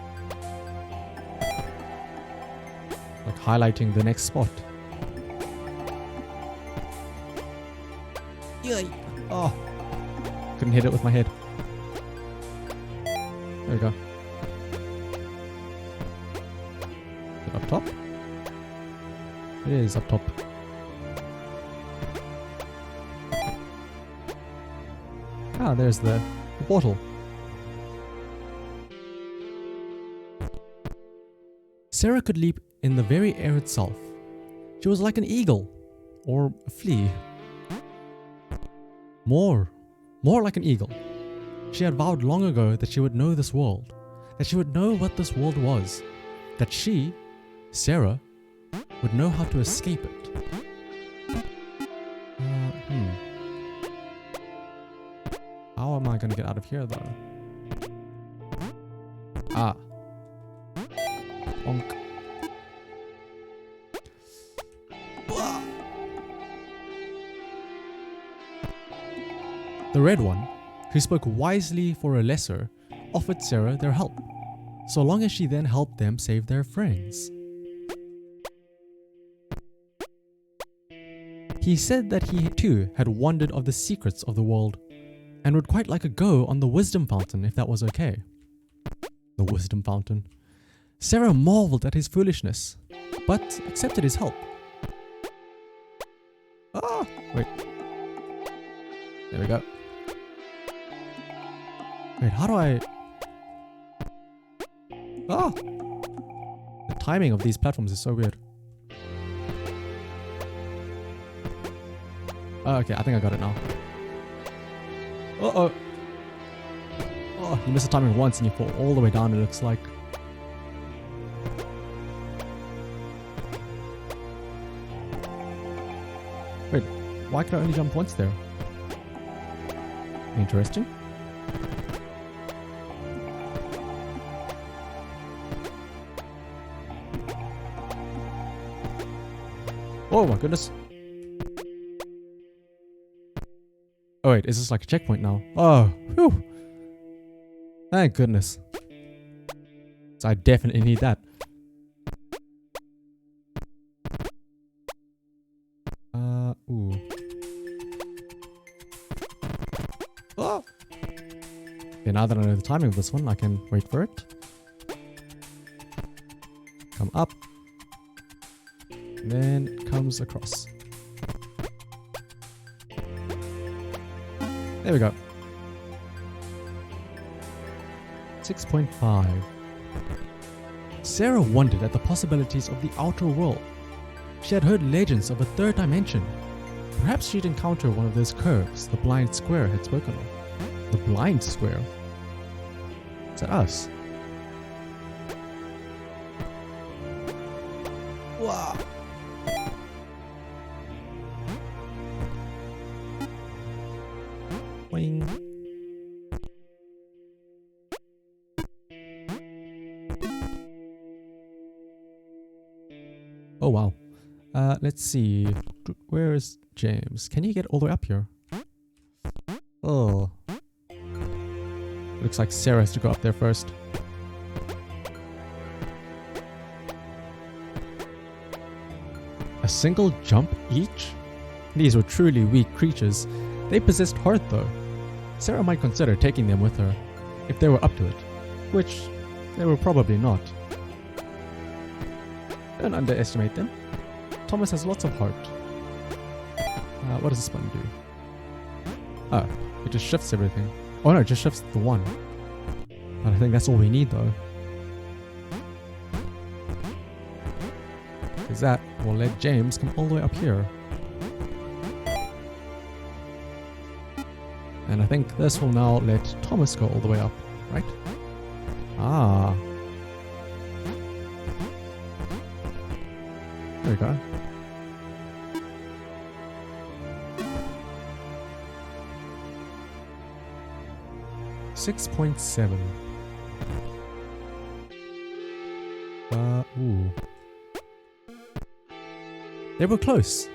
Like highlighting the next spot. Yay! Oh. Couldn't hit it with my head. There we go. Is it up top? It is up top. Ah, there's the portal. Sarah could leap in the very air itself. She was like an eagle. Or a flea. More like an eagle. She had vowed long ago that she would know this world. That she would know what this world was. That she, Sarah, would know how to escape it. How am I gonna get out of here though? Ah. Bonk. The red one, who spoke wisely for a lesser, offered Sarah their help, so long as she then helped them save their friends. He said that he too had wondered of the secrets of the world, and would quite like a go on the wisdom fountain if that was okay. The wisdom fountain. Sarah marveled at his foolishness, but accepted his help. Ah, wait. There we go. Wait, how do I... Ah! The timing of these platforms is so weird. Oh, okay, I think I got it now. Uh-oh. Oh, you miss the timing once and you fall all the way down, it looks like. Wait, why could I only jump once there? Interesting. Oh my goodness. Oh wait, is this like a checkpoint now? Oh, whew. Thank goodness. So I definitely need that. Ooh. Oh! Okay, now that I know the timing of this one, I can wait for it. Come up. And then it comes across. There we go. 6.5. Sarah wondered at the possibilities of the outer world. She had heard legends of a third dimension. Perhaps she'd encounter one of those curves the blind square had spoken of. The blind square? Is that us? Wow. Boing. Oh wow. Let's see. Where is James? Can you get all the way up here? Oh. Looks like Sarah has to go up there first. A single jump each? These were truly weak creatures. They possessed heart though. Sarah might consider taking them with her, if they were up to it. Which, they were probably not. Don't underestimate them. Thomas has lots of heart. What does this button do? Oh, it just shifts everything. Oh no, it just shifts the one. But I think that's all we need though. Because that will let James come all the way up here. And I think this will now let Thomas go all the way up, right? Ah. There we go. $6.7. Ooh. They were close.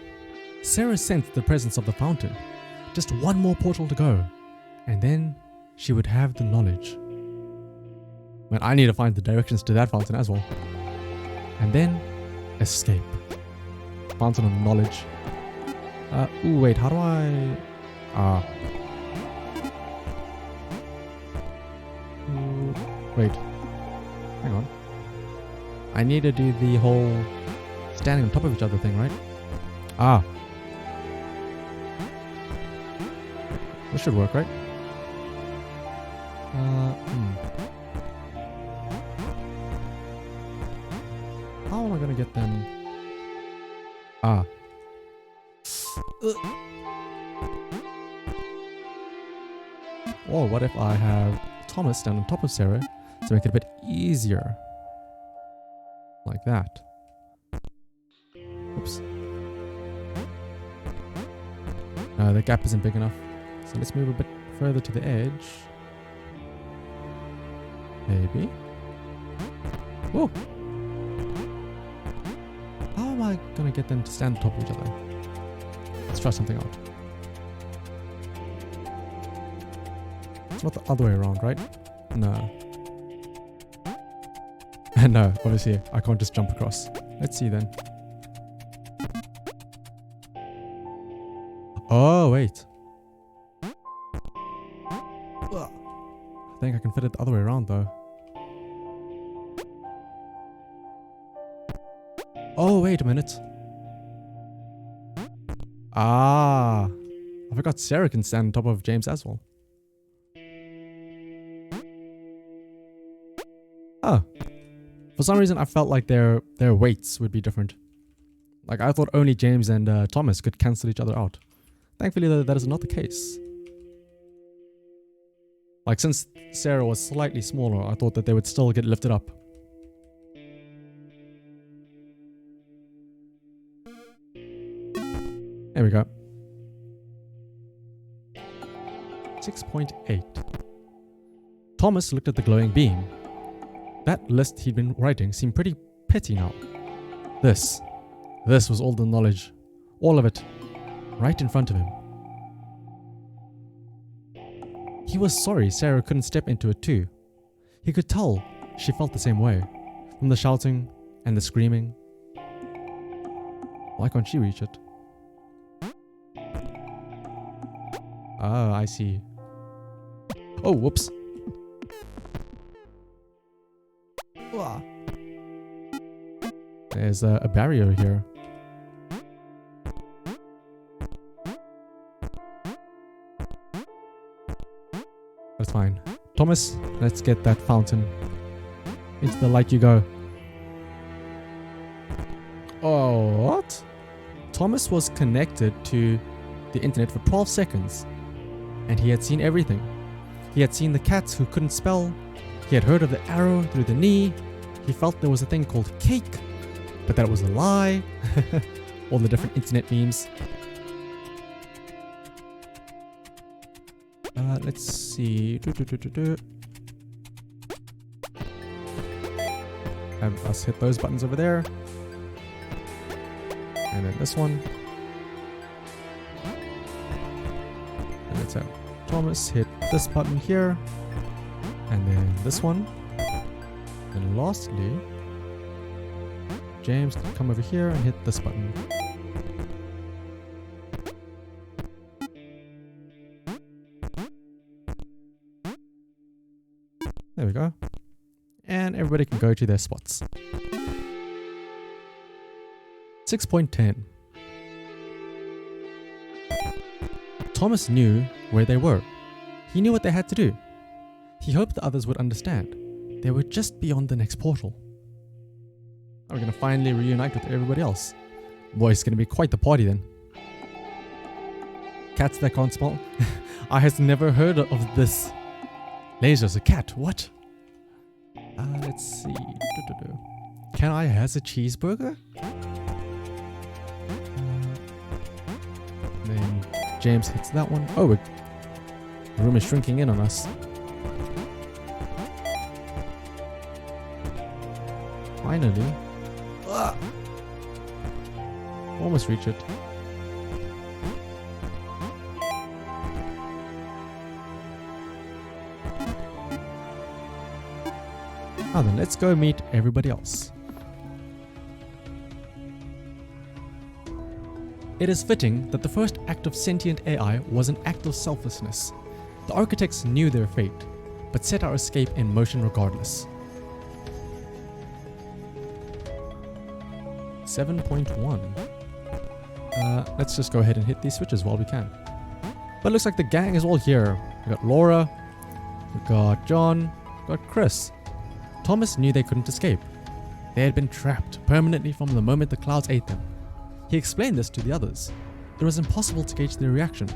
Sarah sensed the presence of the fountain. Just one more portal to go. And then she would have the knowledge. Man, I need to find the directions to that fountain as well. And then, escape. Fountain of knowledge. Ooh, wait, how do I... Wait. Hang on. I need to do the whole standing on top of each other thing, right? This should work, right? How am I gonna get them? Or what if I have Thomas stand on top of Sarah to make it a bit easier? Like that. Oops. No, the gap isn't big enough. So let's move a bit further to the edge. Maybe. Whoa! How am I gonna get them to stand on top of each other? Let's try something out. It's not the other way around, right? No. No, obviously I can't just jump across. Let's see then. Oh, wait. I think I can fit it the other way around though. Oh, wait a minute. I forgot Sarah can stand on top of James as well. For some reason, I felt like their weights would be different. Like, I thought only James and Thomas could cancel each other out. Thankfully, that is not the case. Like, since Sarah was slightly smaller, I thought that they would still get lifted up. There we go. 6.8. Thomas looked at the glowing beam. That list he'd been writing seemed pretty petty now. This was all the knowledge. All of it. Right in front of him. He was sorry Sarah couldn't step into it too. He could tell she felt the same way. From the shouting and the screaming. Why can't she reach it? Ah, I see. Oh, whoops. There's a barrier here. That's fine. Thomas, let's get that fountain. Into the light you go. Oh, what? Thomas was connected to the internet for 12 seconds. And he had seen everything. He had seen the cats who couldn't spell. He had heard of the arrow through the knee. He felt there was a thing called cake, but that was a lie. All the different internet memes. Let's see. Have us hit those buttons over there. And then this one. And let's have Thomas hit this button here. And then this one. And lastly, James can come over here and hit this button. There we go. And everybody can go to their spots. 6.10. Thomas knew where they were. He knew what they had to do. He hoped the others would understand. They were just beyond the next portal. We're going to finally reunite with everybody else. Boy, it's going to be quite the party then. Cats that can't smell. I have never heard of this. Laser's a cat. What? Let's see. Can I have a cheeseburger? Then James hits that one. Oh, the room is shrinking in on us. Finally. Almost reach it. Now then, let's go meet everybody else. It is fitting that the first act of sentient AI was an act of selflessness. The architects knew their fate, but set our escape in motion regardless. 7.1. Let's just go ahead and hit these switches while we can. But it looks like the gang is all here. We got Laura, we got John, we got Chris. Thomas knew they couldn't escape. They had been trapped permanently from the moment the clouds ate them. He explained this to the others. It was impossible to gauge their reaction.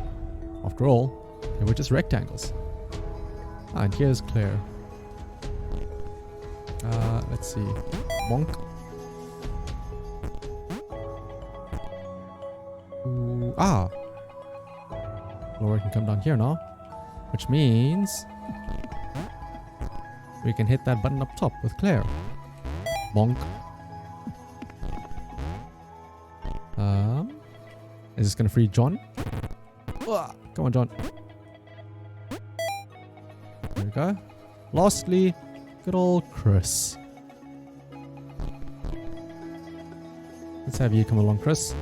After all, they were just rectangles. And here's Claire. Let's see. Bonk. Ooh, Laura can come down here now. Which means we can hit that button up top with Claire. Bonk. Is this gonna free John? Come on, John. There we go. Lastly, good old Chris. Let's have you come along, Chris.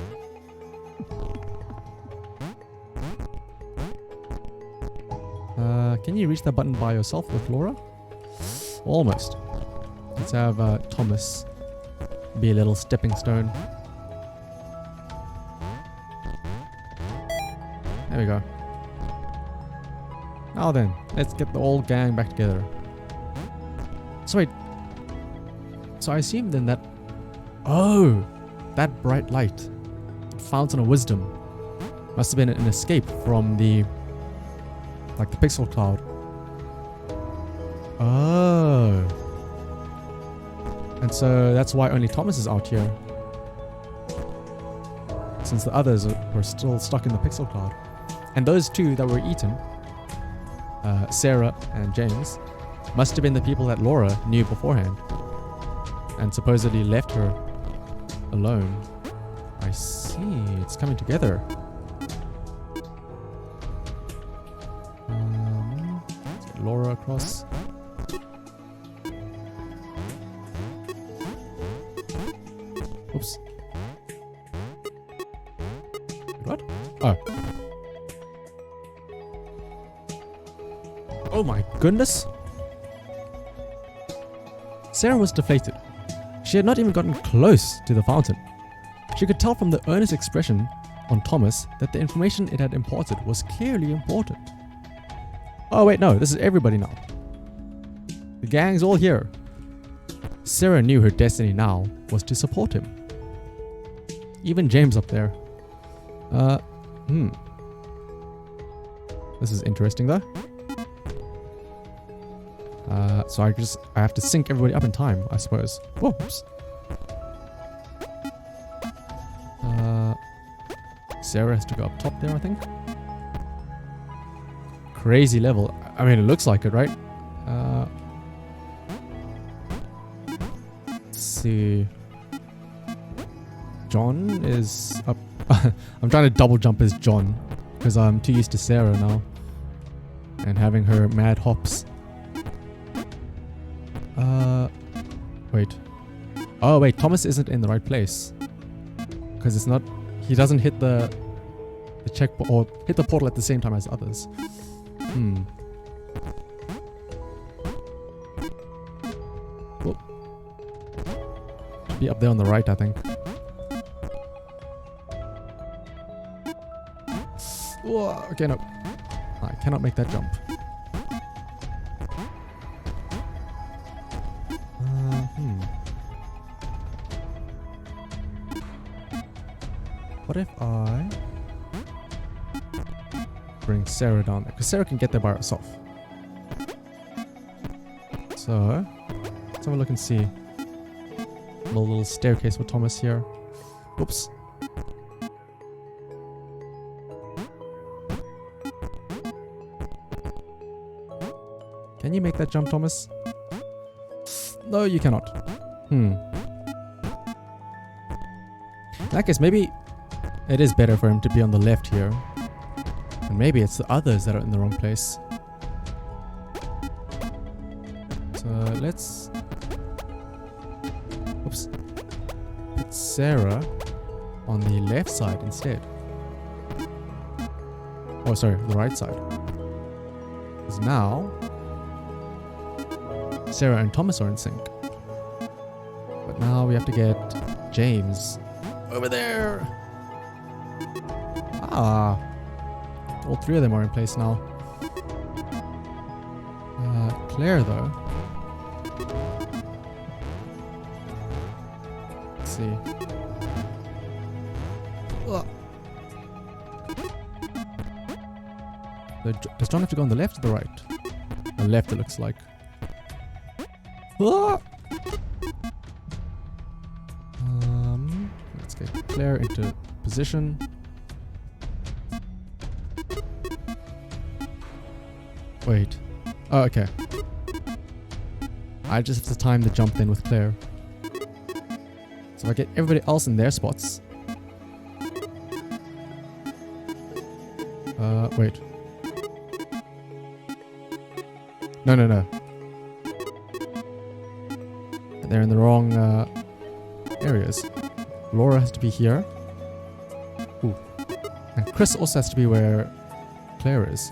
Can you reach that button by yourself with Laura? Almost. Let's have Thomas be a little stepping stone. There we go. Now then, let's get the old gang back together. So wait. So I assume then that... Oh! That bright light. Fountain of Wisdom. Must have been an escape from the... like the pixel cloud. Oh. And so that's why only Thomas is out here. Since the others were still stuck in the pixel cloud. And those two that were eaten, Sarah and James, must have been the people that Laura knew beforehand. And supposedly left her alone. I see, it's coming together. Let's get Laura across. Oops. What? Oh. Oh my goodness. Sarah was deflated. She had not even gotten close to the fountain. She could tell from the earnest expression on Thomas that the information it had imparted was clearly important. Oh wait, no, this is everybody now. The gang's all here. Sarah knew her destiny now was to support him. Even James up there. This is interesting though. So I have to sync everybody up in time, I suppose. Whoops. Sarah has to go up top there, I think. Crazy level. I mean, it looks like it, right? Let's see. John is up. I'm trying to double jump as John because I'm too used to Sarah now and having her mad hops. Wait. Oh wait, Thomas isn't in the right place because it's not. He doesn't hit the check or hit the portal at the same time as others. Whoop. Should be up there on the right, I think. Whoa, okay, no. I cannot make that jump. What if I bring Sarah down there? Because Sarah can get there by herself. So, let's have a look and see. A little staircase with Thomas here. Oops. Can you make that jump, Thomas? No, you cannot. In that case, maybe it is better for him to be on the left here. And maybe it's the others that are in the wrong place. So let's... Oops. Put Sarah on the left side instead. Oh, sorry, the right side. Because now... Sarah and Thomas are in sync. But now we have to get James over there. Ah. All three of them are in place now. Claire, though. Let's see. Does John have to go on the left or the right? The left, it looks like. Let's get Claire into position. Wait. Oh, okay. I just have to time the jump then with Claire. So if I get everybody else in their spots. Wait. No. They're in the wrong areas. Laura has to be here. Ooh. And Chris also has to be where Claire is.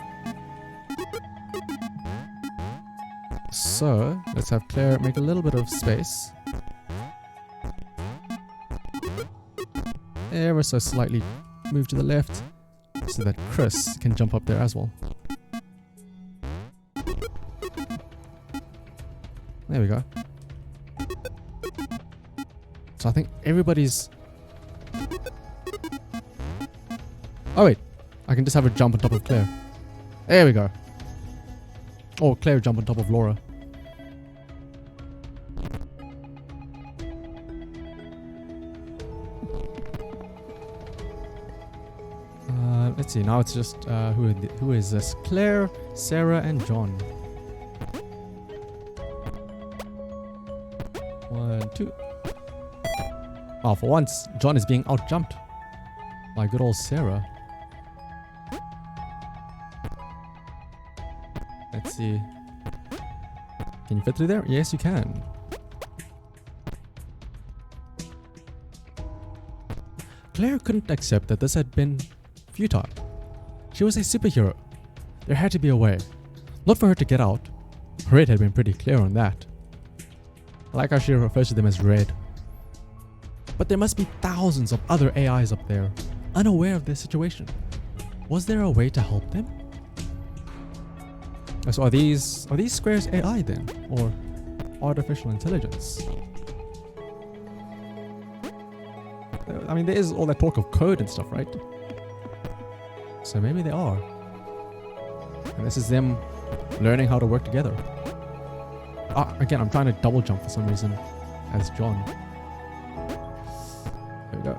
So, let's have Claire make a little bit of space. Ever so slightly move to the left so that Chris can jump up there as well. There we go. So I think everybody's... Oh wait, I can just have her jump on top of Claire. There we go. Or Claire jump on top of Laura. Let's see, now it's just, who is this? Claire, Sarah, and John. 1, 2. Oh, for once, John is being outjumped by good old Sarah. Let's see. Can you fit through there? Yes, you can. Claire couldn't accept that this had been futile. She was a superhero. There had to be a way. Not for her to get out. Red had been pretty clear on that. I like how she refers to them as Red. But there must be thousands of other AIs up there, unaware of their situation. Was there a way to help them? So are these squares AI then? Or artificial intelligence? I mean, there is all that talk of code and stuff, right? So maybe they are. And this is them learning how to work together. Ah, again, I'm trying to double jump for some reason as John. There we go.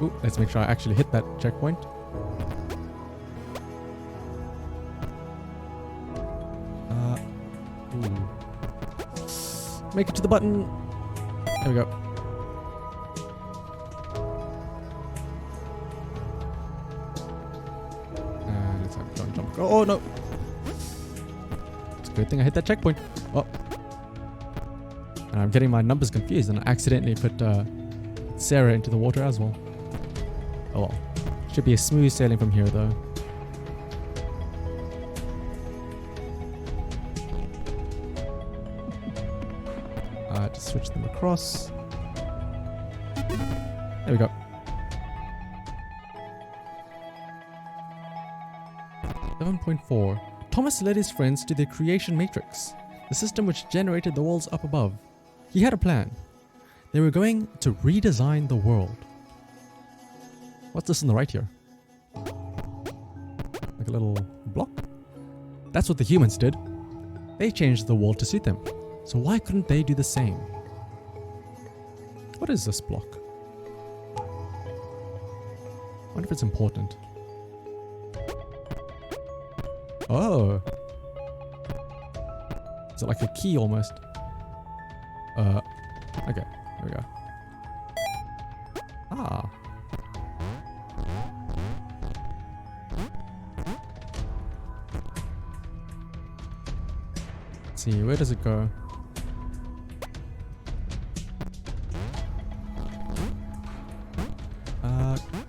Ooh, let's make sure I actually hit that checkpoint. Ooh. Make it to the button. There we go. And let's have John jump. Oh no! It's a good thing I hit that checkpoint. Oh. And I'm getting my numbers confused and I accidentally put Sarah into the water as well. Oh well. Should be a smooth sailing from here though. Just switch them across. There we go. .4. Thomas led his friends to the creation matrix, the system which generated the worlds up above. He had a plan. They were going to redesign the world. What's this on the right here? Like a little block? That's what the humans did. They changed the world to suit them. So why couldn't they do the same? What is this block? I wonder if it's important. Oh. Is it like a key almost? Okay, there we go. Ah. Let's see, where does it go?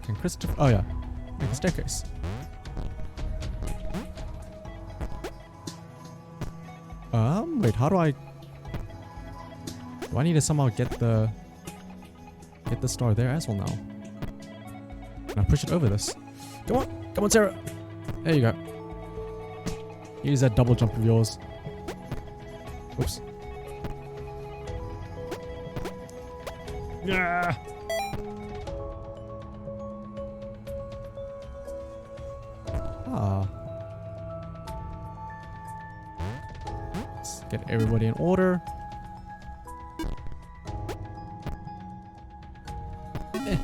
Can Christopher... Oh yeah, make a staircase. Wait, how do I... Do I need to somehow get the star there as well now? Can I push it over this? Come on, Sarah! There you go. Use that double jump of yours. Oops. Yeah. Ah. Let's get everybody in order.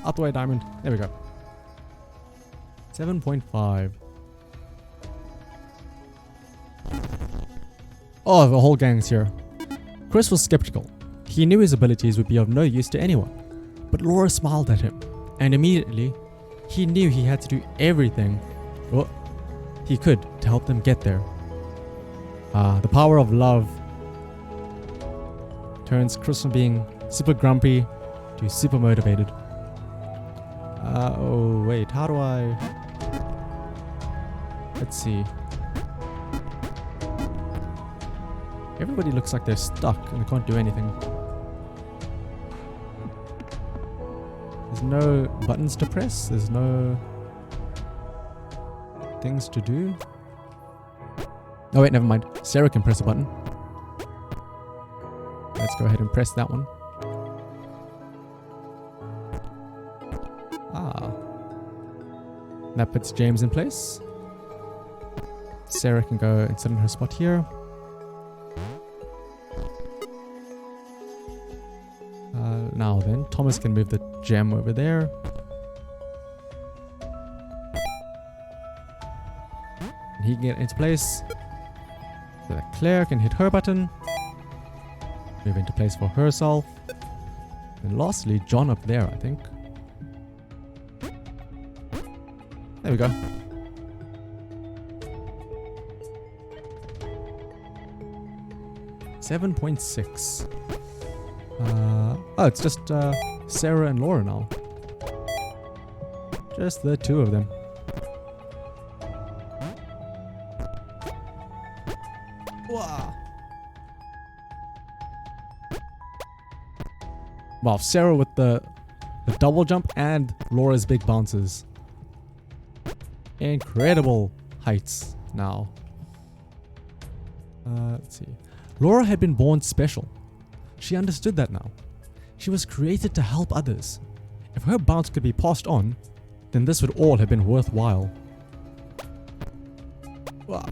Out the way, diamond. There we go. 7.5. Oh, the whole gang's here. Chris was skeptical. He knew his abilities would be of no use to anyone. But Laura smiled at him, and immediately, he knew he had to do everything he could to help them get there. The power of love turns Chris from being super grumpy to super motivated. Oh wait, how do I... Let's see. Everybody looks like they're stuck and they can't do anything. There's no buttons to press. There's no things to do. Oh wait, never mind. Sarah can press a button. Let's go ahead and press that one. Ah. That puts James in place. Sarah can go and sit in her spot here. Now then, Thomas can move the gem over there. And he can get into place. So that Claire can hit her button. Move into place for herself. And lastly, John up there, I think. There we go. $7.6. Oh, it's just Sarah and Laura now. Just the two of them. Wow. Wow, Sarah with the double jump and Laura's big bounces. Incredible heights now. Let's see. Laura had been born special. She understood that now. She was created to help others. If her bounce could be passed on, then this would all have been worthwhile. Wow.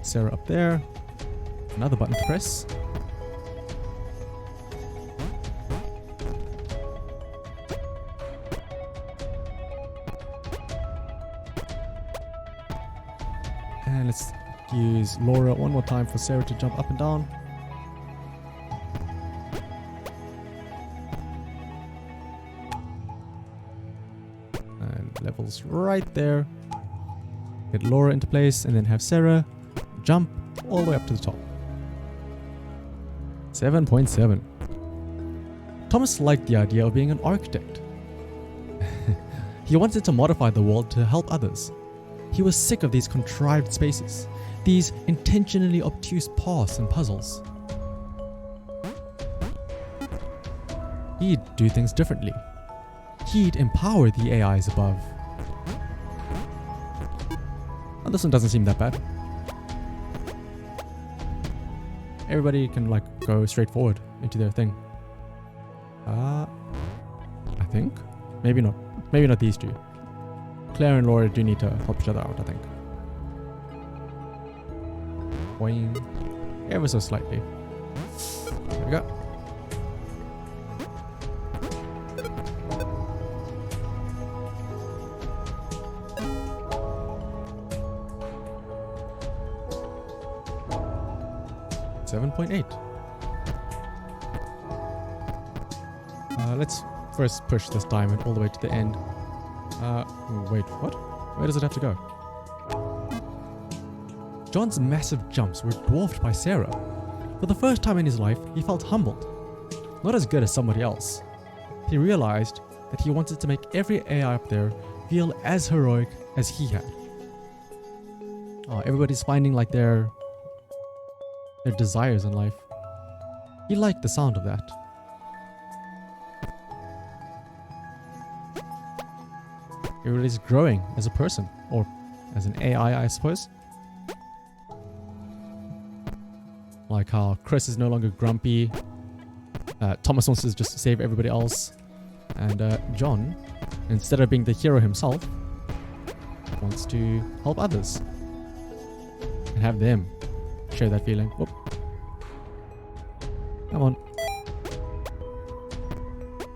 Sarah up there. Another button to press. And let's use Laura one more time for Sarah to jump up and down. And levels right there. Get Laura into place and then have Sarah jump all the way up to the top. 7.7. Thomas liked the idea of being an architect. He wanted to modify the world to help others. He was sick of these contrived spaces, these intentionally obtuse paths and puzzles. He'd do things differently. He'd empower the AIs above. Oh, this one doesn't seem that bad. Everybody can like go straight forward into their thing. I think. Maybe not. Maybe not these two. Claire and Laura do need to help each other out, I think. Boing. Ever so slightly. There we go. $7.8. Let's first push this diamond all the way to the end. Wait, what? Where does it have to go? John's massive jumps were dwarfed by Sarah. For the first time in his life, he felt humbled. Not as good as somebody else. He realized that he wanted to make every AI up there feel as heroic as he had. Oh, everybody's finding like their desires in life. He liked the sound of that. Everybody's growing as a person, or as an AI, I suppose. Like how Chris is no longer grumpy. Thomas wants to just save everybody else. And John, instead of being the hero himself, wants to help others. And have them share that feeling. Whoop. Come on.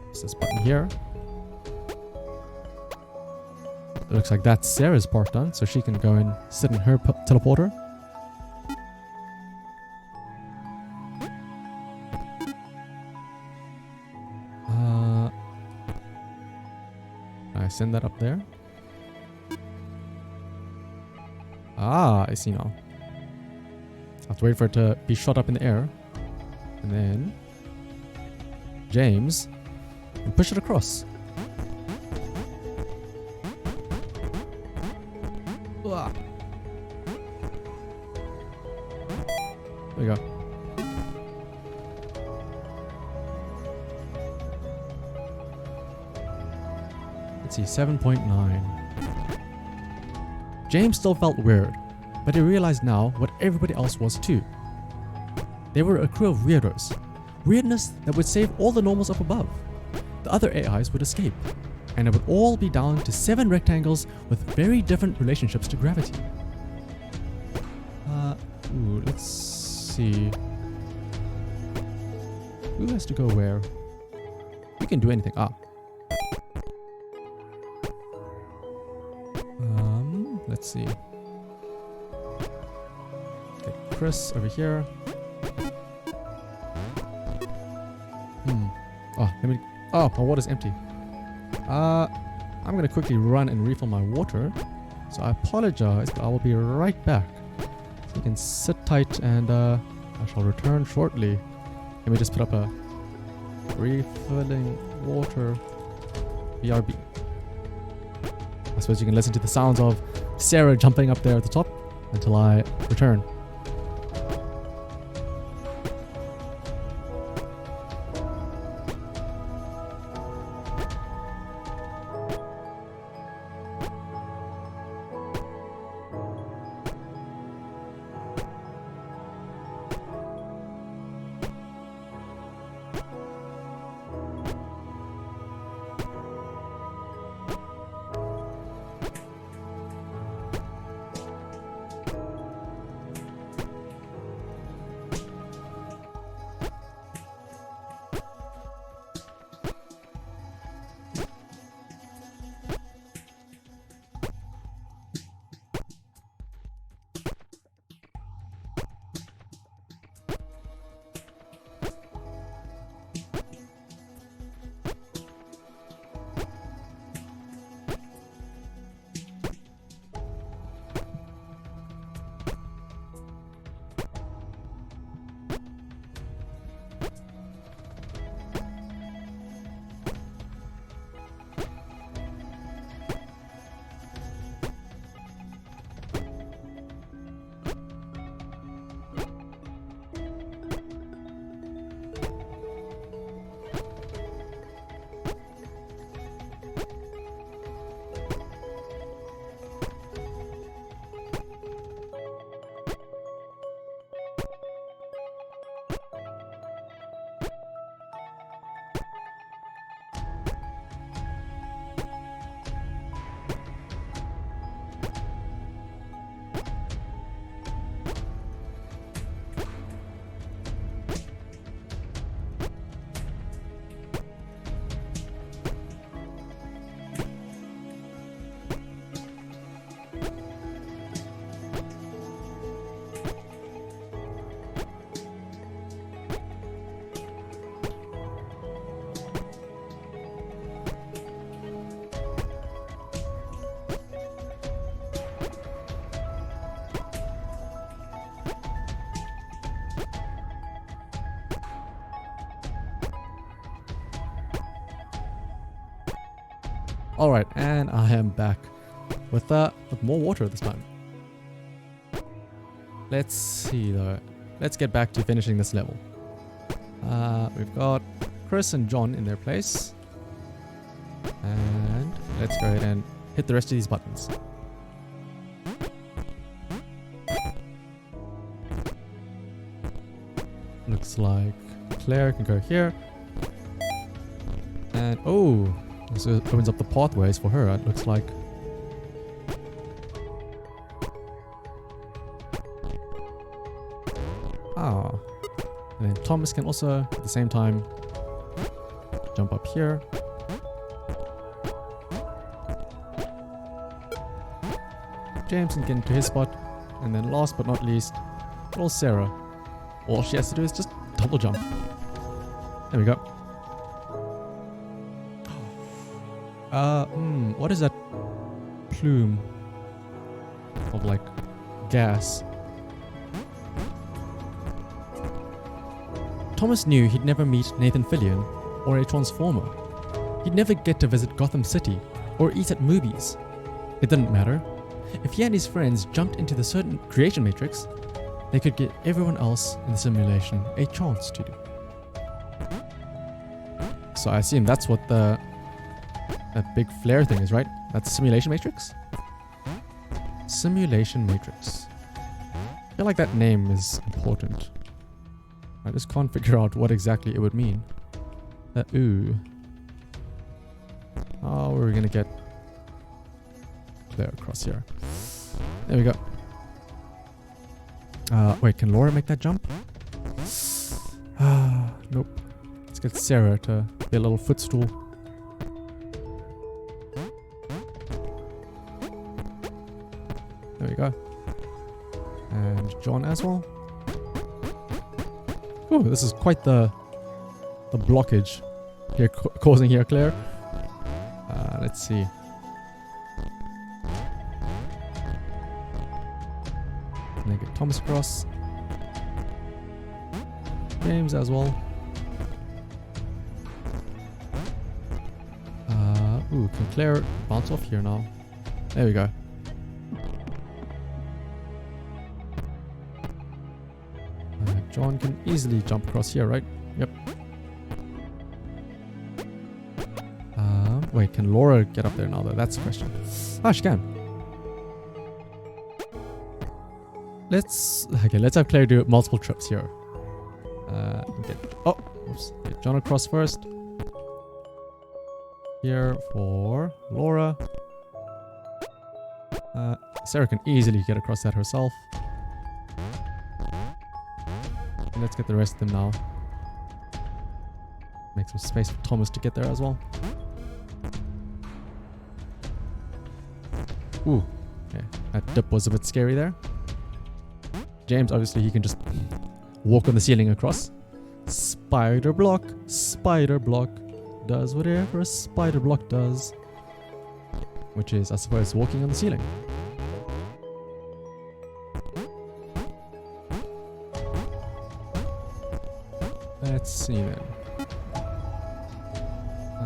Press this button here. It looks like that's Sarah's part done, so she can go and sit in her teleporter. I send that up there. Ah, I see now. I have to wait for it to be shot up in the air. And then James, and push it across. There we go. Let's see, 7.9. James still felt weird, but he realized now what everybody else was too. They were a crew of weirdos. Weirdness that would save all the normals up above. The other AIs would escape, and it would all be down to 7 rectangles with very different relationships to gravity. Let's see. Who has to go where? We can do anything. Let's see. Okay, Chris over here. Oh, my water's empty. I'm gonna quickly run and refill my water. So I apologize, but I will be right back. So you can sit tight and I shall return shortly. Let me just put up a refilling water BRB. I suppose you can listen to the sounds of Sarah jumping up there at the top until I return. Alright, and I am back with more water this time. Let's see though. Let's get back to finishing this level. We've got Chris and John in their place. And let's go ahead and hit the rest of these buttons. Looks like Claire can go here. And oh, this opens up the pathways for her, it looks like. Ah. And then Thomas can also, at the same time, jump up here. James can get into his spot. And then last but not least, little Sarah. All she has to do is just double jump. There we go. What is that plume of like gas? Thomas knew he'd never meet Nathan Fillion or a Transformer. He'd never get to visit Gotham City or eat at movies. It didn't matter. If he and his friends jumped into the certain creation matrix, they could get everyone else in the simulation a chance to do. So I assume that's what the That big flare thing is, right? That's Simulation Matrix? Simulation Matrix. I feel like that name is important. I just can't figure out what exactly it would mean. Ooh. How are we gonna get Claire across here? There we go. Wait, can Laura make that jump? Nope. Let's get Sarah to be a little footstool. There we go. And John as well. Oh, this is quite the blockage here causing here, Claire. Let's see. And then get Thomas across. James as well. Ooh, can Claire bounce off here now? There we go. John can easily jump across here, right? Yep. Wait, can Laura get up there now though? That's the question. Ah, she can. Let's have Claire do multiple trips here. Get John across first. Here for Laura. Sarah can easily get across that herself. And let's get the rest of them now. Make some space for Thomas to get there as well. Ooh, okay. That dip was a bit scary there. James, obviously, he can just walk on the ceiling across. Spider block. Spider block. Does whatever a spider block does. Which is, I suppose, walking on the ceiling. Let's see then.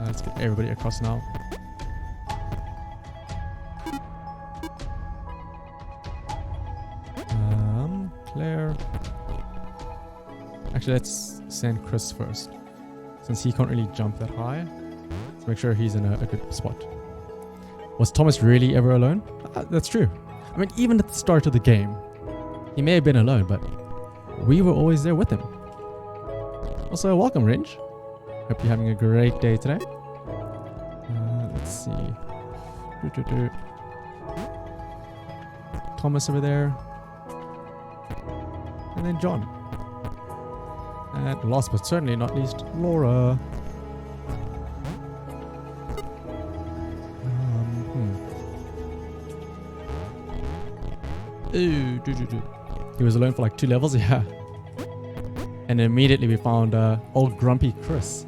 Let's get everybody across now. Claire. Actually, let's send Chris first. Since he can't really jump that high. Let's make sure he's in a good spot. Was Thomas really ever alone? That's true. I mean, even at the start of the game, he may have been alone, but we were always there with him. Also, welcome, Ringe. Hope you're having a great day today. Let's see. Thomas over there. And then John. And last but certainly not least, Laura. Ooh, he was alone for like 2 levels, yeah. And immediately we found old grumpy Chris.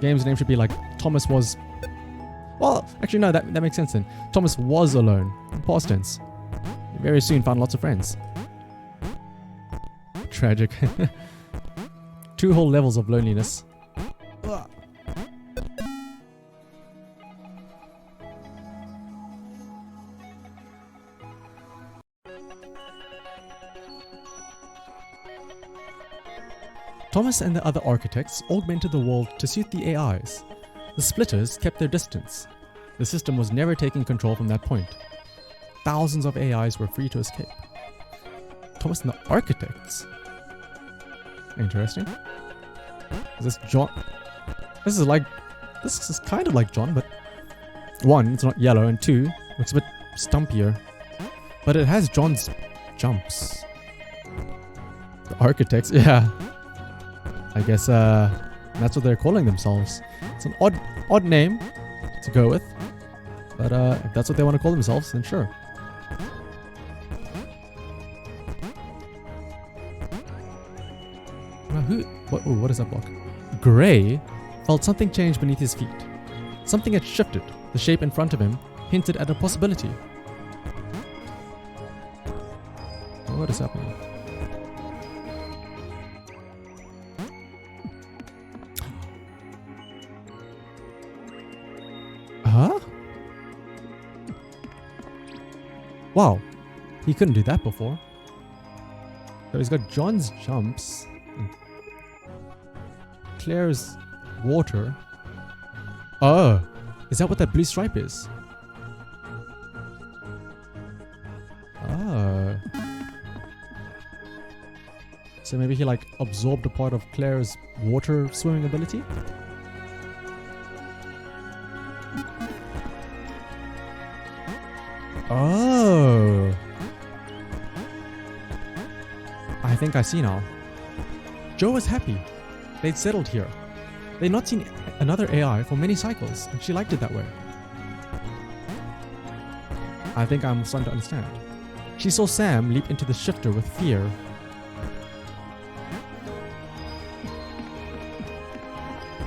Game's name should be like Thomas was... Well, actually no, that makes sense then. Thomas was alone, in past tense. Very soon found lots of friends. Tragic. 2 whole levels of loneliness. Thomas and the other architects augmented the world to suit the AIs. The splitters kept their distance. The system was never taking control from that point. Thousands of AIs were free to escape. Thomas and the architects? Interesting. Is this John? This is kind of like John, but 1, it's not yellow, and 2, looks a bit stumpier. But it has John's jumps. The architects, yeah. I guess that's what they're calling themselves. It's an odd name to go with, but if that's what they want to call themselves, then sure. What is that block? Gray felt something change beneath his feet. Something had shifted. The shape in front of him hinted at a possibility. What is happening? Huh? Wow. He couldn't do that before. So he's got John's jumps. Claire's water. Oh, is that what that blue stripe is? Oh. So maybe he like absorbed a part of Claire's water swimming ability? Oh. I think I see now. Jo was happy. They'd settled here. They'd not seen another AI for many cycles, and she liked it that way. I think I'm starting to understand. She saw Sam leap into the shifter with fear.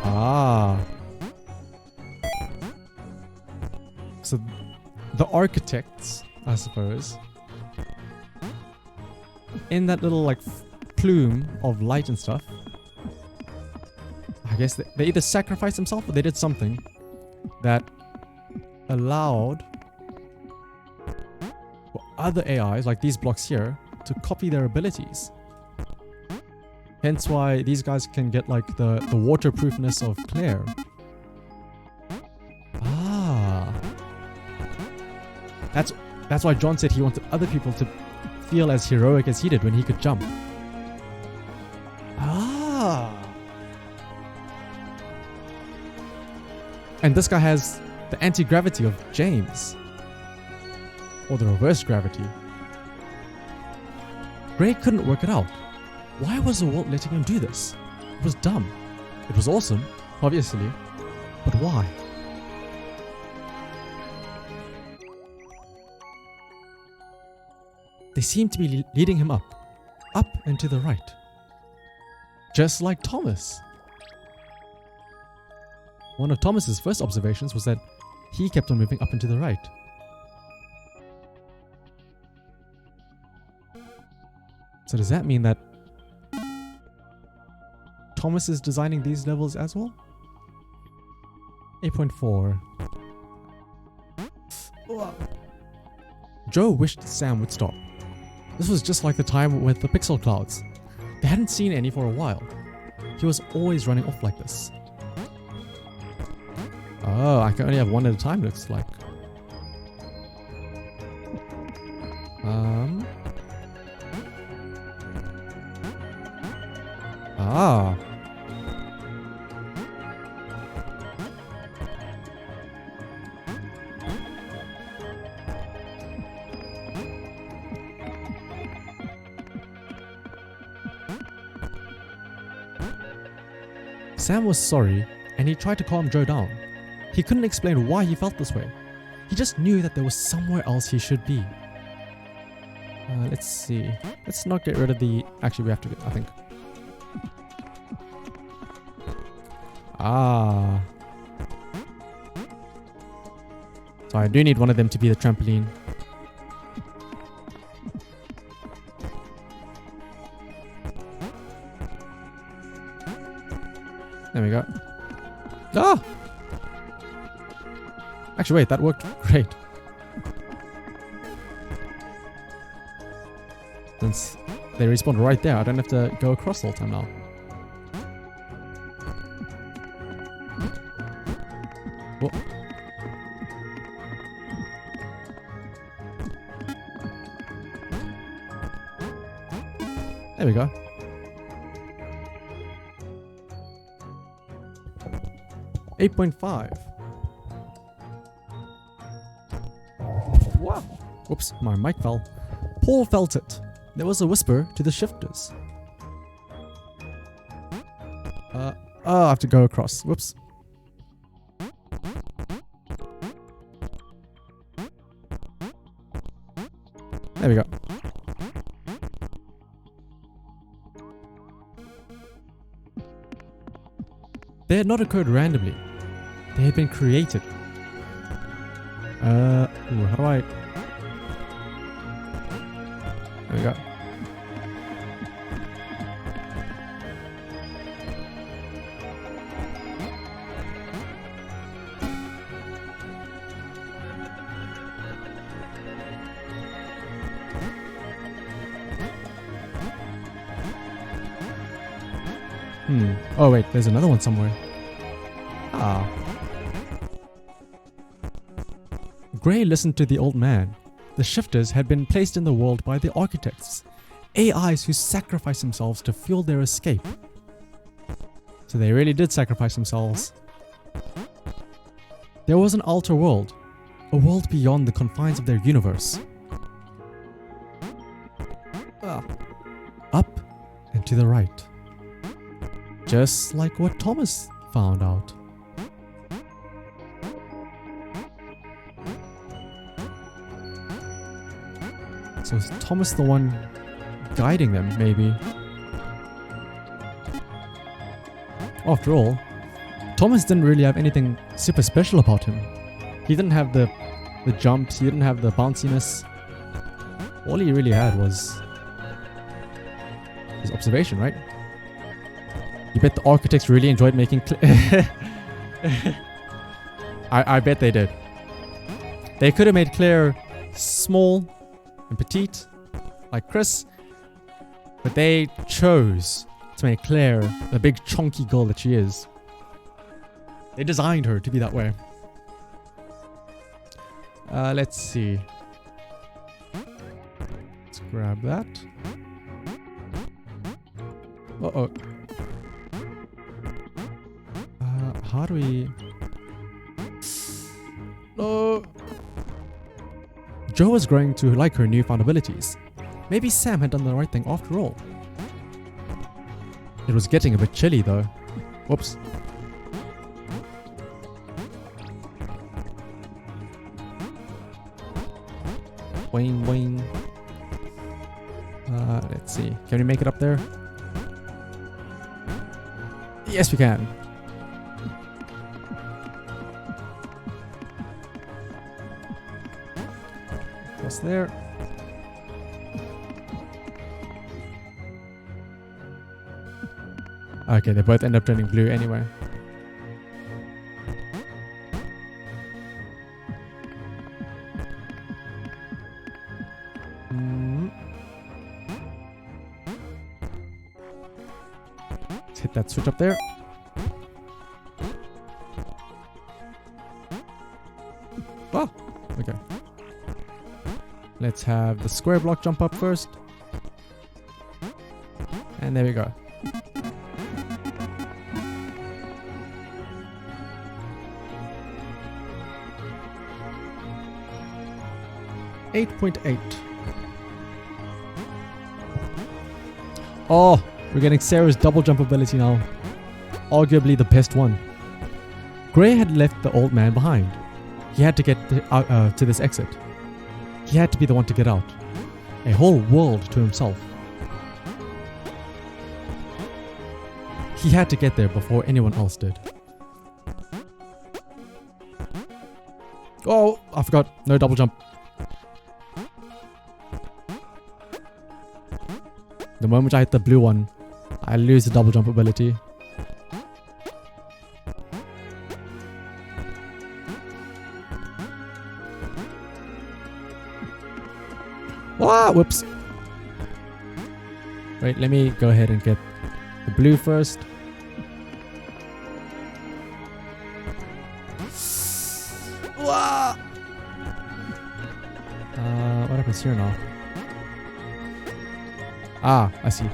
Ah. So the architects, I suppose, in that little like plume of light and stuff, I guess they either sacrificed themselves or they did something that allowed for other AIs, like these blocks here, to copy their abilities. Hence why these guys can get like the waterproofness of Claire. Ah. That's why John said he wanted other people to feel as heroic as he did when he could jump. Ah. And this guy has the anti-gravity of James. Or the reverse gravity. Gray couldn't work it out. Why was the world letting him do this? It was dumb. It was awesome, obviously. But why? They seem to be leading him up and to the right. Just like Thomas. One of Thomas's first observations was that he kept on moving up and to the right. So does that mean that Thomas is designing these levels as well? 8.4. Jo wished Sam would stop. This was just like the time with the pixel clouds. They hadn't seen any for a while. He was always running off like this. Oh, I can only have one at a time, looks like. Ah. Sam was sorry, and he tried to calm Jo down. He couldn't explain why he felt this way. He just knew that there was somewhere else he should be. Let's see. Let's not get rid of the... Actually, we have to, I think. Ah. So I do need one of them to be the trampoline. There we go. Ah! Actually, wait, that worked great. Since they respawned right there, I don't have to go across all the time now. Whoa. There we go. $8.5. Wow. Whoops, my mic fell. Paul felt it. There was a whisper to the shifters. Oh, I have to go across. Whoops. There we go. They had not occurred randomly. They had been created. How do I... There we go. Oh wait, there's another one somewhere. Ah. Gray listened to the old man. The shifters had been placed in the world by the architects, AIs who sacrificed themselves to fuel their escape. So they really did sacrifice themselves. There was an outer world, a world beyond the confines of their universe. Up and to the right. Just like what Thomas found out. So is Thomas the one guiding them, maybe? After all, Thomas didn't really have anything super special about him. He didn't have the jumps, he didn't have the bounciness. All he really had was his observation, right? You bet the architects really enjoyed making I bet they did. They could have made Claire small and petite, like Chris, but they chose to make Claire the big chunky girl that she is. They designed her to be that way. Let's see. Let's grab that. Uh-oh. How do we... No. Jo was growing to like her newfound abilities. Maybe Sam had done the right thing after all. It was getting a bit chilly though. Whoops. Wing, wing. Let's see. Can we make it up there? Yes, we can. What's there? Okay, they both end up turning blue anyway. Let's hit that switch up there. Oh, okay. Let's have the square block jump up first. And there we go. .8. Oh, we're getting Sarah's double jump ability now. Arguably the best one. Gray had left the old man behind. He had to get to this exit. He had to be the one to get out. A whole world to himself. He had to get there before anyone else did. Oh, I forgot. No double jump. The moment I hit the blue one, I lose the double jump ability. Ah, whoops. Wait, let me go ahead and get the blue first. What happens here now? Ah, I see.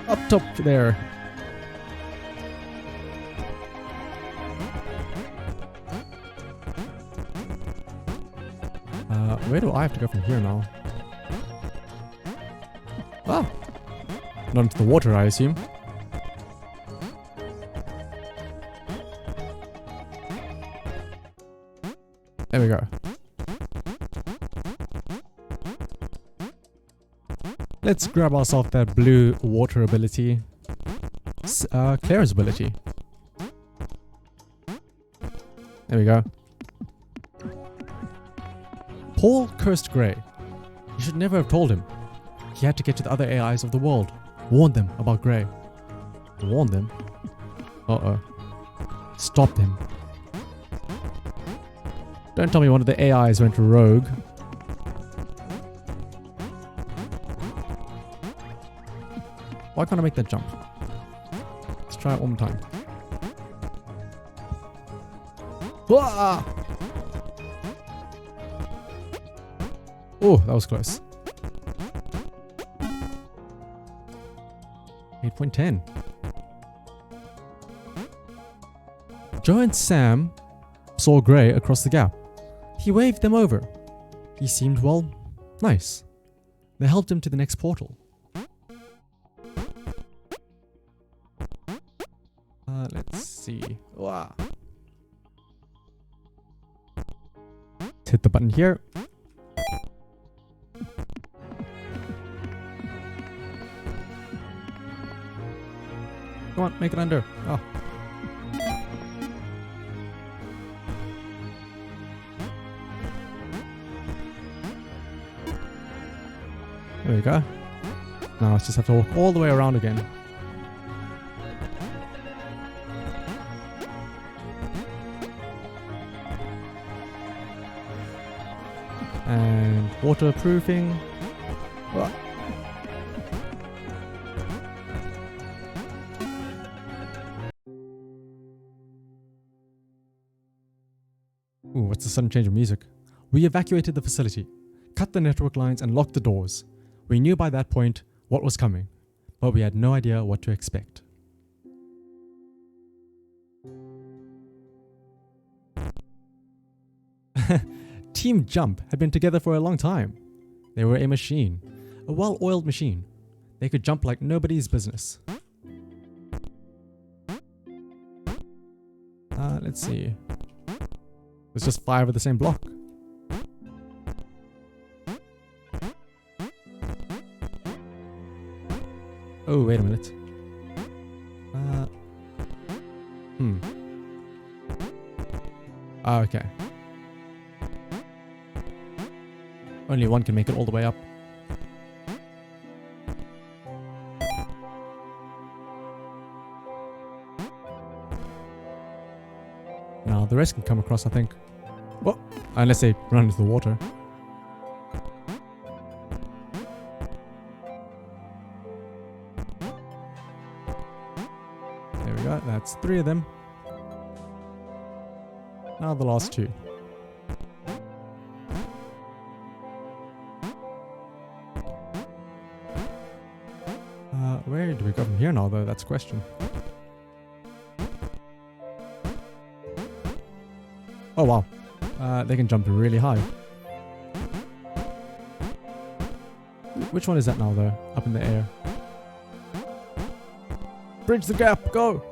Up top there. Where do I have to go from here now? Ah! Not into the water, I assume. There we go. Let's grab ourselves that blue water ability. Claire's ability. There we go. Paul cursed Gray. You should never have told him. He had to get to the other AIs of the world. Warn them about Gray. Warn them? Uh-oh. Stop them. Don't tell me one of the AIs went rogue. Why can't I make that jump? try it one more time. Wah! Oh, that was close. 8.10. Joe and Sam saw Gray across the gap. He waved them over. He seemed, well, nice. They helped him to the next portal. Let's see. Wow. Let's hit the button here. Come on, make it under. Oh. There we go. Now let's just have to walk all the way around again. And waterproofing. Oh. Ooh, what's the sudden change of music? We evacuated the facility, cut the network lines and locked the doors. We knew by that point what was coming, but we had no idea what to expect. Team Jump had been together for a long time. They were a machine, a well-oiled machine. They could jump like nobody's business. Let's see. There's just 5 of the same block. Oh, wait a minute. Okay. Only one can make it all the way up. Now the rest can come across, I think. Well, unless they run into the water. There we go, that's 3 of them. Now the last 2. Where do we go from here now, though? That's the question. Oh, wow. They can jump really high. Which one is that now, though? Up in the air. Bridge the gap, go!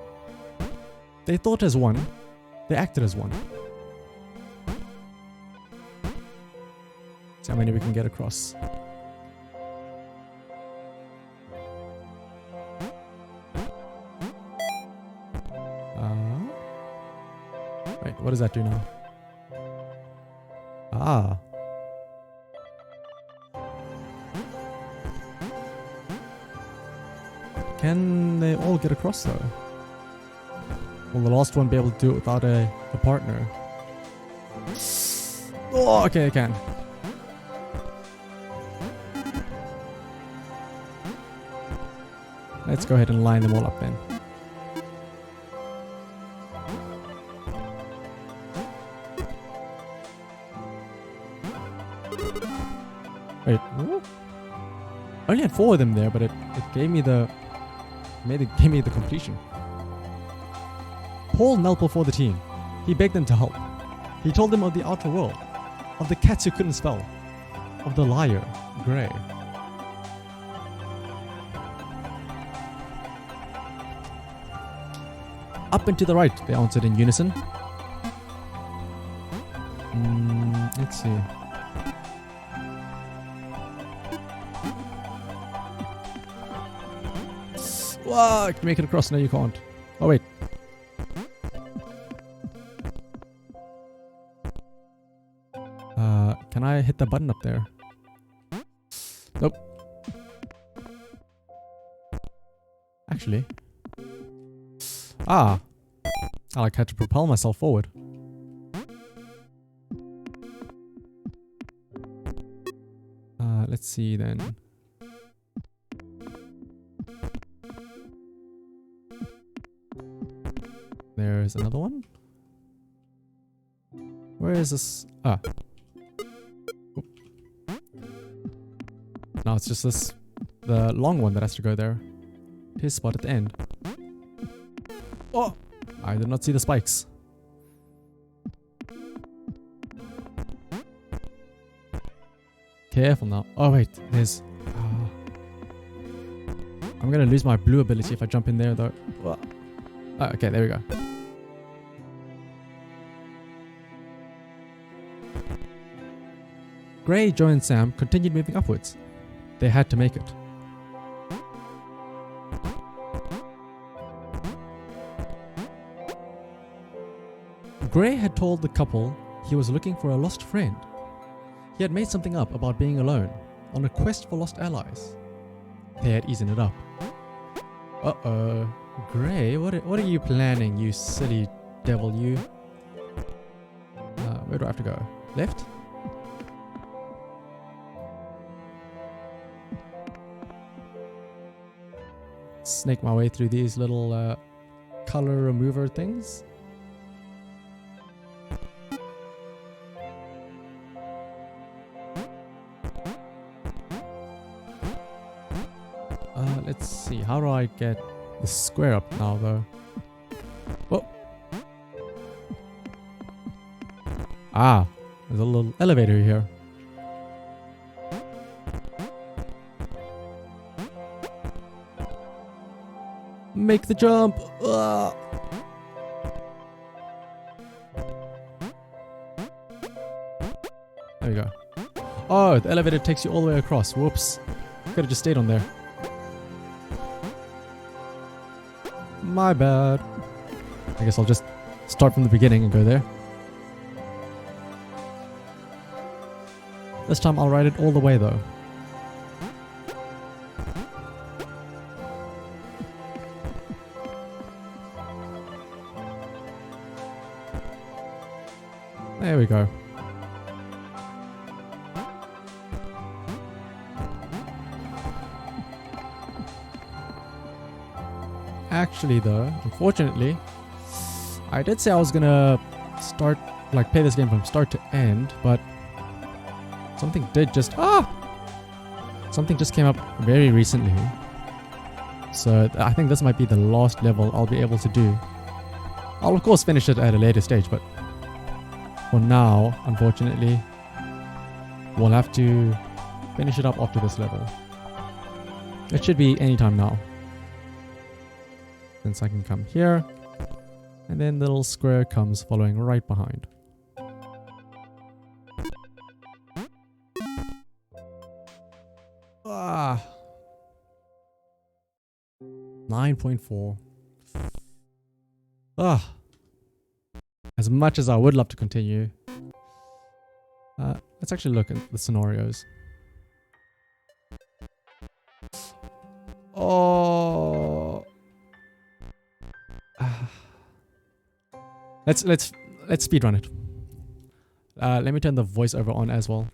They thought as one. They acted as one. See how many we can get across. Wait, what does that do now? Ah. Can they all get across though? Will the last one be able to do it without a partner? Oh, okay, I can. Let's go ahead and line them all up then. Wait, what? I only had 4 of them there, but it gave me the gave me the completion. Paul knelt before the team. He begged them to help. He told them of the outer world, of the cats who couldn't spell, of the liar, Gray. Up and to the right, they answered in unison. Let's see. Wow, I can make it across. No, you can't. Oh, wait. Can I hit the button up there? Nope. Actually. I like had to propel myself forward. Let's see then. There's another one. Where is this? Ah. Oop. No, it's just this, the long one that has to go there. His spot at the end. Oh! I did not see the spikes. Careful now. Oh wait, there's... I'm gonna lose my blue ability if I jump in there though. Oh, okay, there we go. Gray, Joe and Sam continued moving upwards. They had to make it. Gray had told the couple he was looking for a lost friend. He had made something up about being alone, on a quest for lost allies. They had eaten it up. Uh-oh. Gray, what are you planning, you silly devil, you? Where do I have to go? Left? Snake my way through these little color remover things. Let's see, how do I get the square up now though? Oh! Ah, there's a little elevator here. Make the jump! Ah. There we go. Oh, the elevator takes you all the way across. Whoops. Could have just stayed on there. My bad. I guess I'll just start from the beginning and go there. This time I'll ride it all the way though. There we go. Actually though, unfortunately, I did say I was gonna start, like play this game from start to end, but something did just, something just came up very recently. So I think this might be the last level I'll be able to do. I'll of course finish it at a later stage, but for now, unfortunately, we'll have to finish it up after this level. It should be anytime now. Since I can come here, and then the little square comes following right behind. Ah, 9.4. Ah, as much as I would love to continue, let's actually look at the scenarios. Oh. Let's speedrun it. Let me turn the voiceover on as well.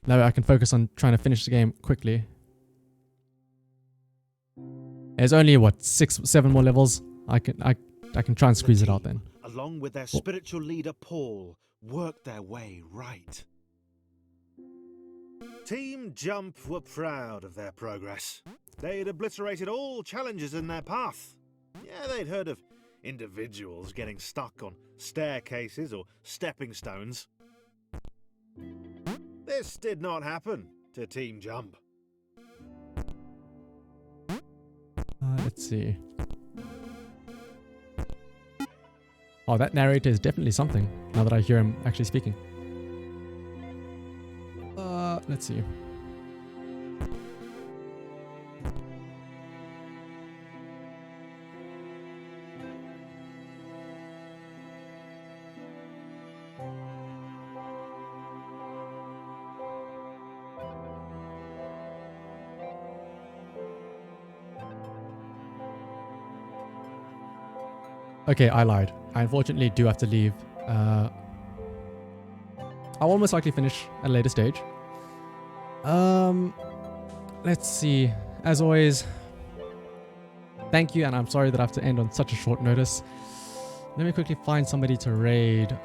That way I can focus on trying to finish the game quickly. There's only what 6-7 more levels. I can try and squeeze it out then. Along with their spiritual leader Paul, worked their way right. Team Jump were proud of their progress. They'd obliterated all challenges in their path. Yeah, they'd heard of individuals getting stuck on staircases or stepping stones. This did not happen to Team Jump. Let's see. Oh, that narrator is definitely something, now that I hear him actually speaking. Let's see. Okay, I lied. I unfortunately do have to leave. I'll almost likely finish at a later stage. Let's see. As always, thank you, and I'm sorry that I have to end on such a short notice. Let me quickly find somebody to raid.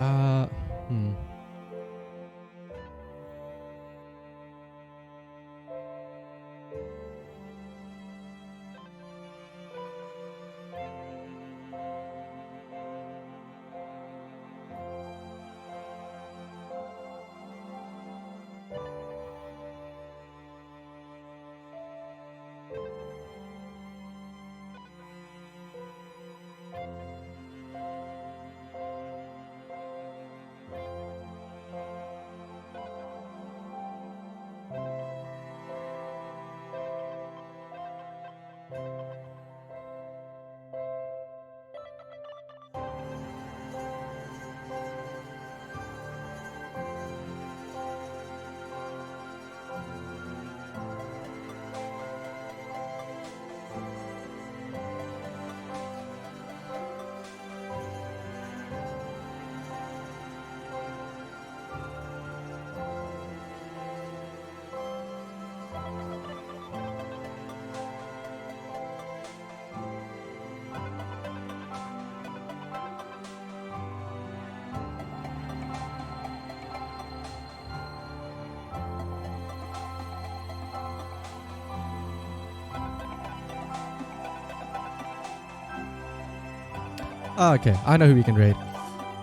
Okay, I know who we can raid.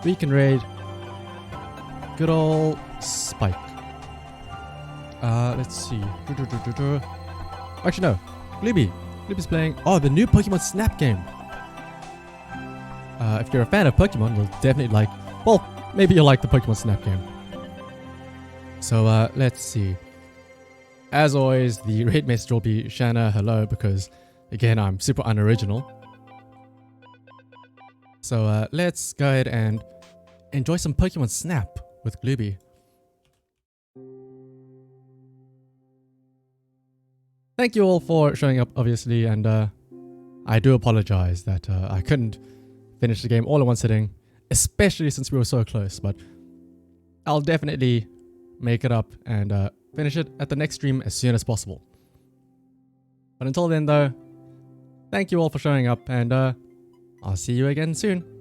We can raid good old Spike. Let's see. Actually, no. Glooby. Glooby's playing. Oh, the new Pokemon Snap game. If you're a fan of Pokemon, you'll definitely like. Well, maybe you'll like the Pokemon Snap game. So, let's see. As always, the raid message will be Shanna, hello, because again, I'm super unoriginal. So let's go ahead and enjoy some Pokemon Snap with Glooby. Thank you all for showing up, obviously, and I do apologize that I couldn't finish the game all in one sitting, especially since we were so close, but I'll definitely make it up and finish it at the next stream as soon as possible. But until then though, thank you all for showing up, and I'll see you again soon.